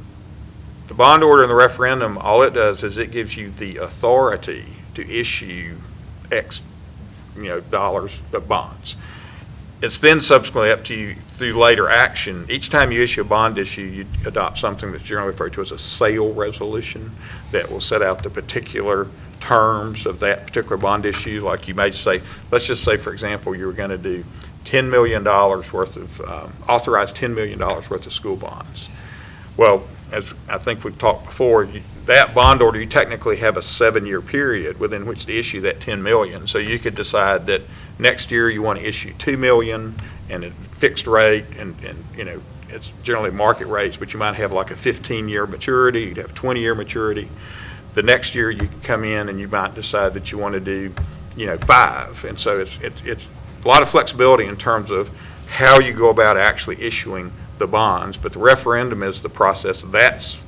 bond order and the referendum, all it does is it gives you the authority to issue X, dollars of bonds. It's then subsequently up to you through later action. Each time you issue a bond issue, you adopt something that's generally referred to as a sale resolution that will set out the particular terms of that particular bond issue. Like you may say, let's just say, for example, you were going to do $10 million worth of, authorized $10 million worth of school bonds. Well, as I think we've talked before, that bond order, you technically have a 7-year period within which to issue that $10 million. So you could decide that next year you want to issue $2 million and a fixed rate, and it's generally market rates, but you might have like a 15-year maturity, you'd have a 20-year maturity. The next year you can come in and you might decide that you want to do, 5. And so it's a lot of flexibility in terms of how you go about actually issuing the bonds. But the referendum is the process. That's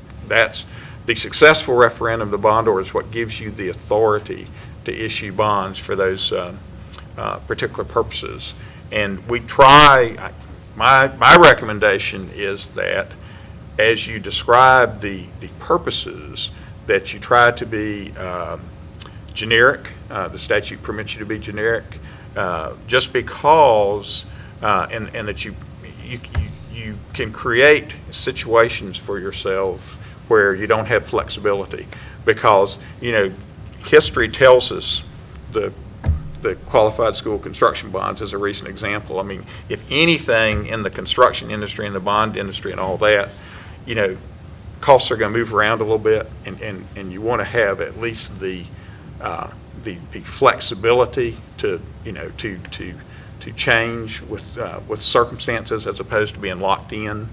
the successful referendum. The bond order is what gives you the authority to issue bonds for those particular purposes. And we try, my recommendation is that as you describe the purposes, that you try to be generic. The statute permits you to be generic, just because, and that you can create situations for yourself where you don't have flexibility, because history tells us the qualified school construction bonds is a recent example. I mean, if anything in the construction industry and the bond industry and all that, costs are going to move around a little bit, and you want to have at least the flexibility to change with circumstances, as opposed to being locked in,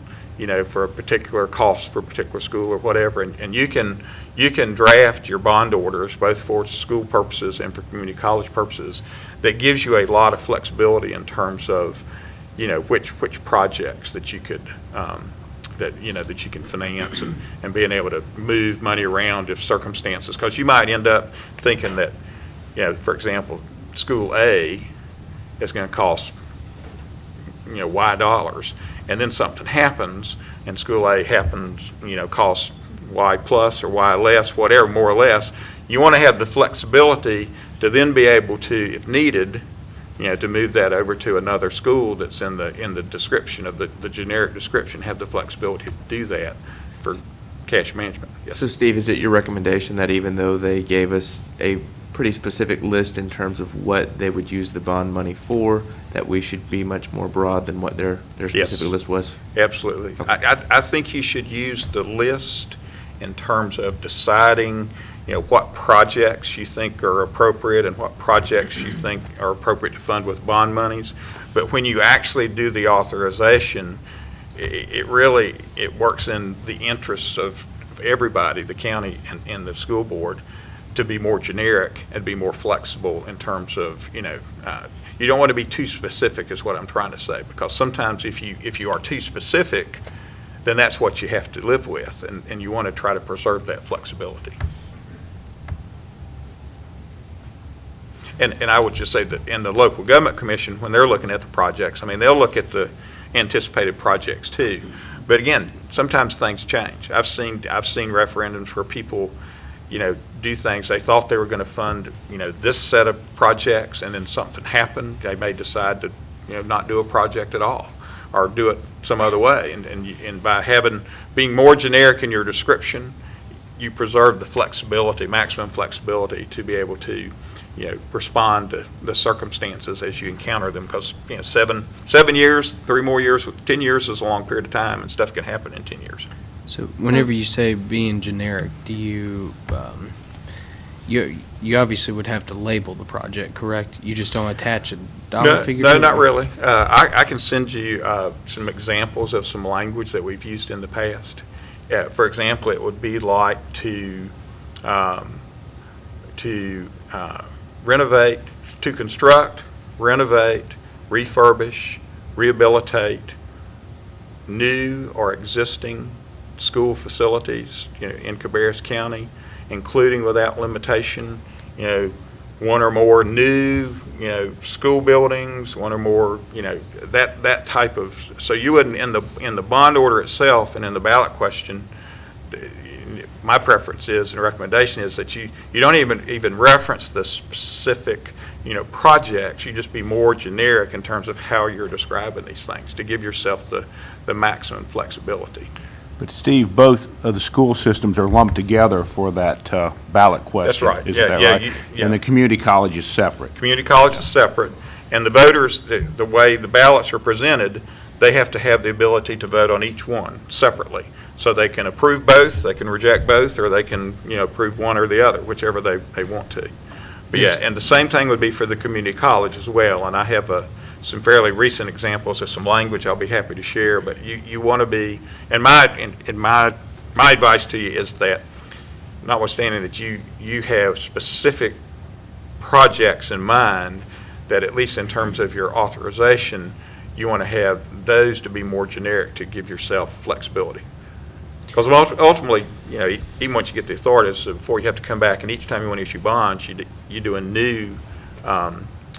for a particular cost for a particular school or whatever. And you can draft your bond orders both for school purposes and for community college purposes that gives you a lot of flexibility in terms of which projects that you could that you can finance, and being able to move money around if circumstances, because you might end up thinking that for example, school A is going to cost Y dollars, and then something happens and school A costs Y plus or Y less, whatever, more or less. You want to have the flexibility to then be able to, if needed, to move that over to another school that's in the description of the generic description, have the flexibility to do that for cash management. Yes. So Steve, is it your recommendation that even though they gave us a pretty specific list in terms of what they would use the bond money for, that we should be much more broad than what their specific list was? Absolutely. I think you should use the list in terms of deciding, what projects you think are appropriate and what projects you think are appropriate to fund with bond monies. But when you actually do the authorization, it works in the interests of everybody, the county and the school board, to be more generic and be more flexible in terms of, you don't want to be too specific is what I'm trying to say, because sometimes if you are too specific, then that's what you have to live with, and you want to try to preserve that flexibility. And I would just say that in the local government commission, when they're looking at the projects, they'll look at the anticipated projects too. But again, sometimes things change. I've seen referendums where people, do things. They thought they were going to fund, this set of projects, and then something happened. They may decide to, not do a project at all, or do it some other way. And by being more generic in your description, you preserve the flexibility, maximum flexibility, to be able to, respond to the circumstances as you encounter them. Because 7 years, 3 more years, 10 years is a long period of time, and stuff can happen in 10 years. So whenever you say being generic, do you, you obviously would have to label the project, correct? You just don't attach a dollar figure to it? No, not really. I can send you some examples of some language that we've used in the past. For example, it would be like to renovate, to construct, renovate, refurbish, rehabilitate new or existing school facilities, in Cabarrus County, including without limitation, one or more new, school buildings, one or more, that type of. So you wouldn't, in the bond order itself and in the ballot question, my preference is, and recommendation is, that you don't even reference the specific, projects. You just be more generic in terms of how you're describing these things to give yourself the maximum flexibility. But Steve, both of the school systems are lumped together for that ballot question. That's right. Isn't that right? And the community college is separate. Community college is separate, and the voters, the way the ballots are presented, they have to have the ability to vote on each one separately. So they can approve both, they can reject both, or they can, approve one or the other, whichever they want to. But yeah, and the same thing would be for the community college as well. And I have some fairly recent examples of some language I'll be happy to share. But you want to be, and my advice to you is that, notwithstanding that you have specific projects in mind, that at least in terms of your authorization, you want to have those to be more generic to give yourself flexibility. Because ultimately, even once you get the authorities, before you have to come back, and each time you want to issue bonds, you do a new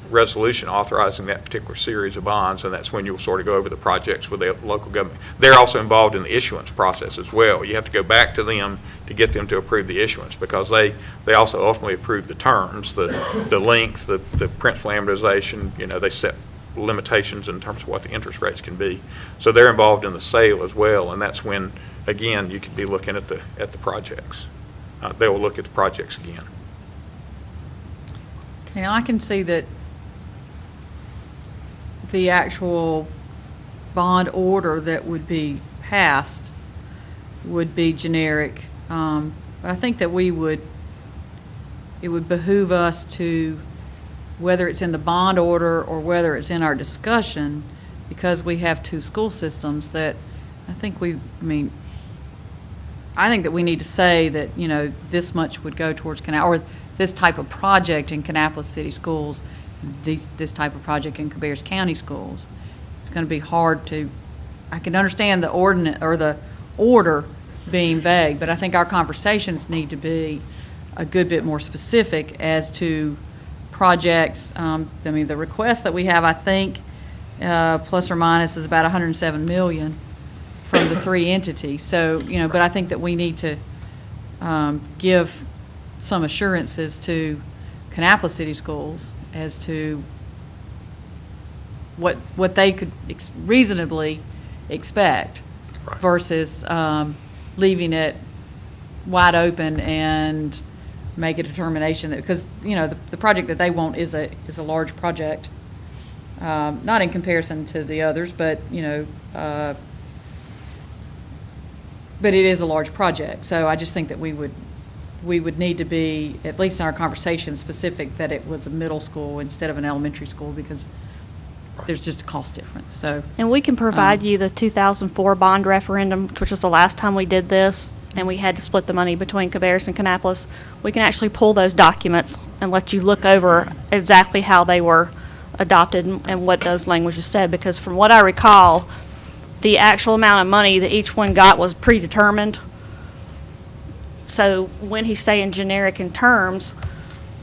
resolution authorizing that particular series of bonds, and that's when you'll sort of go over the projects with the local government. They're also involved in the issuance process as well. You have to go back to them to get them to approve the issuance, because they also ultimately approve the terms, the length, the principal amortization. They set limitations in terms of what the interest rates can be. So they're involved in the sale as well, and that's when, again, you could be looking at the projects. They will look at the projects again. Okay, I can see that the actual bond order that would be passed would be generic. But I think that it would behoove us to, whether it's in the bond order or whether it's in our discussion, because we have two school systems, that I think that we need to say that, this much would go towards or this type of project in Kannapolis City Schools, this type of project in Cabarrus County Schools. It's going to be hard to, I can understand the ordinance or the order being vague, but I think our conversations need to be a good bit more specific as to projects. The request that we have, I think, plus or minus, is about $107 million from the three entities. So, but I think that we need to give some assurances to Kannapolis City Schools as to what they could reasonably expect, versus leaving it wide open and make a determination that, because, you know, the project that they want is a large project, not in comparison to the others, but, you know, but it is a large project. So I just think that we would need to be, at least in our conversation, specific that it was a middle school instead of an elementary school, because there's just a cost difference. So, And we can provide you the 2004 bond referendum, which was the last time we did this, and we had to split the money between Cabarrus and Kannapolis. We can actually pull those documents and let you look over exactly how they were adopted and what those languages said, because from what I recall, the actual amount of money that each one got was predetermined. So when he's saying generic in terms,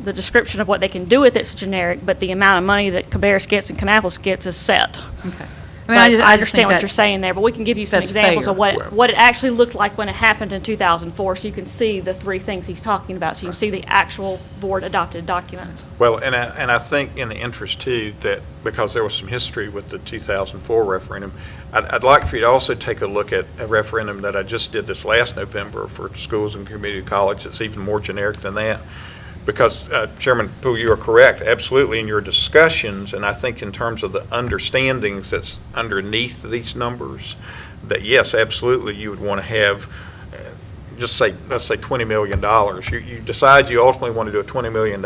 the description of what they can do with it's generic, but the amount of money that Cabarrus gets and Kannapolis gets is set. okay. But I I just understand think what that you're saying there, but we can give you some that's examples fair. of what it actually looked like when it happened in 2004, so you can see the three things he's talking about, so you can see the actual board-adopted documents. Well, and I think in the interest too, that because there was some history with the 2004 referendum, I'd like for you to also take a look at a referendum that I just did this last November for schools and community college. It's even more generic than that. Because, Chairman Poole, you are correct, absolutely, in your discussions, and I think in terms of the understandings that's underneath these numbers, that yes, absolutely, you would want to have, let's say $20 million. You decide you ultimately want to do a $20 million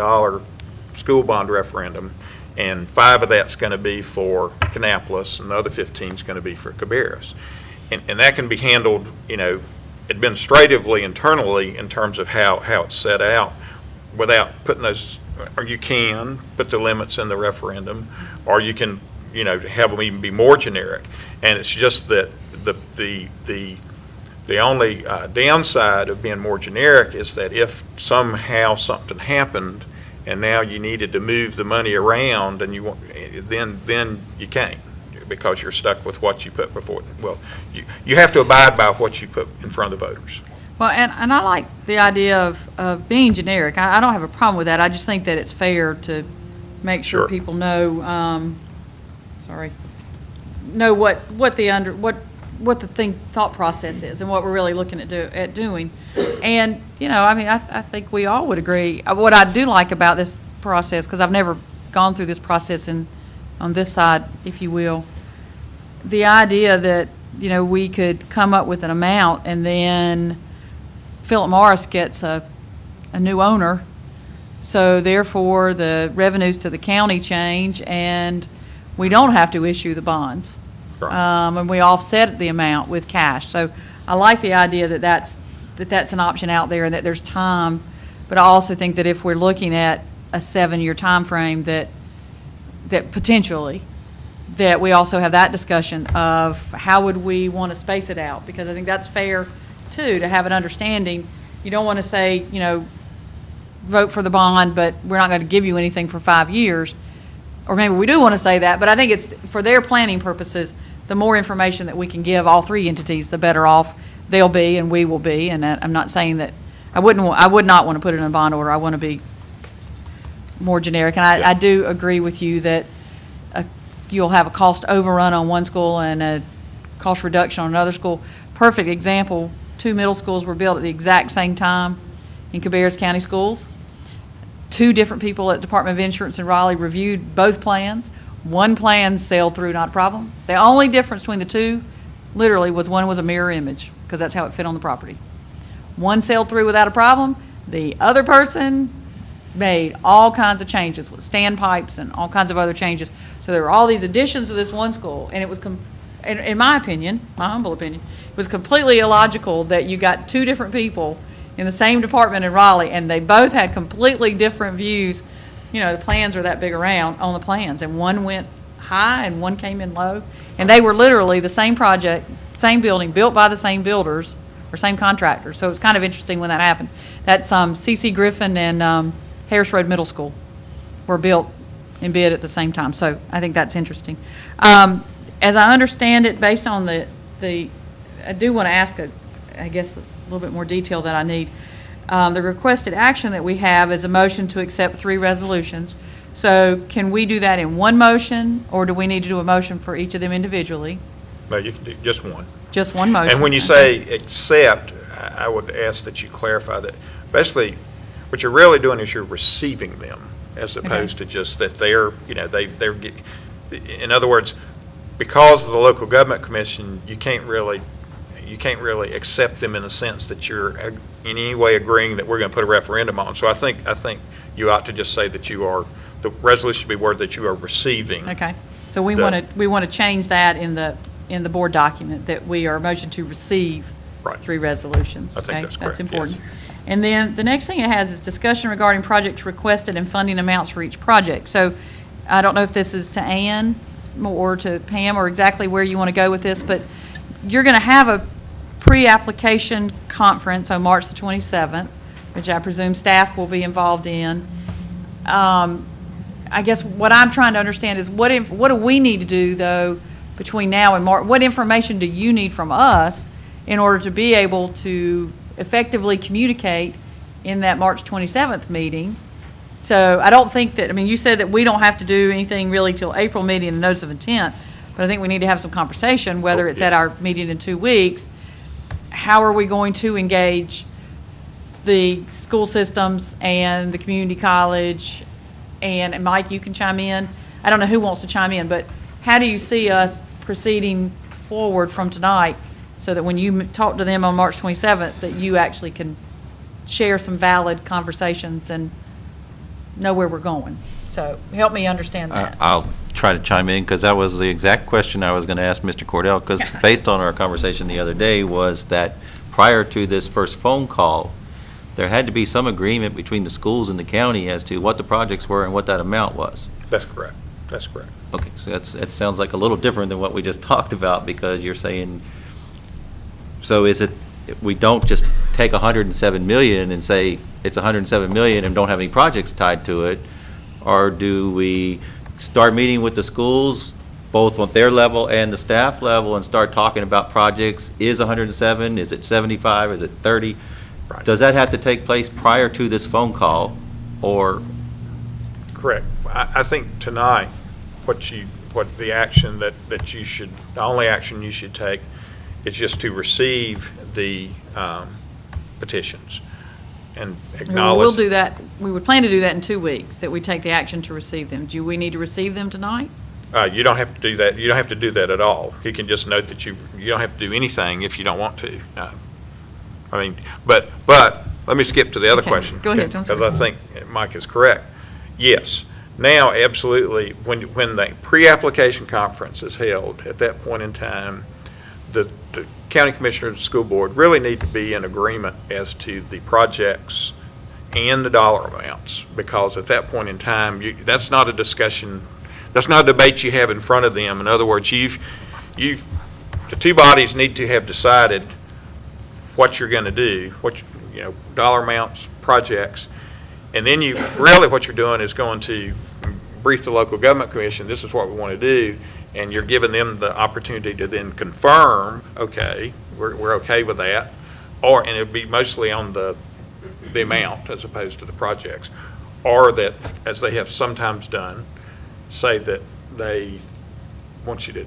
school bond referendum, and 5 of that's going to be for Kannapolis, and the other 15 is going to be for Cabarrus. And that can be handled, you know, administratively, internally, in terms of how it's set out, without putting those, or you can put the limits in the referendum, or you can, you know, have them even be more generic. And it's just that the only downside of being more generic is that if somehow something happened and now you needed to move the money around, and you want, then you can't, because you're stuck with what you put before. Well, you have to abide by what you put in front of the voters. Well, and I like the idea of being generic. I don't have a problem with that. I just think that it's fair to make sure people know, know what the thought process is and what we're really looking at doing. And, you know, I mean, I think we all would agree. What I do like about this process, because I've never gone through this process on this side, if you will, the idea that, you know, we could come up with an amount and then Philip Morris gets a new owner, so therefore the revenues to the county change and we don't have to issue the bonds. And we offset the amount with cash. So I like the idea that that's an option out there and that there's time, but I also think that if we're looking at a 7-year time frame, that potentially that we also have that discussion of how would we want to space it out, because I think that's fair too, to have an understanding. You don't want to say, you know, vote for the bond, but we're not going to give you anything for 5 years. Or maybe we do want to say that, but I think it's, for their planning purposes, the more information that we can give all three entities, the better off they'll be and we will be. And I'm not saying that, I would not want to put it in a bond order. I want to be more generic. And I do agree with you that you'll have a cost overrun on one school and a cost reduction on another school. Perfect example. 2 middle schools were built at the exact same time in Cabarrus County Schools. 2 different people at Department of Insurance in Raleigh reviewed both plans. One plan sailed through, not a problem. The only difference between the 2, literally, was one was a mirror image, because that's how it fit on the property. One sailed through without a problem. The other person made all kinds of changes with standpipes and all kinds of other changes. So there were all these additions to this one school, and it was, in my opinion, my humble opinion, it was completely illogical that you got 2 different people in the same department in Raleigh, and they both had completely different views. You know, the plans are that big around on the plans, and one went high and one came in low, and they were literally the same project, same building, built by the same builders or same contractors. So it was kind of interesting when that happened. That's C.C. Griffin and Harris Road Middle School were built and bid at the same time. So I think that's interesting. As I understand it, based on I do want to ask, I guess, a little bit more detail that I need. The requested action that we have is a motion to accept 3 resolutions. So can we do that in one motion, or do we need to do a motion for each of them individually? No, you can do just one. Just one motion. And when you say accept, I would ask that you clarify that. Basically, what you're really doing is you're receiving them, as opposed to just that they're, in other words, because of the local government commission, you can't really accept them in the sense that you're in any way agreeing that we're going to put a referendum on. So I think you ought to just say that the resolution should be worded that you are receiving. Okay, so we want to change that in the board document, that we are motion to receive three resolutions. I think that's correct, important. yes. And then the next thing it has is discussion regarding projects requested and funding amounts for each project. So I don't know if this is to Ann or to Pam or exactly where you want to go with this, but you're going to have a pre-application conference on March the 27th, which I presume staff will be involved in. I guess what I'm trying to understand is what do we need to do, though, between now and March? What information do you need from us in order to be able to effectively communicate in that March 27th meeting? So I don't think that, you said that we don't have to do anything really till April meeting and notice of intent, but I think we need to have some conversation, whether it's at our meeting in 2 weeks. How are we going to engage the school systems and the community college? And Mike, you can chime in. I don't know who wants to chime in, but how do you see us proceeding forward from tonight so that when you talk to them on March 27th, that you actually can share some valid conversations and know where we're going? So help me understand that. I'll try to chime in, because that was the exact question I was going to ask Mr. Cordell, because based on our conversation the other day was that prior to this first phone call, there had to be some agreement between the schools and the county as to what the projects were and what that amount was. That's correct. That's correct. Okay, so that sounds like a little different than what we just talked about, because you're saying, so is it, we don't just take 107 million and say it's 107 million and don't have any projects tied to it, or do we start meeting with the schools, both on their level and the staff level, and start talking about projects? Is 107, is it 75, is it 30? Right. Does that have to take place prior to this phone call, or? Correct. I think tonight, the action that you should, the only action you should take is just to receive the petitions and acknowledge. We'll do that. We would plan to do that in 2 weeks, that we take the action to receive them. Do we need to receive them tonight? You don't have to do that. You don't have to do that at all. You can just note that you don't have to do anything if you don't want to. But let me skip to the other question. Go ahead. Because I think Mike is correct. Yes. Now, absolutely, when the pre-application conference is held, at that point in time, the county commissioner and the school board really need to be in agreement as to the projects and the dollar amounts, because at that point in time, that's not a discussion, that's not a debate you have in front of them. In other words, the two bodies need to have decided what you're going to do, dollar amounts, projects, and then what you're doing is going to brief the local government commission, this is what we want to do, and you're giving them the opportunity to then confirm, okay, we're okay with that, and it would be mostly on the amount as opposed to the projects, or that, as they have sometimes done, say that they want you to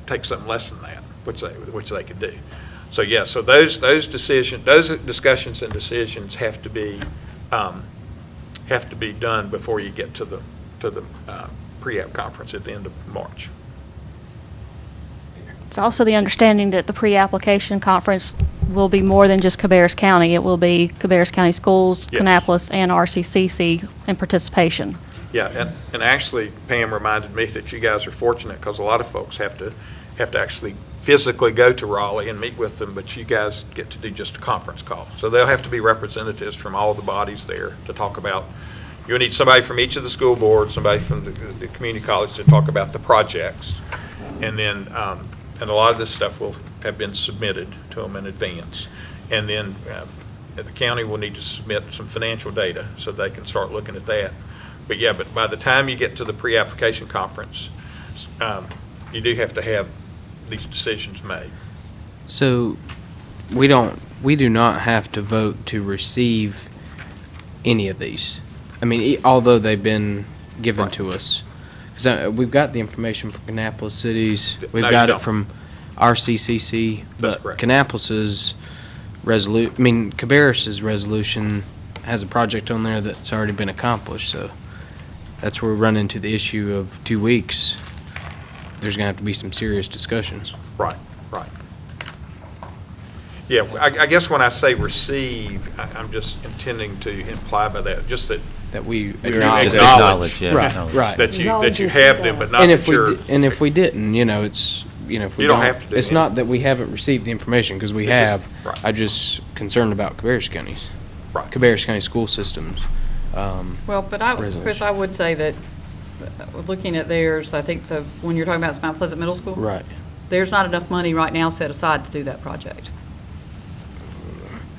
take something less than that, which they could do. So yeah, so those discussions and decisions have to be done before you get to the pre-app conference at the end of March. It's also the understanding that the pre-application conference will be more than just Cabarrus County. It will be Cabarrus County Schools, Yes. Kannapolis, and RCCC in participation. Yeah, and actually Pam reminded me that you guys are fortunate, because a lot of folks have to actually physically go to Raleigh and meet with them, but you guys get to do just a conference call. So there'll have to be representatives from all the bodies there to talk about. You'll need somebody from each of the school boards, somebody from the community college to talk about the projects. And then, and a lot of this stuff will have been submitted to them in advance. And then the county will need to submit some financial data so they can start looking at that. But yeah, but by the time you get to the pre-application conference, you do have to have these decisions made. So we do not have to vote to receive any of these. I mean, although they've been given to us. Because we've got the information from Kannapolis cities, we've got it from RCCC, but Kannapolis's Cabarrus's resolution has a project on there that's already been accomplished, so that's where we run into the issue of 2 weeks. There's going to have to be some serious discussions. Right, right. Yeah, I guess when I say receive, I'm just intending to imply by that, just that. That we acknowledge. Acknowledge, yeah. Right, Acknowledge. right. That you have them, but not And that if you're. and if we didn't, it's, if we You don't have to do it's anything. not that we haven't received the information, because we It's just- have. right. I'm just concerned about Cabarrus County's. Right. Cabarrus County school systems. Well, but Chris, resolution. I would say that, looking at theirs, I think when you're talking about Mount Pleasant Middle School. Right. There's not enough money right now set aside to do that project.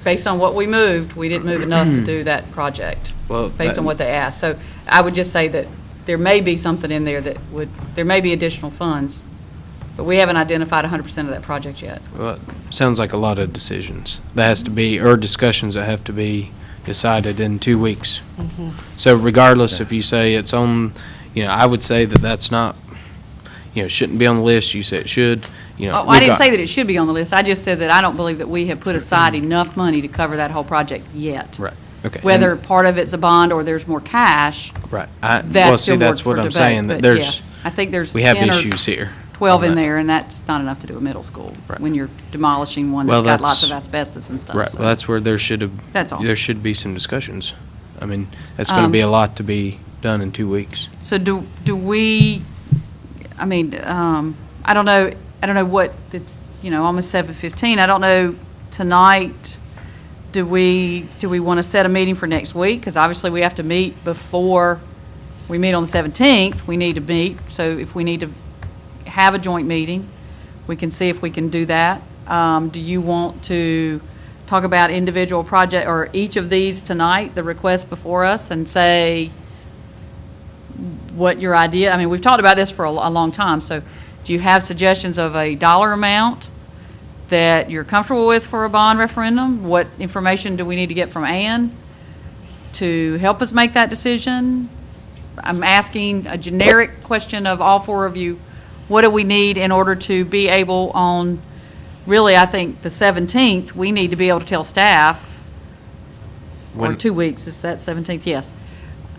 Based on what we moved, we didn't move enough to do that project, Well, based on what they asked. So I would just say that there may be something in there there may be additional funds, but we haven't identified 100% of that project yet. Well, it sounds like a lot of decisions that has to be, or discussions that have to be decided in 2 weeks. So regardless, if you say it's on, I would say that that's not, shouldn't be on the list. You say it should, I didn't say that it should be on the list. I just said that I don't believe that we have put aside enough money to cover that whole project yet. Right, okay. Whether part of it's a bond or there's more cash, Right. that's still that's more what for I'm debate, saying, that but there's, yeah, I think there's we have 10 or issues here. 12 in on that. there, and that's not enough to do a middle school, Right. when you're demolishing one Well, that's got lots of that's- asbestos and stuff. Right, so. well, that's where there should That's all. be some discussions. I mean, that's going to be a lot to be done in 2 weeks. So do we, I mean, I don't know what, it's, almost 7:15. I don't know tonight, do we want to set a meeting for next week? Because obviously we have to meet before we meet on the 17th. We need to meet, so if we need to have a joint meeting, we can see if we can do that. Do you want to talk about individual project, or each of these tonight, the request before us, and say what your idea, I mean, we've talked about this for a long time, so do you have suggestions of a dollar amount that you're comfortable with for a bond referendum? What information do we need to get from Ann to help us make that decision? I'm asking a generic question of all four of you. What do we need in order to be able on, really, I think, the 17th, we need to be able to tell staff, or 2 weeks, is that 17th? Yes.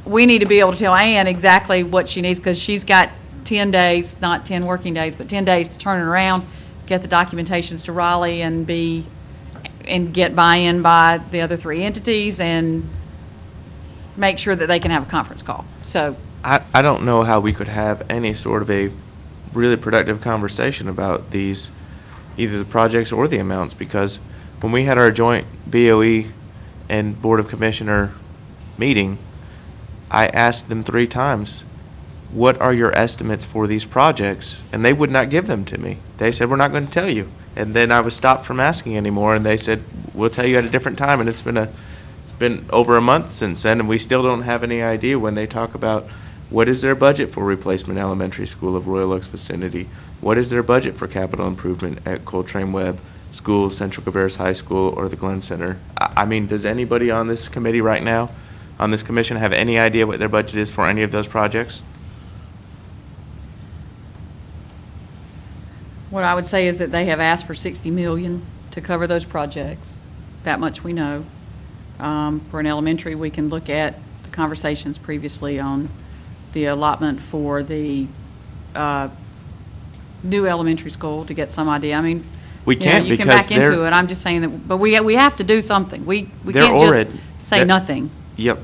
We need to be able to tell Ann exactly what she needs, because she's got 10 days, not 10 working days, but 10 days to turn it around, get the documentations to Raleigh, and get buy-in by the other three entities, and make sure that they can have a conference call. So, I don't know how we could have any sort of a really productive conversation about these, either the projects or the amounts, because when we had our joint BOE and Board of Commissioner meeting, I asked them 3 times, what are your estimates for these projects? And they would not give them to me. They said, we're not going to tell you. And then I was stopped from asking anymore, and they said, we'll tell you at a different time. And it's been over a month since then, and we still don't have any idea when they talk about what is their budget for replacement elementary school of Royal Oaks vicinity, what is their budget for capital improvement at Coltrane Webb School, Central Cabarrus High School, or the Glenn Center. I mean, does anybody on this committee right now, on this commission, have any idea what their budget is for any of those projects? what I would say is that they have asked for $60 million to cover those projects. That much we know. For an elementary, we can look at the conversations previously on the allotment for the new elementary school to get some idea. I mean, We can't, you can because back into they're- it. I'm just saying that, but we have to do something. We They're can't just already- say they're- nothing. Yep,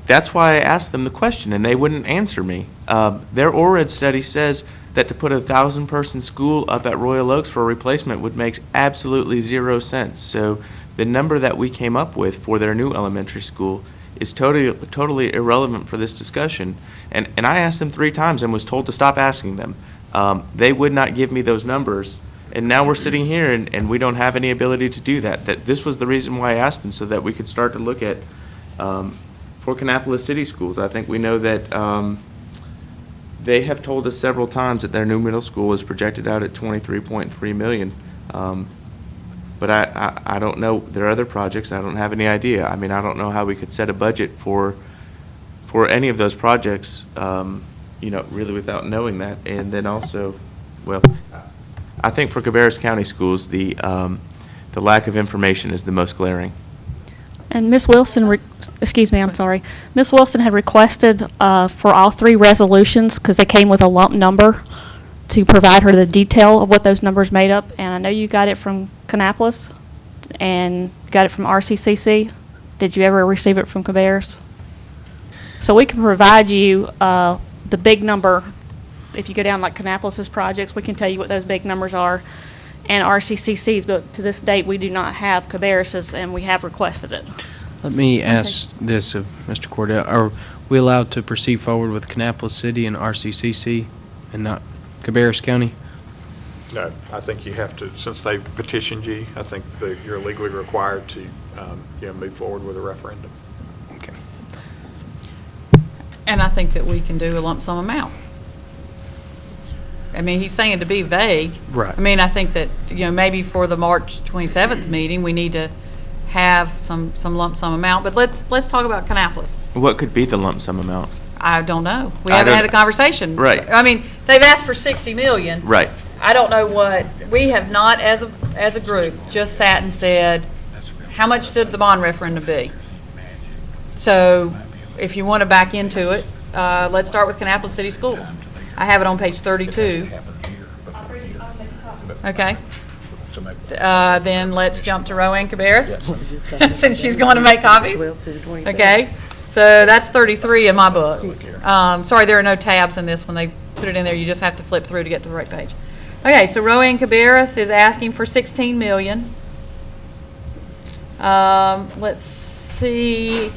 that's why I asked them the question, and they wouldn't answer me. Their ORAD study says that to put a 1,000-person school up at Royal Oaks for a replacement would make absolutely 0 sense. So the number that we came up with for their new elementary school is totally irrelevant for this discussion. And I asked them 3 times and was told to stop asking them. They would not give me those numbers. And now we're sitting here and we don't have any ability to do that. That this was the reason why I asked them, so that we could start to look at, for Kannapolis City Schools, I think we know that they have told us several times that their new middle school is projected out at $23.3 million. But I don't know, there are other projects, I don't have any idea. I mean, I don't know how we could set a budget for any of those projects, really without knowing that. And then also, well, I think for Cabarrus County Schools, the lack of information is the most glaring. And Ms. Wilson, excuse me, I'm sorry. Ms. Wilson had requested for all three resolutions, because they came with a lump number, to provide her the detail of what those numbers made up. And I know you got it from Kannapolis and got it from RCCC. Did you ever receive it from Cabarrus? So we can provide you the big number. If you go down like Kannapolis's projects, we can tell you what those big numbers are, and RCCC's, but to this date, we do not have Cabarrus's, and we have requested it. Let me ask this of Mr. Cordell. Are we allowed to proceed forward with Kannapolis City and RCCC and not Cabarrus County? No, I think you have to, since they've petitioned you, I think that you're legally required to, move forward with a referendum. Okay. And I think that we can do a lump sum amount. I mean, he's saying to be vague. Right. I mean, I think that, maybe for the March 27th meeting, we need to have some lump sum amount, but let's talk about Kannapolis. What could be the lump sum amount? I don't know. We haven't had a conversation. Right. I mean, they've asked for 60 million. Right. I don't know what, we have not, as a group, just sat and said, how much should the bond referendum be? So, if you want to back into it, let's start with Kannapolis City Schools. I have it on page 32. Okay. Then let's jump to Rowan Cabarrus, since she's going to make copies. Okay. So that's 33 in my book. Sorry, there are no tabs in this. When they put it in there, you just have to flip through to get to the right page. Okay, so Rowan Cabarrus is asking for 16 million. Let's see.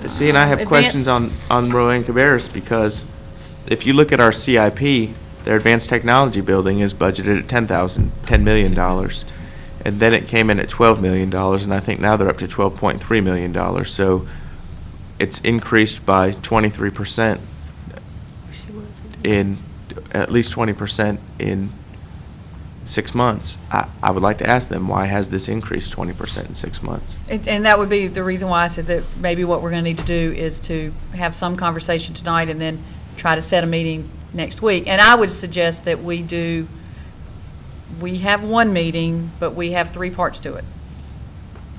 See, and I have questions on Rowan Cabarrus, because if you look at our CIP, their advanced technology building is budgeted at $10 million. And then it came in at $12 million, and I think now they're up to $12.3 million. So it's increased by 23% in, at least 20% in 6 months. I would like to ask them, why has this increased 20% in 6 months? And that would be the reason why I said that maybe what we're going to need to do is to have some conversation tonight and then try to set a meeting next week. And I would suggest that we have one meeting, but we have 3 parts to it.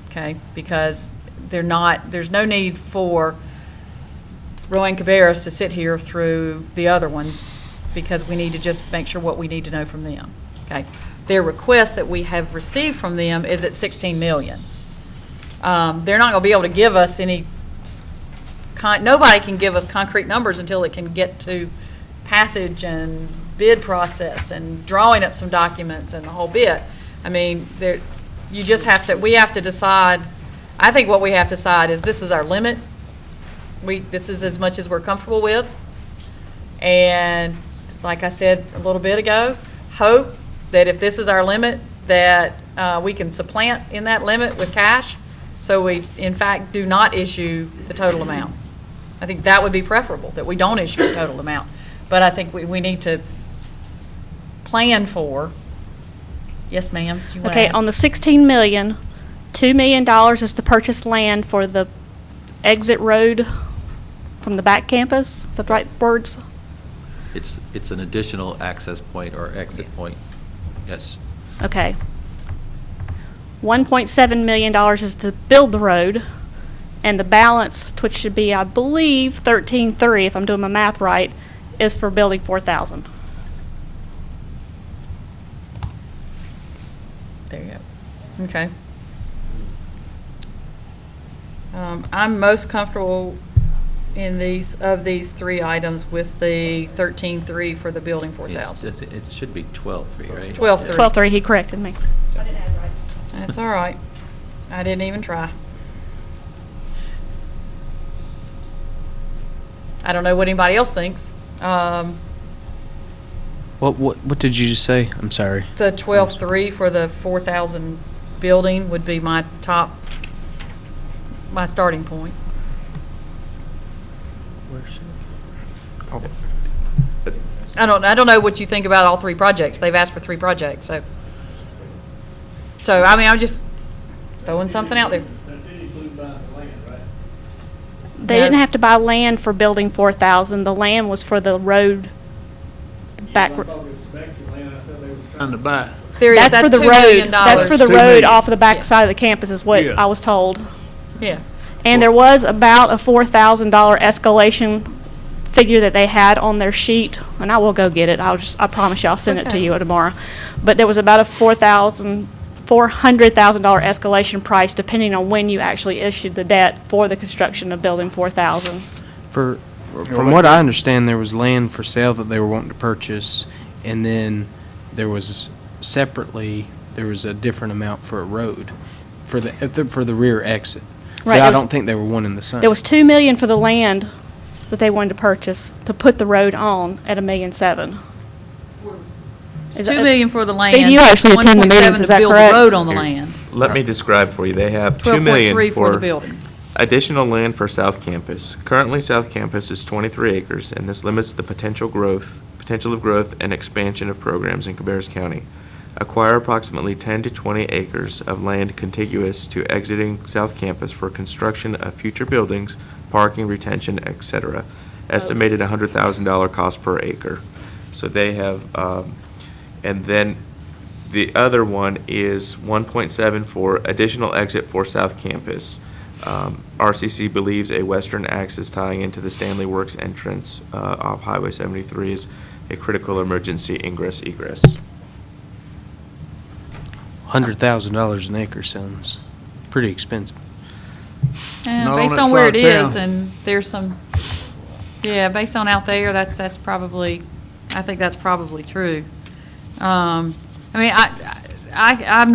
Okay? Because there's no need for Rowan Cabarrus to sit here through the other ones, because we need to just make sure what we need to know from them. Okay? Their request that we have received from them is at 16 million. They're not going to be able to give us any, nobody can give us concrete numbers until it can get to passage and bid process and drawing up some documents and the whole bit. I mean, we have to decide. I think what we have to decide is this is our limit. This is as much as we're comfortable with. And like I said a little bit ago, hope that if this is our limit, that we can supplant in that limit with cash, so we, in fact, do not issue the total amount. I think that would be preferable, that we don't issue the total amount. But I think we need to plan for. Yes, ma'am. Do you want to Okay, add? on the 16 million, $2 million is to purchase land for the exit road from the back campus. Is that the right words? It's an additional access point or exit point, yes. Okay. $1.7 million is to build the road, and the balance, which should be, I believe, 13.3, if I'm doing my math right, is for building 4,000. There you go. Okay. I'm most comfortable in these 3 items with the 13.3 for the building 4,000. It should be 12.3, right? 12.3. 12.3, he corrected me. That's all right. I didn't even try. I don't know what anybody else thinks. What did you just say? I'm sorry. The 12.3 for the 4,000 building would be my starting point. I don't know what you think about all 3 projects. They've asked for 3 projects, so I mean, I'm just throwing something out there. They didn't have to buy land for building 4,000. The land was for the road back. Trying to buy. There is, That's that's for the $2 million. road. That's for the $2 road million. off of the back side of the campus is what Yeah. I was told. Yeah. And there was about a $4,000 escalation figure that they had on their sheet, and I will go get it. I promise you I'll send it to Okay. you tomorrow. But there was about a $400,000 escalation price depending on when you actually issued the debt for the construction of building 4,000. From what I understand, there was land for sale that they were wanting to purchase, and then there was separately, there was a different amount for a road, for the rear exit. Right, But I there was- don't think they were one and the same. There was $2 million for the land that they wanted to purchase to put the road on at $1,700,000. It's $2 million for the land. Steve, you actually attend the 1.7 meetings, is that to build correct? the road on the Here, land. Let me describe for you. They have $2 12.3 million for the building. additional land for South Campus. Currently, South Campus is 23 acres, and this limits the potential of growth and expansion of programs in Cabarrus County. Acquire approximately 10 to 20 acres of land contiguous to exiting South Campus for construction of future buildings, parking, retention, etc. Estimated $100,000 cost per acre. So they have, and then the other one is 1.7 for additional exit for South Campus. RCC believes a western axis tying into the Stanley Works entrance off Highway 73 is a critical emergency ingress-egress. $100,000 an acre sounds pretty expensive. Not Based on on that where side it of is, town. and there's some, based on out there, that's probably, I think that's probably true. I mean, I'm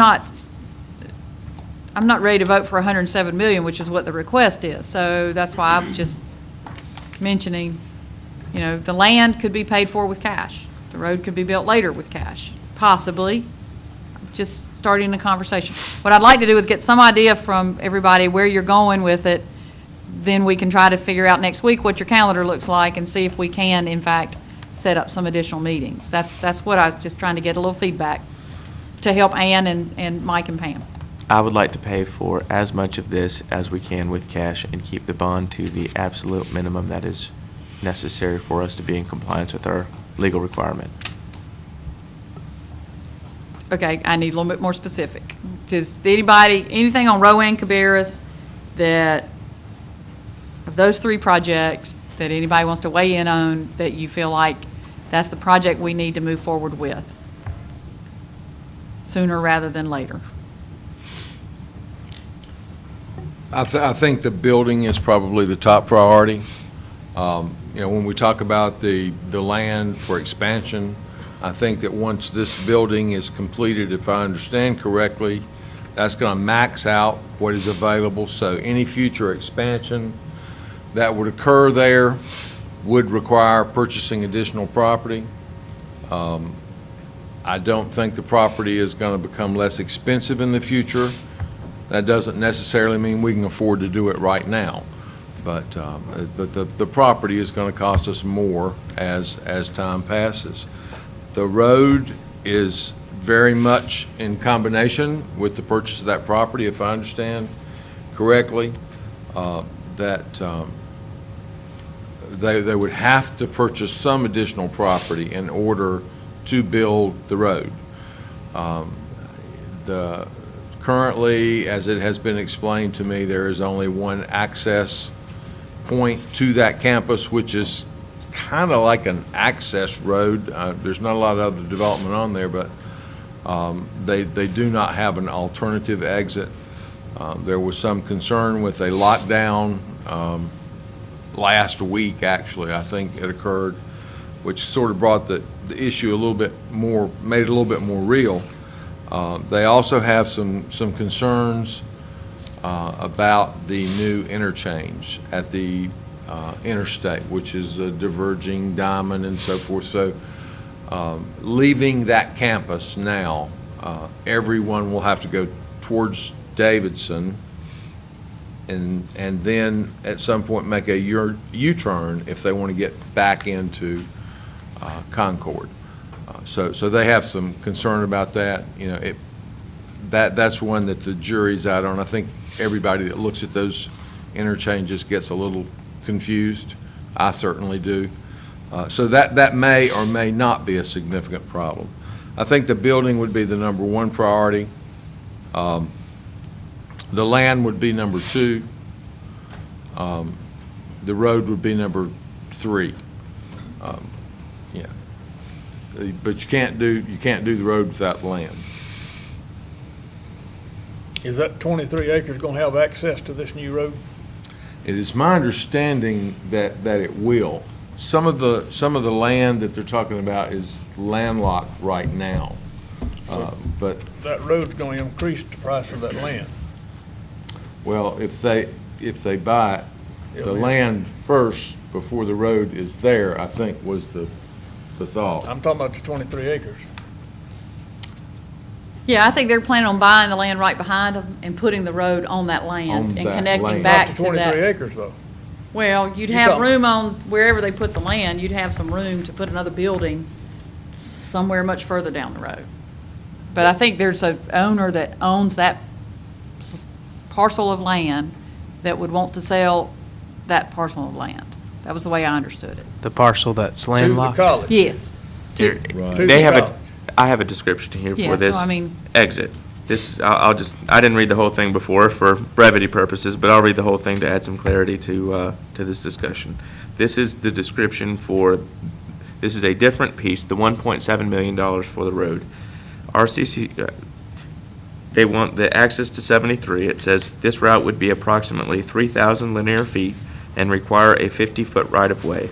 not ready to vote for $107 million, which is what the request is. So that's why I'm just mentioning, the land could be paid for with cash. The road could be built later with cash, possibly. Just starting the conversation. What I'd like to do is get some idea from everybody where you're going with it. Then we can try to figure out next week what your calendar looks like and see if we can, in fact, set up some additional meetings. That's what I was just trying to get a little feedback to help Ann and Mike and Pam. I would like to pay for as much of this as we can with cash and keep the bond to the absolute minimum that is necessary for us to be in compliance with our legal requirement. Okay, I need a little bit more specific. Does anything on Rowan, Cabarrus, that, of those three projects, that anybody wants to weigh in on, that you feel like that's the project we need to move forward with sooner rather than later? I think the building is probably the top priority. When we talk about the land for expansion, I think that once this building is completed, if I understand correctly, that's going to max out what is available. So any future expansion that would occur there would require purchasing additional property. I don't think the property is going to become less expensive in the future. That doesn't necessarily mean we can afford to do it right now. But the property is going to cost us more as time passes. The road is very much in combination with the purchase of that property, if I understand correctly, that they would have to purchase some additional property in order to build the road. Currently, as it has been explained to me, there is only one access point to that campus, which is kind of like an access road. There's not a lot of other development on there, but they do not have an alternative exit. There was some concern with a lockdown last week, actually, I think it occurred, which sort of brought the issue a little bit more, made it a little bit more real. They also have some concerns about the new interchange at the interstate, which is a diverging diamond and so forth. So leaving that campus now, everyone will have to go towards Davidson and then at some point make a U-turn if they want to get back into Concord. So they have some concern about that. That's one that the jury's out on. I think everybody that looks at those interchanges gets a little confused. I certainly do. So that may or may not be a significant problem. I think the building would be the number one priority. The land would be number two. The road would be number three. Yeah. But you can't do the road without the land. Is that 23 acres going to have access to this new road? It is my understanding that it will. Some of the land that they're talking about is landlocked right now, but That road's going to increase the price of that land. well, if they buy the Yeah. land first before the road is there, I think was the thought. I'm talking about the 23 acres. Yeah, I think they're planning on buying the land right behind them and putting the road on that land On and that connecting land. back Not to the 23 that. acres, though. Well, you'd You're have talking- room on, wherever they put the land, you'd have some room to put another building somewhere much further down the road. But I think there's a owner that owns that parcel of land that would want to sell that parcel of land. That was the way I understood it. The parcel that's To the landlocked? college. Yes. There- To They the have college. I have a description here Yeah, for so this I mean- exit. This, I didn't read the whole thing before for brevity purposes, but I'll read the whole thing to add some clarity to this discussion. This is the description this is a different piece, the $1.7 million for the road. RCC, they want the access to 73. It says this route would be approximately 3,000 linear feet and require a 50-foot right-of-way.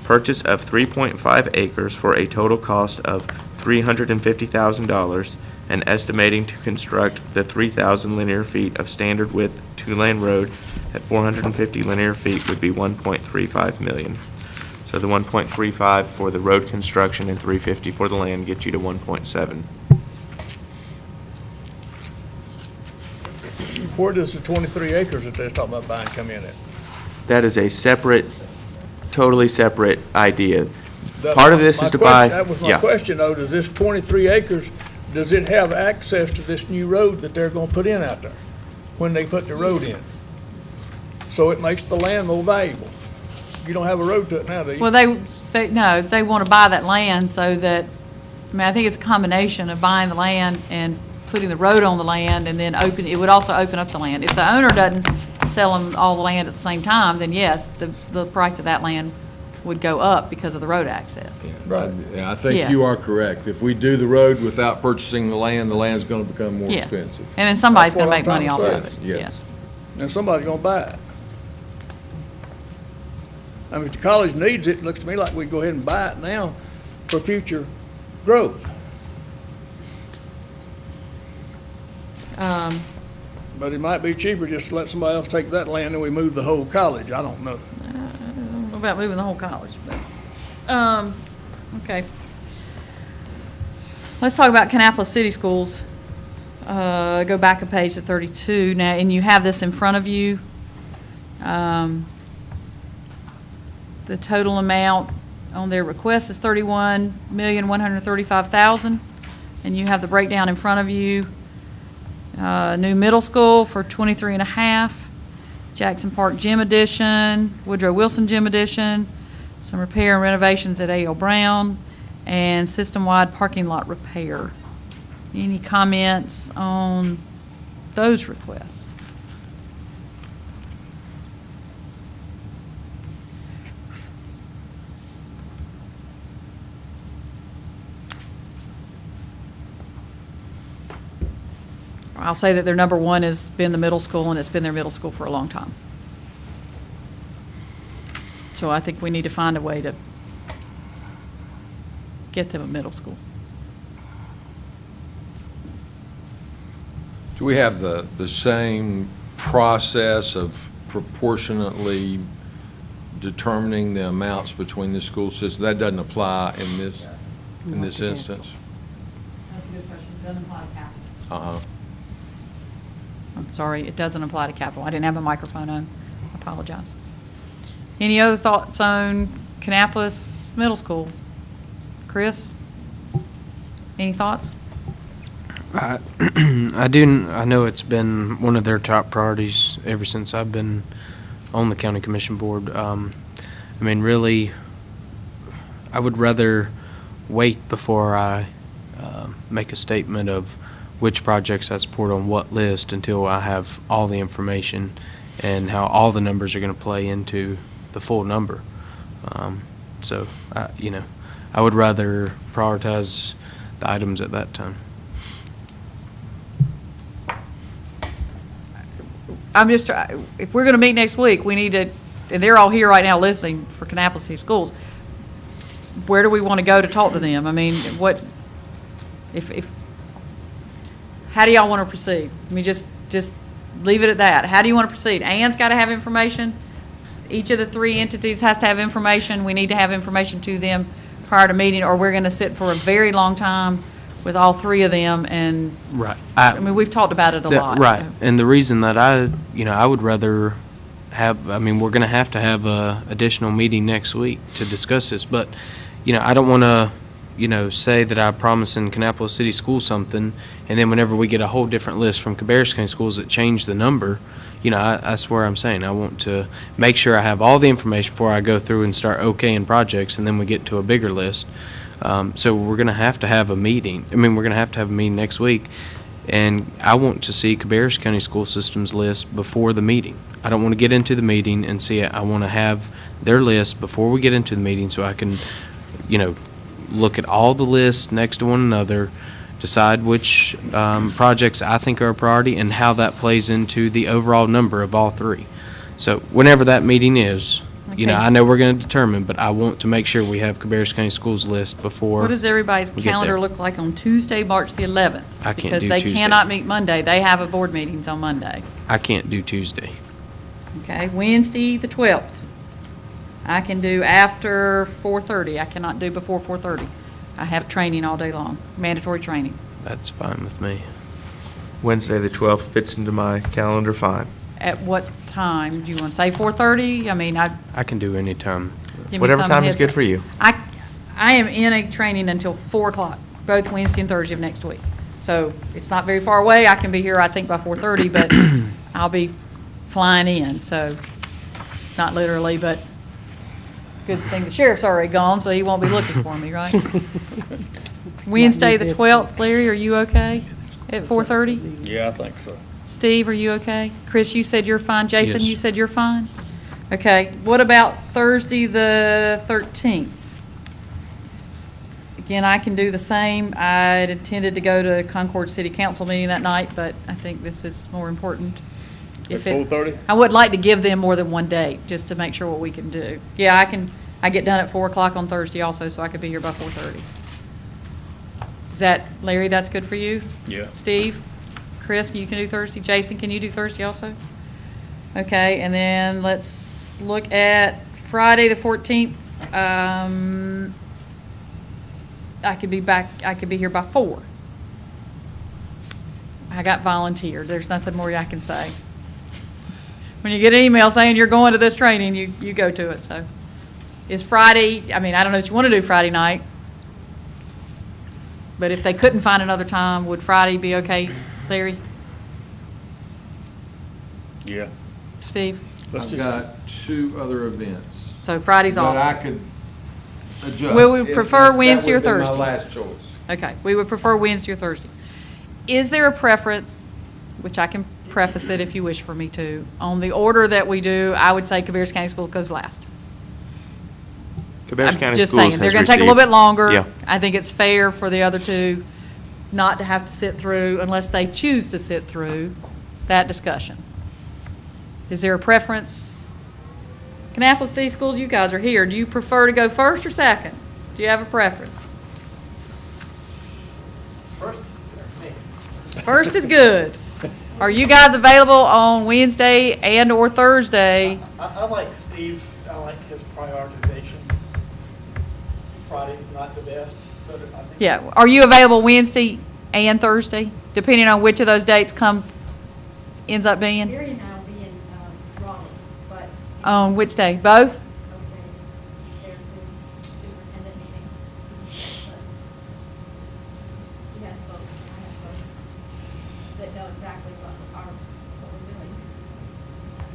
Purchase of 3.5 acres for a total cost of $350,000 and estimating to construct the 3,000 linear feet of standard width two-lane road at 450 linear feet would be $1.35 million. So the 1.35 for the road construction and 350 for the land gets you to 1.7. Where does the 23 acres that they're talking about buying come in at? That is a separate, totally separate idea. That- Part of this my is to question- buy. That was my yeah. question, though. Does this 23 acres, does it have access to this new road that they're going to put in out there when they put the road in? So it makes the land more valuable. You don't have a road to it now, do you? Well, they want to buy that land so that, I mean, I think it's a combination of buying the land and putting the road on the land and then it would also open up the land. If the owner doesn't sell them all the land at the same time, then yes, the price of that land would go up because of the road access. Right. Yeah, I think Yeah. you are correct. If we do the road without purchasing the land's going to become more Yeah. expensive. And then somebody's That's going to what make I'm money trying off to of say. it. Yes. And somebody's going to buy it. I mean, if the college needs it, it looks to me like we go ahead and buy it now for future growth. But it might be cheaper just to let somebody else take that land and we move the whole college. I don't know. I don't know about moving the whole college, but, okay. Let's talk about Kannapolis City Schools. Go back a page to 32 now, and you have this in front of you. The total amount on their request is $31,135,000, and you have the breakdown in front of you. New middle school for 23.5, Jackson Park Gym Addition, Woodrow Wilson Gym Addition, some repair and renovations at A.L. Brown, and system-wide parking lot repair. Any comments on those requests? I'll say that their number one has been the middle school, and it's been their middle school for a long time. So I think we need to find a way to get them a middle school. Do we have the same process of proportionately determining the amounts between the school systems? That doesn't apply in this instance? That's a good question. It doesn't apply to capital. Uh-huh. I'm sorry, it doesn't apply to capital. I didn't have a microphone on. I apologize. Any other thoughts on Kannapolis Middle School? Chris? Any thoughts? I know it's been one of their top priorities ever since I've been on the county commission board. I mean, really, I would rather wait before I make a statement of which projects I support on what list until I have all the information and how all the numbers are going to play into the full number. So, I would rather prioritize the items at that time. I'm just, if we're going to meet next week, we need to, and they're all here right now listening for Kannapolis City Schools, where do we want to go to talk to them? I mean, what, if how do y'all want to proceed? I mean, just leave it at that. How do you want to proceed? Ann's got to have information. Each of the three entities has to have information. We need to have information to them prior to meeting, or we're going to sit for a very long time with all three of them. And right. I mean, we've talked about it a lot. Right. So. And the reason that I would rather have, I mean, we're going to have a additional meeting next week to discuss this, but, I don't want to, say that I promise in Kannapolis City Schools something, and then whenever we get a whole different list from Cabarrus County Schools that change the number, that's where I'm saying I want to make sure I have all the information before I go through and start okaying projects, and then we get to a bigger list. So we're going to have a meeting. I mean, we're going to have a meeting next week, and I want to see Cabarrus County School Systems list before the meeting. I don't want to get into the meeting and see it. I want to have their list before we get into the meeting so I can, look at all the lists next to one another, decide which projects I think are a priority and how that plays into the overall number of all three. So whenever that meeting is, I know we're going to determine, but I want to make sure we have Cabarrus County Schools list before. What does everybody's we get calendar there. look like on Tuesday, March the 11th? I can't Because do they Tuesday. cannot meet Monday. They have a board meetings on Monday. I can't do Tuesday. Okay, Wednesday, the 12th. I can do after 4:30. I cannot do before 4:30. I have training all day long, mandatory training. That's fine with me. Wednesday, the 12th fits into my calendar fine. At what time? Do you want to say 4:30? I mean, I can do any time. give me Whatever some time is heads good up. for you. I am in a training until 4 o'clock, both Wednesday and Thursday of next week. So it's not very far away. I can be here, I think, by 4:30, but I'll be flying in, so not literally, but good thing the sheriff's already gone, so he won't be looking for me, right? Wednesday, the 12th, Larry, are you okay at 4:30? Yeah, I think so. Steve, are you okay? Chris, you said you're fine. Jason, Yes. you said you're fine? Okay, what about Thursday, the 13th? Again, I can do the same. I'd intended to go to Concord City Council meeting that night, but I think this is more important. At 4:30? I would like to give them more than one date, just to make sure what we can do. Yeah, I get done at 4 o'clock on Thursday also, so I could be here by 4:30. Is that, Larry, that's good for you? Yeah. Steve? Chris, you can do Thursday? Jason, can you do Thursday also? Okay, and then let's look at Friday, the 14th. I could be here by 4. I got volunteered. There's nothing more I can say. When you get an email saying you're going to this training, you go to it, so. Is Friday, I mean, I don't know if you want to do Friday night, but if they couldn't find another time, would Friday be okay, Larry? Yeah. Steve? I've got 2 other events. So Friday's off. But I could adjust. Well, we would if prefer that Wednesday or would be Thursday. my last choice. Okay, we would prefer Wednesday or Thursday. Is there a preference, which I can preface it if you wish for me to, on the order that we do? I would say Cabarrus County School goes last. Cabarrus I'm County just Schools saying, they're has going to take a little received- bit longer. Yeah. I think it's fair for the other two not to have to sit through, unless they choose to sit through, that discussion. Is there a preference? Kannapolis City Schools, you guys are here. Do you prefer to go first or second? Do you have a preference? First is good. Are you guys available on Wednesday and/or Thursday? I like Steve's, I like his prioritization. Friday's not the best, but I think. Yeah, are you available Wednesday and Thursday, depending on which of those dates ends up being? Barry and I will be in Raleigh, but. On which day? Both? He's there to superintendent meetings. But he has folks, I have folks that know exactly what we're doing.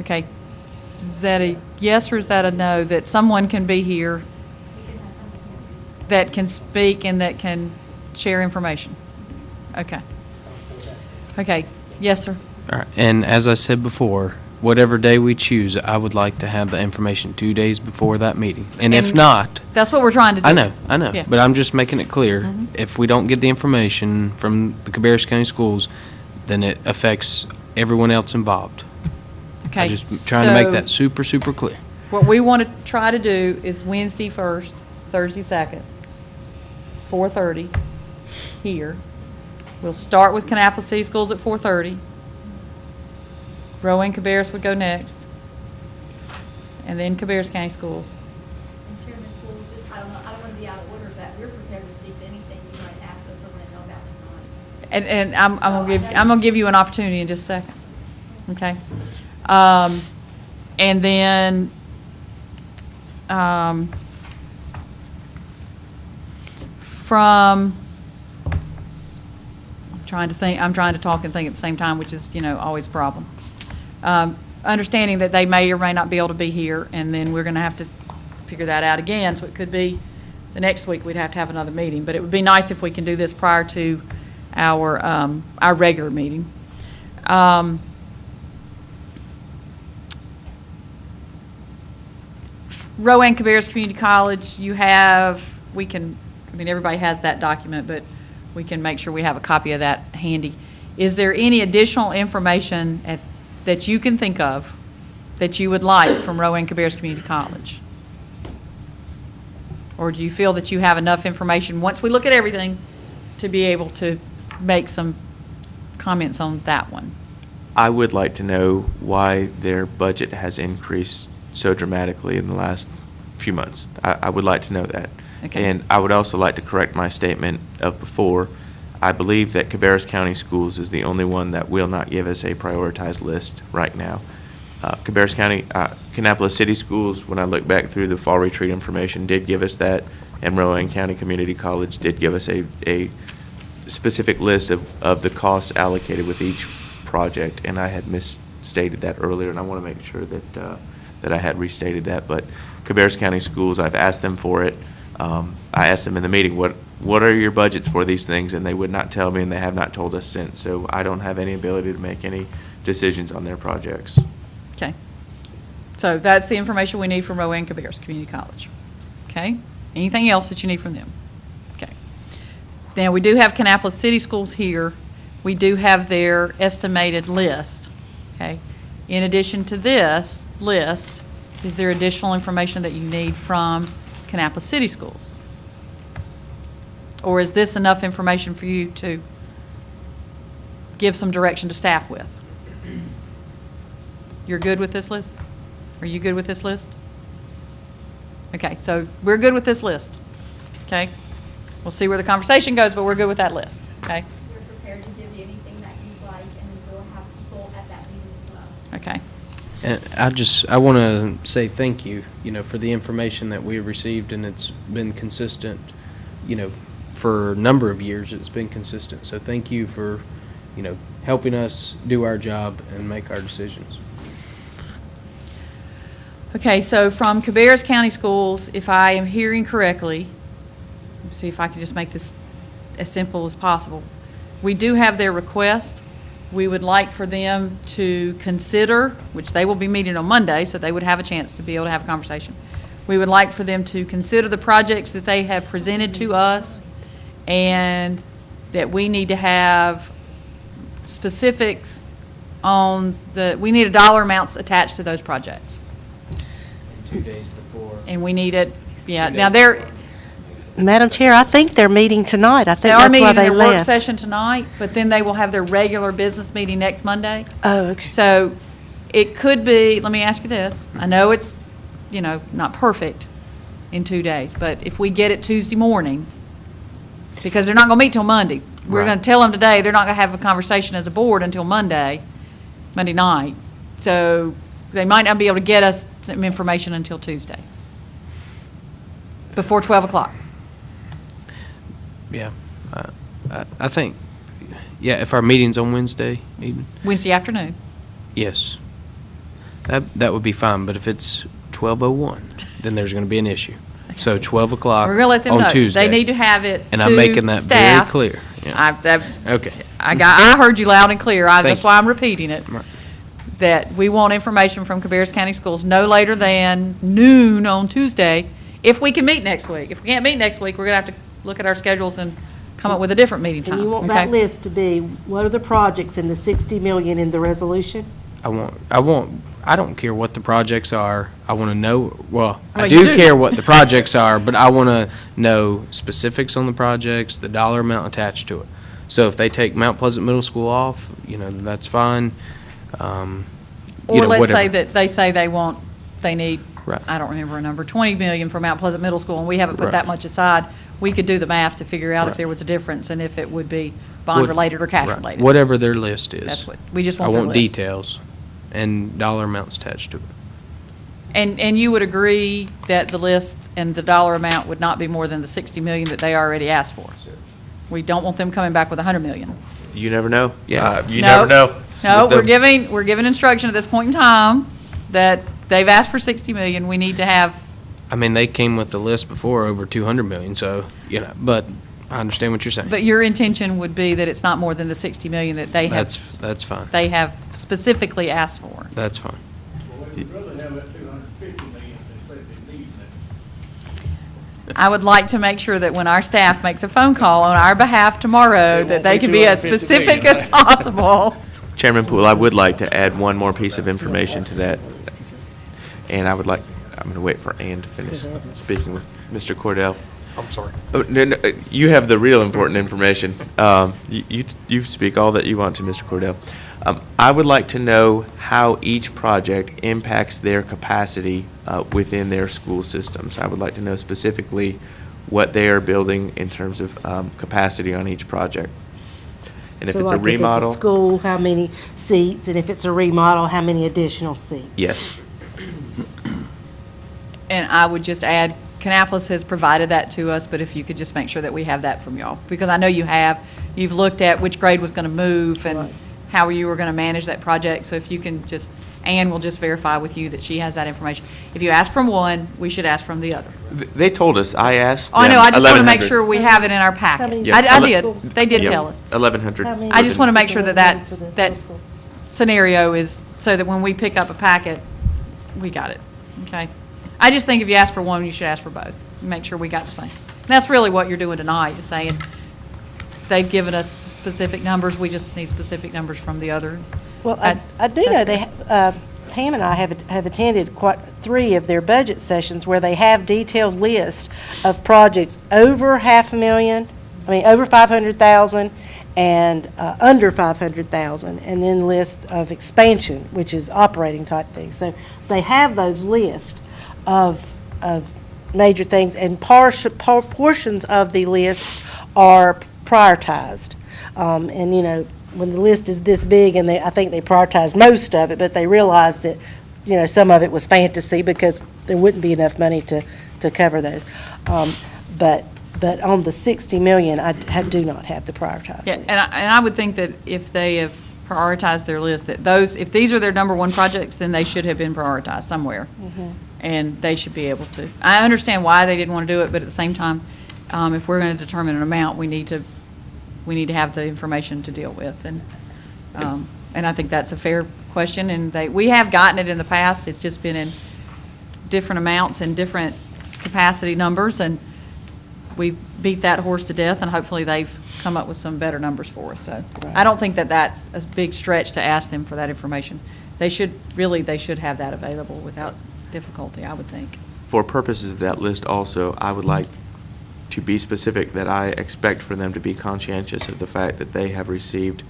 Okay. Is that a yes or is that a no, that someone can be here We can have somebody here. that can speak and that can share information? Okay. Okay, yes, sir. All right. And as I said before, whatever day we choose, I would like to have the information 2 days before that meeting. And if not, That's what we're trying to do. I know, Yeah. but I'm just making it clear, Mhm. if we don't get the information from the Cabarrus County Schools, then it affects everyone else involved. Okay. I'm just trying to make so that super, super clear. What we want to try to do is Wednesday 1st, Thursday 2nd, 4:30 here. We'll start with Kannapolis City Schools at 4:30. Rowan Cabarrus would go next. And then Cabarrus County Schools. And Chairman Poole, just, I don't want to be out of order, but we're prepared to speak to anything you might ask us or want to know about tonight. And I'm gonna give you an opportunity in just a second. Okay? And then, from, I'm trying to talk and think at the same time, which is, always a problem. Understanding that they may or may not be able to be here, and then we're gonna have to figure that out again, so it could be the next week we'd have to have another meeting, but it would be nice if we can do this prior to our regular meeting. Rowan Cabarrus Community College, everybody has that document, but we can make sure we have a copy of that handy. Is there any additional information that you can think of that you would like from Rowan Cabarrus Community College? Or do you feel that you have enough information, once we look at everything, to be able to make some comments on that one? I would like to know why their budget has increased so dramatically in the last few months. I would like to know that. Okay. And I would also like to correct my statement of before. I believe that Cabarrus County Schools is the only one that will not give us a prioritized list right now. Cabarrus County, Kannapolis City Schools, when I look back through the fall retreat information, did give us that, and Rowan County Community College did give us a specific list of the costs allocated with each project, and I had misstated that earlier, and I want to make sure that I had restated that. But Cabarrus County Schools, I've asked them for it. I asked them in the meeting, what are your budgets for these things? And they would not tell me, and they have not told us since. So I don't have any ability to make any decisions on their projects. Okay. So that's the information we need from Rowan Cabarrus Community College. Okay? Anything else that you need from them? Okay. Now, we do have Kannapolis City Schools here. We do have their estimated list. Okay? In addition to this list, is there additional information that you need from Kannapolis City Schools? Or is this enough information for you to give some direction to staff with? You're good with this list? Are you good with this list? Okay, so we're good with this list. Okay? We'll see where the conversation goes, but we're good with that list. Okay? We're prepared to give you anything that you'd like, and we'll have people at that meeting as well. Okay. And I want to say thank you, for the information that we've received, and it's been consistent, for a number of years. It's been consistent. So thank you for, helping us do our job and make our decisions. Okay, so from Cabarrus County Schools, if I am hearing correctly, let's see if I can just make this as simple as possible. We do have their request. We would like for them to consider, which they will be meeting on Monday, so they would have a chance to be able to have a conversation. We would like for them to consider the projects that they have presented to us, and that we need to have specifics on we need dollar amounts attached to those projects. 2 days before. And we need it, yeah. 2 Now, days Madam Chair, I think they're meeting tonight. I think they are that's meeting why in they their work left. session tonight, but then they will have their regular business meeting next Monday. Oh, okay. So it could be, let me ask you this. I know it's, not perfect in 2 days, but if we get it Tuesday morning, because they're not going to meet till Monday. We're Right. going to tell them today, they're not going to have a conversation as a board until Monday night. So they might not be able to get us some information until Tuesday, before 12 o'clock. Yeah. I think, if our meeting's on Wednesday evening. Wednesday afternoon. Yes. That would be fine, but if it's 12:01, then there's going to be an issue. So 12 o'clock We're going to let them know. on Tuesday. They need to have it And to I'm making that very staff. clear. Yeah. Okay. I heard you loud and clear. Thank That's you. why I'm repeating it. Right. That we want information from Cabarrus County Schools no later than noon on Tuesday, if we can meet next week. If we can't meet next week, we're going to have to look at our schedules and come up with a different meeting time. And you want okay? that list to be, what are the projects in the 60 million in the resolution? I don't care what the projects are. I want to know, well, I Well, you do do. care what the projects are, but I want to know specifics on the projects, the dollar amount attached to it. So if they take Mount Pleasant Middle School off, that's fine. Or let's say whatever. that they say they need, Right. I don't remember a number, 20 million for Mount Pleasant Middle School, and we haven't put Right. that much aside. We could do the math to figure out if Right. there was a difference and if it would be bond-related or Right. cash-related. Whatever their list is. That's what, we just want I their want list. details and dollar amounts attached to it. And you would agree that the list and the dollar amount would not be more than the 60 million that they already asked for? We don't want them coming back with 100 million. You never know. Yeah. You No. never know. No, With the- we're giving instruction at this point in time that they've asked for 60 million. We need to have, I mean, they came with the list before over 200 million, so, but I understand what you're saying. but your intention would be that it's not more than the 60 million that they have. That's fine. They have specifically asked for. That's fine. We'd rather have that 250 million than say they need that. I would like to make sure that when our staff makes a phone call on our behalf tomorrow, that they can be as 250 specific million. as possible. Chairman Poole, I would like to add one more piece of information to that. And I'm going to wait for Ann to finish speaking with Mr. Cordell. I'm sorry. Oh, no, you have the real important information. You speak all that you want to, Mr. Cordell. I would like to know how each project impacts their capacity within their school systems. I would like to know specifically what they are building in terms of capacity on each project. And if So it's a like remodel. If it's a school, how many seats, and if it's a remodel, how many additional seats? Yes. And I would just add, Kannapolis has provided that to us, but if you could just make sure that we have that from y'all. Because I know you have, you've looked at which grade was going to move and how you were going to manage that project. So if you can just, Ann will just verify with you that she has that information. If you ask from one, we should ask from the other. They told us. I asked. Oh, I know, I just want to make 1100. sure we have it in our packet. Yeah. I did, they did Yep. tell us. 1,100. I just want to make sure that that scenario is, so that when we pick up a packet, we got it, okay? I just think if you ask for one, you should ask for both. Make sure we got the same. And that's really what you're doing tonight, is saying, they've given us specific numbers, we just need specific numbers from the other. Well, I do know they, Pam and I have attended quite 3 of their budget sessions where they have detailed lists of projects over over 500,000 and under 500,000, and then list of expansion, which is operating type things. So they have those lists of major things, and portions of the list are prioritized. And, when the list is this big, and I think they prioritized most of it, but they realized that, some of it was fantasy because there wouldn't be enough money to cover those. But on the 60 million, I do not have the prioritized Yeah, list. and I would think that if they have prioritized their list, that those, if these are their number one projects, then they should have been prioritized somewhere. And they should be able to. I understand why they didn't want to do it, but at the same time, if we're going to determine an amount, we need to have the information to deal with. And I think that's a fair question, and we have gotten it in the past. It's just been in different amounts and different capacity numbers, and we've beat that horse to death, and hopefully they've come up with some better numbers for us. So I don't think that that's a big stretch to ask them for that information. They should have that available without difficulty, I would think. For purposes of that list also, I would like to be specific that I expect for them to be conscientious of the fact that they have received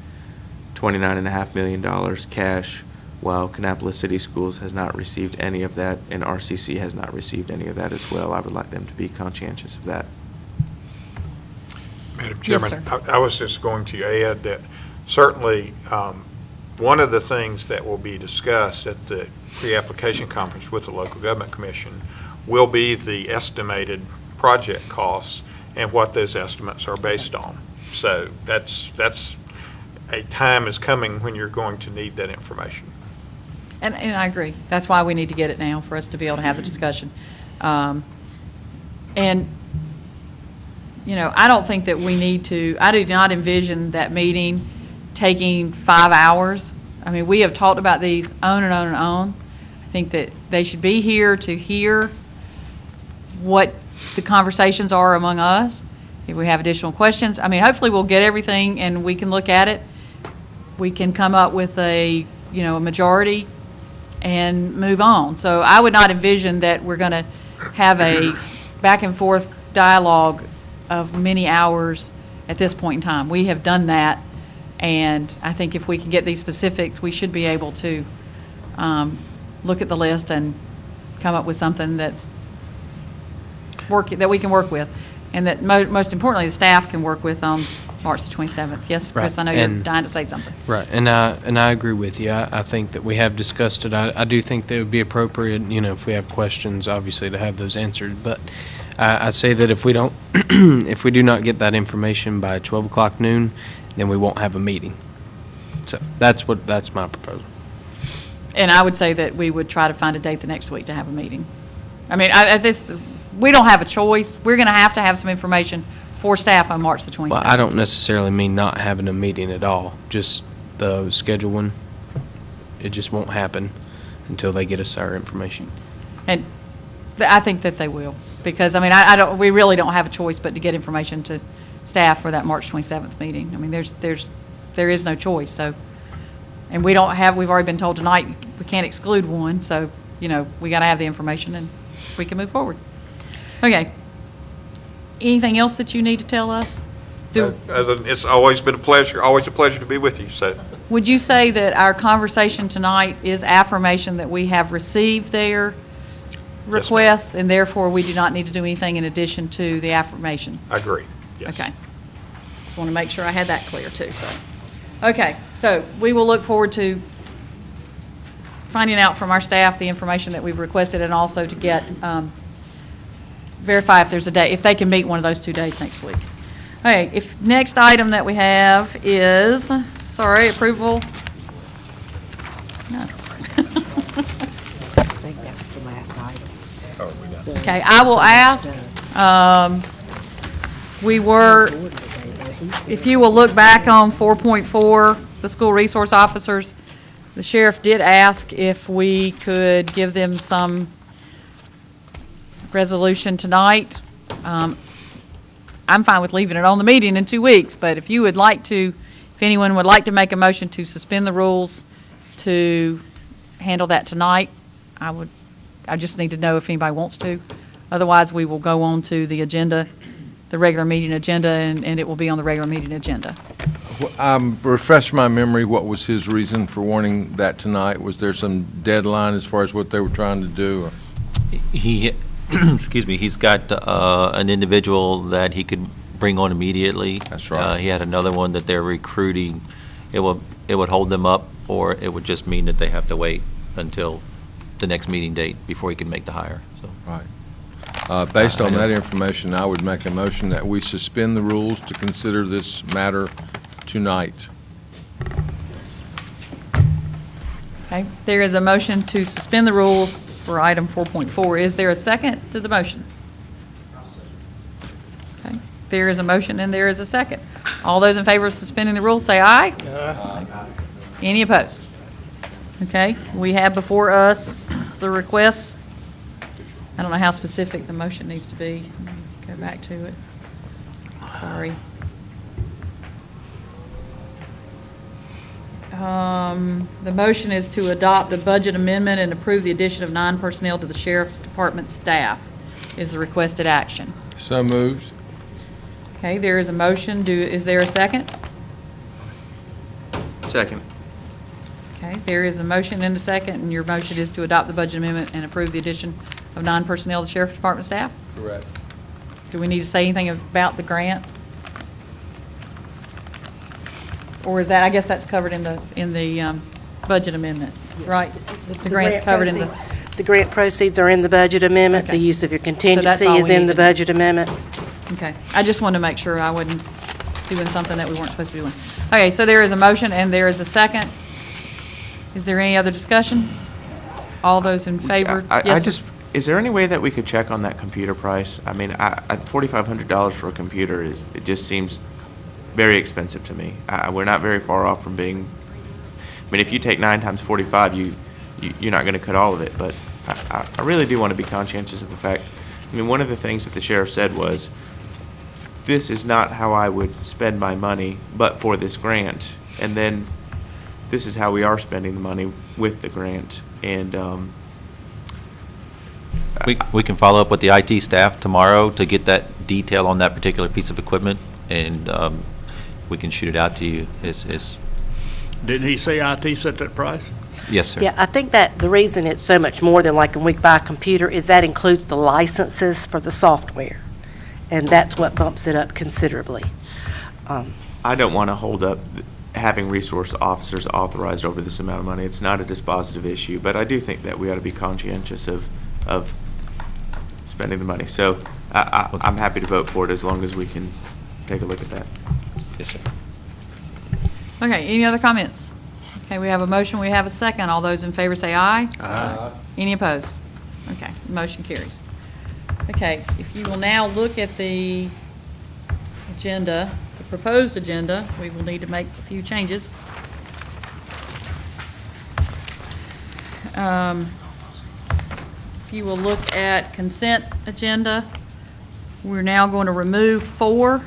$29.5 million cash, while Kannapolis City Schools has not received any of that, and RCC has not received any of that as well. I would like them to be conscientious of that. Madam Yes, Chairman, sir. I was just going to add that certainly one of the things that will be discussed at the pre-application conference with the Local Government Commission will be the estimated project costs and what those estimates are based on. So that's a time is coming when you're going to need that information. And I agree. That's why we need to get it now, for us to be able to have the discussion. And, you know, I don't think that we need to, I do not envision that meeting taking 5 hours. I mean, we have talked about these on and on and on. I think that they should be here to hear what the conversations are among us. If we have additional questions, I mean, hopefully we'll get everything and we can look at it. We can come up with a, you know, a majority and move on. So I would not envision that we're going to have a back and forth dialogue of many hours at this point in time. We have done that, and I think if we can get these specifics, we should be able to look at the list and come up with something that's that we can work with, and that most importantly, the staff can work with on March the 27th. Yes, Chris, Right. I know you're And- dying to say something. Right, and I agree with you. I think that we have discussed it. I do think that it would be appropriate, you know, if we have questions, obviously, to have those answered. But I say that if we don't, if we do not get that information by 12 o'clock noon, then we won't have a meeting. So that's my proposal. And I would say that we would try to find a date the next week to have a meeting. I mean, we don't have a choice. We're going to have some information for staff on March the 27th. Well, I don't necessarily mean not having a meeting at all, just the schedule one. It just won't happen until they get us our information. And I think that they will, because, I mean, we really don't have a choice but to get information to staff for that March 27th meeting. I mean, there is no choice, so. And we've already been told tonight, we can't exclude one, so, you know, we got to have the information and we can move forward. Okay. Anything else that you need to tell us? It's always been always a pleasure to be with you, so. Would you say that our conversation tonight is affirmation that we have received their request, and therefore we do not need to do anything in addition to the affirmation? I agree, yes. Okay. Just want to make sure I had that clear too, so. Okay, so we will look forward to finding out from our staff the information that we've requested, and also to get, verify if there's a day, if they can meet one of those 2 days next week. Okay, next item that we have is, approval. No. I think that was the last item. Okay, I will ask, if you will look back on 4.4, the school resource officers, the sheriff did ask if we could give them some resolution tonight. I'm fine with leaving it on the meeting in 2 weeks, but if you would like to, if anyone would like to make a motion to suspend the rules to handle that tonight, I just need to know if anybody wants to. Otherwise, we will go on to the agenda, the regular meeting agenda, and it will be on the regular meeting agenda. Refresh my memory, what was his reason for wanting that tonight? Was there some deadline as far as what they were trying to do? Or? He, excuse me, he's got an individual that he could bring on immediately. That's right. He had another one that they're recruiting. It would hold them up, or it would just mean that they have to wait until the next meeting date before he can make the hire. So. Right. Based on that information, I would make a motion that we suspend the rules to consider this matter tonight. Okay, there is a motion to suspend the rules for item 4.4. Is there a second to the motion? Okay, there is a motion and there is a second. All those in favor of suspending the rules say aye. Aye. Any opposed? Okay, we have before us the request. I don't know how specific the motion needs to be. Let me go back to it. Sorry. The motion is to adopt a budget amendment and approve the addition of 9 personnel to the Sheriff Department staff is the requested action. So moved. Okay, there is a motion. Is there a second? Second. Okay, there is a motion and a second, and your motion is to adopt the budget amendment and approve the addition of 9 personnel to the Sheriff Department staff? Correct. Do we need to say anything about the grant? Or is that, I guess that's covered in the budget amendment, right? The grant's covered in the. The grant proceeds are in the budget amendment. Okay. The use of your all contingency we is in need the to do. budget amendment. Okay, I just wanted to make sure I wasn't doing something that we weren't supposed to be doing. Okay, so there is a motion and there is a second. Is there any other discussion? All those in favor? I Yes, just, Is there any way that we could check on that computer price? I mean, $4,500 for a computer it just seems very expensive to me. We're not very far off from being, I mean, if you take 9 times 45, you're not going to cut all of it, but I really do want to be conscientious of the fact, I mean, one of the things that the sheriff said was, this is not how I would spend my money but for this grant. And then this is how we are spending the money with the grant. And We can follow up with the IT staff tomorrow to get that detail on that particular piece of equipment, and we can shoot it out to you. Didn't he say IT set that price? Yes, sir. Yeah, I think that the reason it's so much more than like when we buy a computer is that includes the licenses for the software. And that's what bumps it up considerably. I don't want to hold up having resource officers authorized over this amount of money. It's not a dispositive issue, but I do think that we ought to be conscientious of spending the money. So I'm happy to vote for it as long as we can take a look at that. Yes, sir. Okay, any other comments? Okay, we have a motion, we have a second. All those in favor say aye. Aye. Any opposed? Okay, motion carries. Okay, if you will now look at the agenda, the proposed agenda, we will need to make a few changes. If you will look at consent agenda, we're now going to remove 4,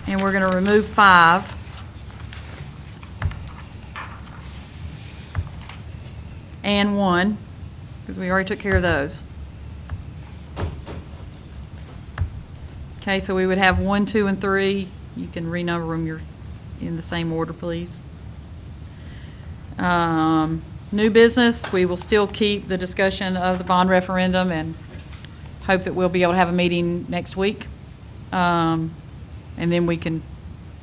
and we're going to remove 5. And 1, because we already took care of those. Okay, so we would have 1, 2, and 3. You can renumber them. You're in the same order, please. New business, we will still keep the discussion of the bond referendum and hope that we'll be able to have a meeting next week. And then we can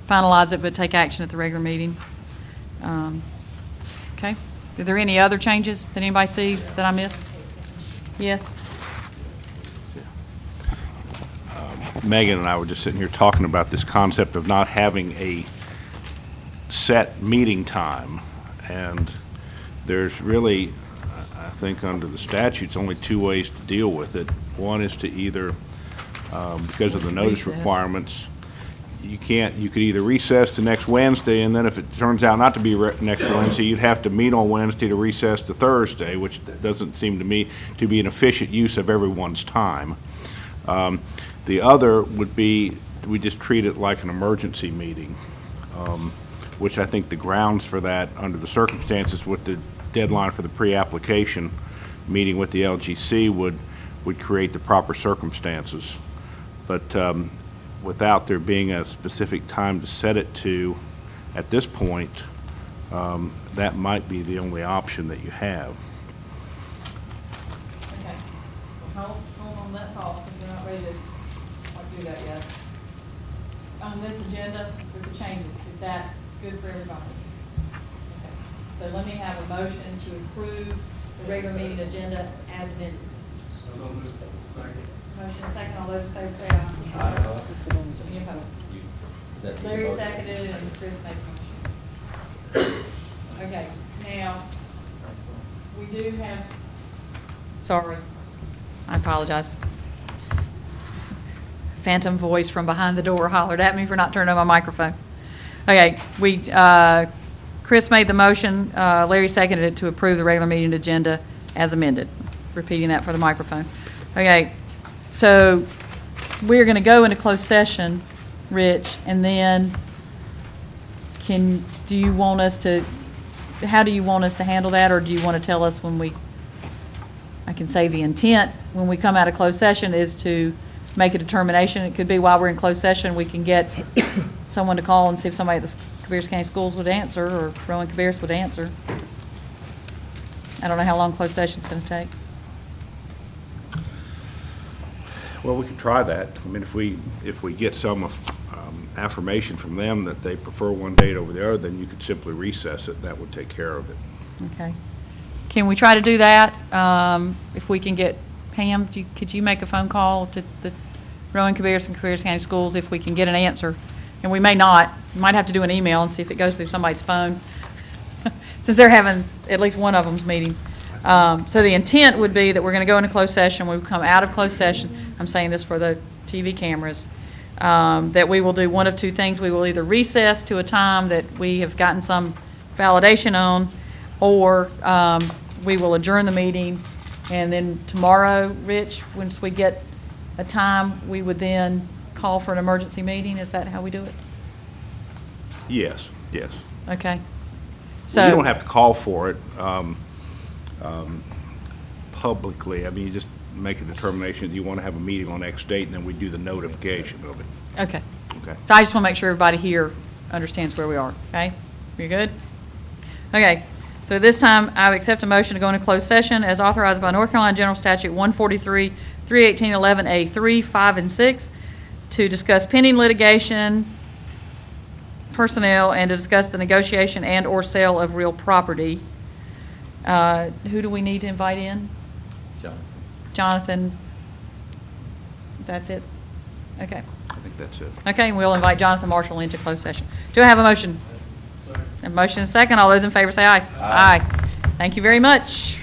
finalize it but take action at the regular meeting. Okay. Are there any other changes that anybody sees that I missed? Yes? Megan and I were just sitting here talking about this concept of not having a set meeting time. And there's really, I think under the statutes, only 2 ways to deal with it. One is to either, because of the notice requirements, you could either recess to next Wednesday, and then if it turns out not to be next Wednesday, you'd have to meet on Wednesday to recess to Thursday, which doesn't seem to me to be an efficient use of everyone's time. The other would be, we just treat it like an emergency meeting, which I think the grounds for that, under the circumstances with the deadline for the pre-application meeting with the LGC, would create the proper circumstances. But without there being a specific time to set it to at this point, that might be the only option that you have. Okay. Well, hold on that thought, because we're not ready to do that yet. On this agenda with the changes, is that good for everybody? Okay. So let me have a motion to approve the regular meeting agenda as amended. Motion second, all those in favor say aye. Any opposed? Larry seconded and Chris made the motion. Okay, now, we do have, sorry, I apologize. Phantom voice from behind the door hollered at me for not turning on my microphone. Okay, Chris made the motion, Larry seconded it to approve the regular meeting agenda as amended. Repeating that for the microphone. Okay, so we're going to go into closed session, Rich, and then do you want us to, how do you want us to handle that, or do you want to tell us when I can say the intent when we come out of closed session is to make a determination. It could be while we're in closed session, we can get someone to call and see if somebody at the Cabarrus County Schools would answer, or Rowan Cabarrus would answer. I don't know how long closed session's going to take. Well, we could try that. I mean, if we get some affirmation from them that they prefer one date over the other, then you could simply recess it. That would take care of it. Okay. Can we try to do that? If we can get Pam, could you make a phone call to the Rowan Cabarrus and Cabarrus County Schools if we can get an answer? And we may not. We might have to do an email and see if it goes through somebody's phone, since they're having at least one of them's meeting. So the intent would be that we're going to go into closed session. We would come out of closed session. I'm saying this for the TV cameras, that we will do one of two things. We will either recess to a time that we have gotten some validation on, or we will adjourn the meeting, and then tomorrow, Rich, once we get a time, we would then call for an emergency meeting. Is that how we do it? Yes, yes. Okay. Well, you don't have to call for it publicly. I mean, you just make a determination that you want to have a meeting on X date, and then we do the notification of it. Okay. Okay. So I just want to make sure everybody here understands where we are, okay? You good? Okay. So this time, I would accept a motion to go into closed session as authorized by North Carolina General Statute 143, 318.11A3, 5, and 6, to discuss pending litigation, personnel, and to discuss the negotiation and/or sale of real property. Who do we need to invite in? Jonathan. That's it? Okay. I think that's it. Okay, we'll invite Jonathan Marshall into closed session. Do I have a motion? A motion and a second. All those in favor say aye. Aye. Thank you very much.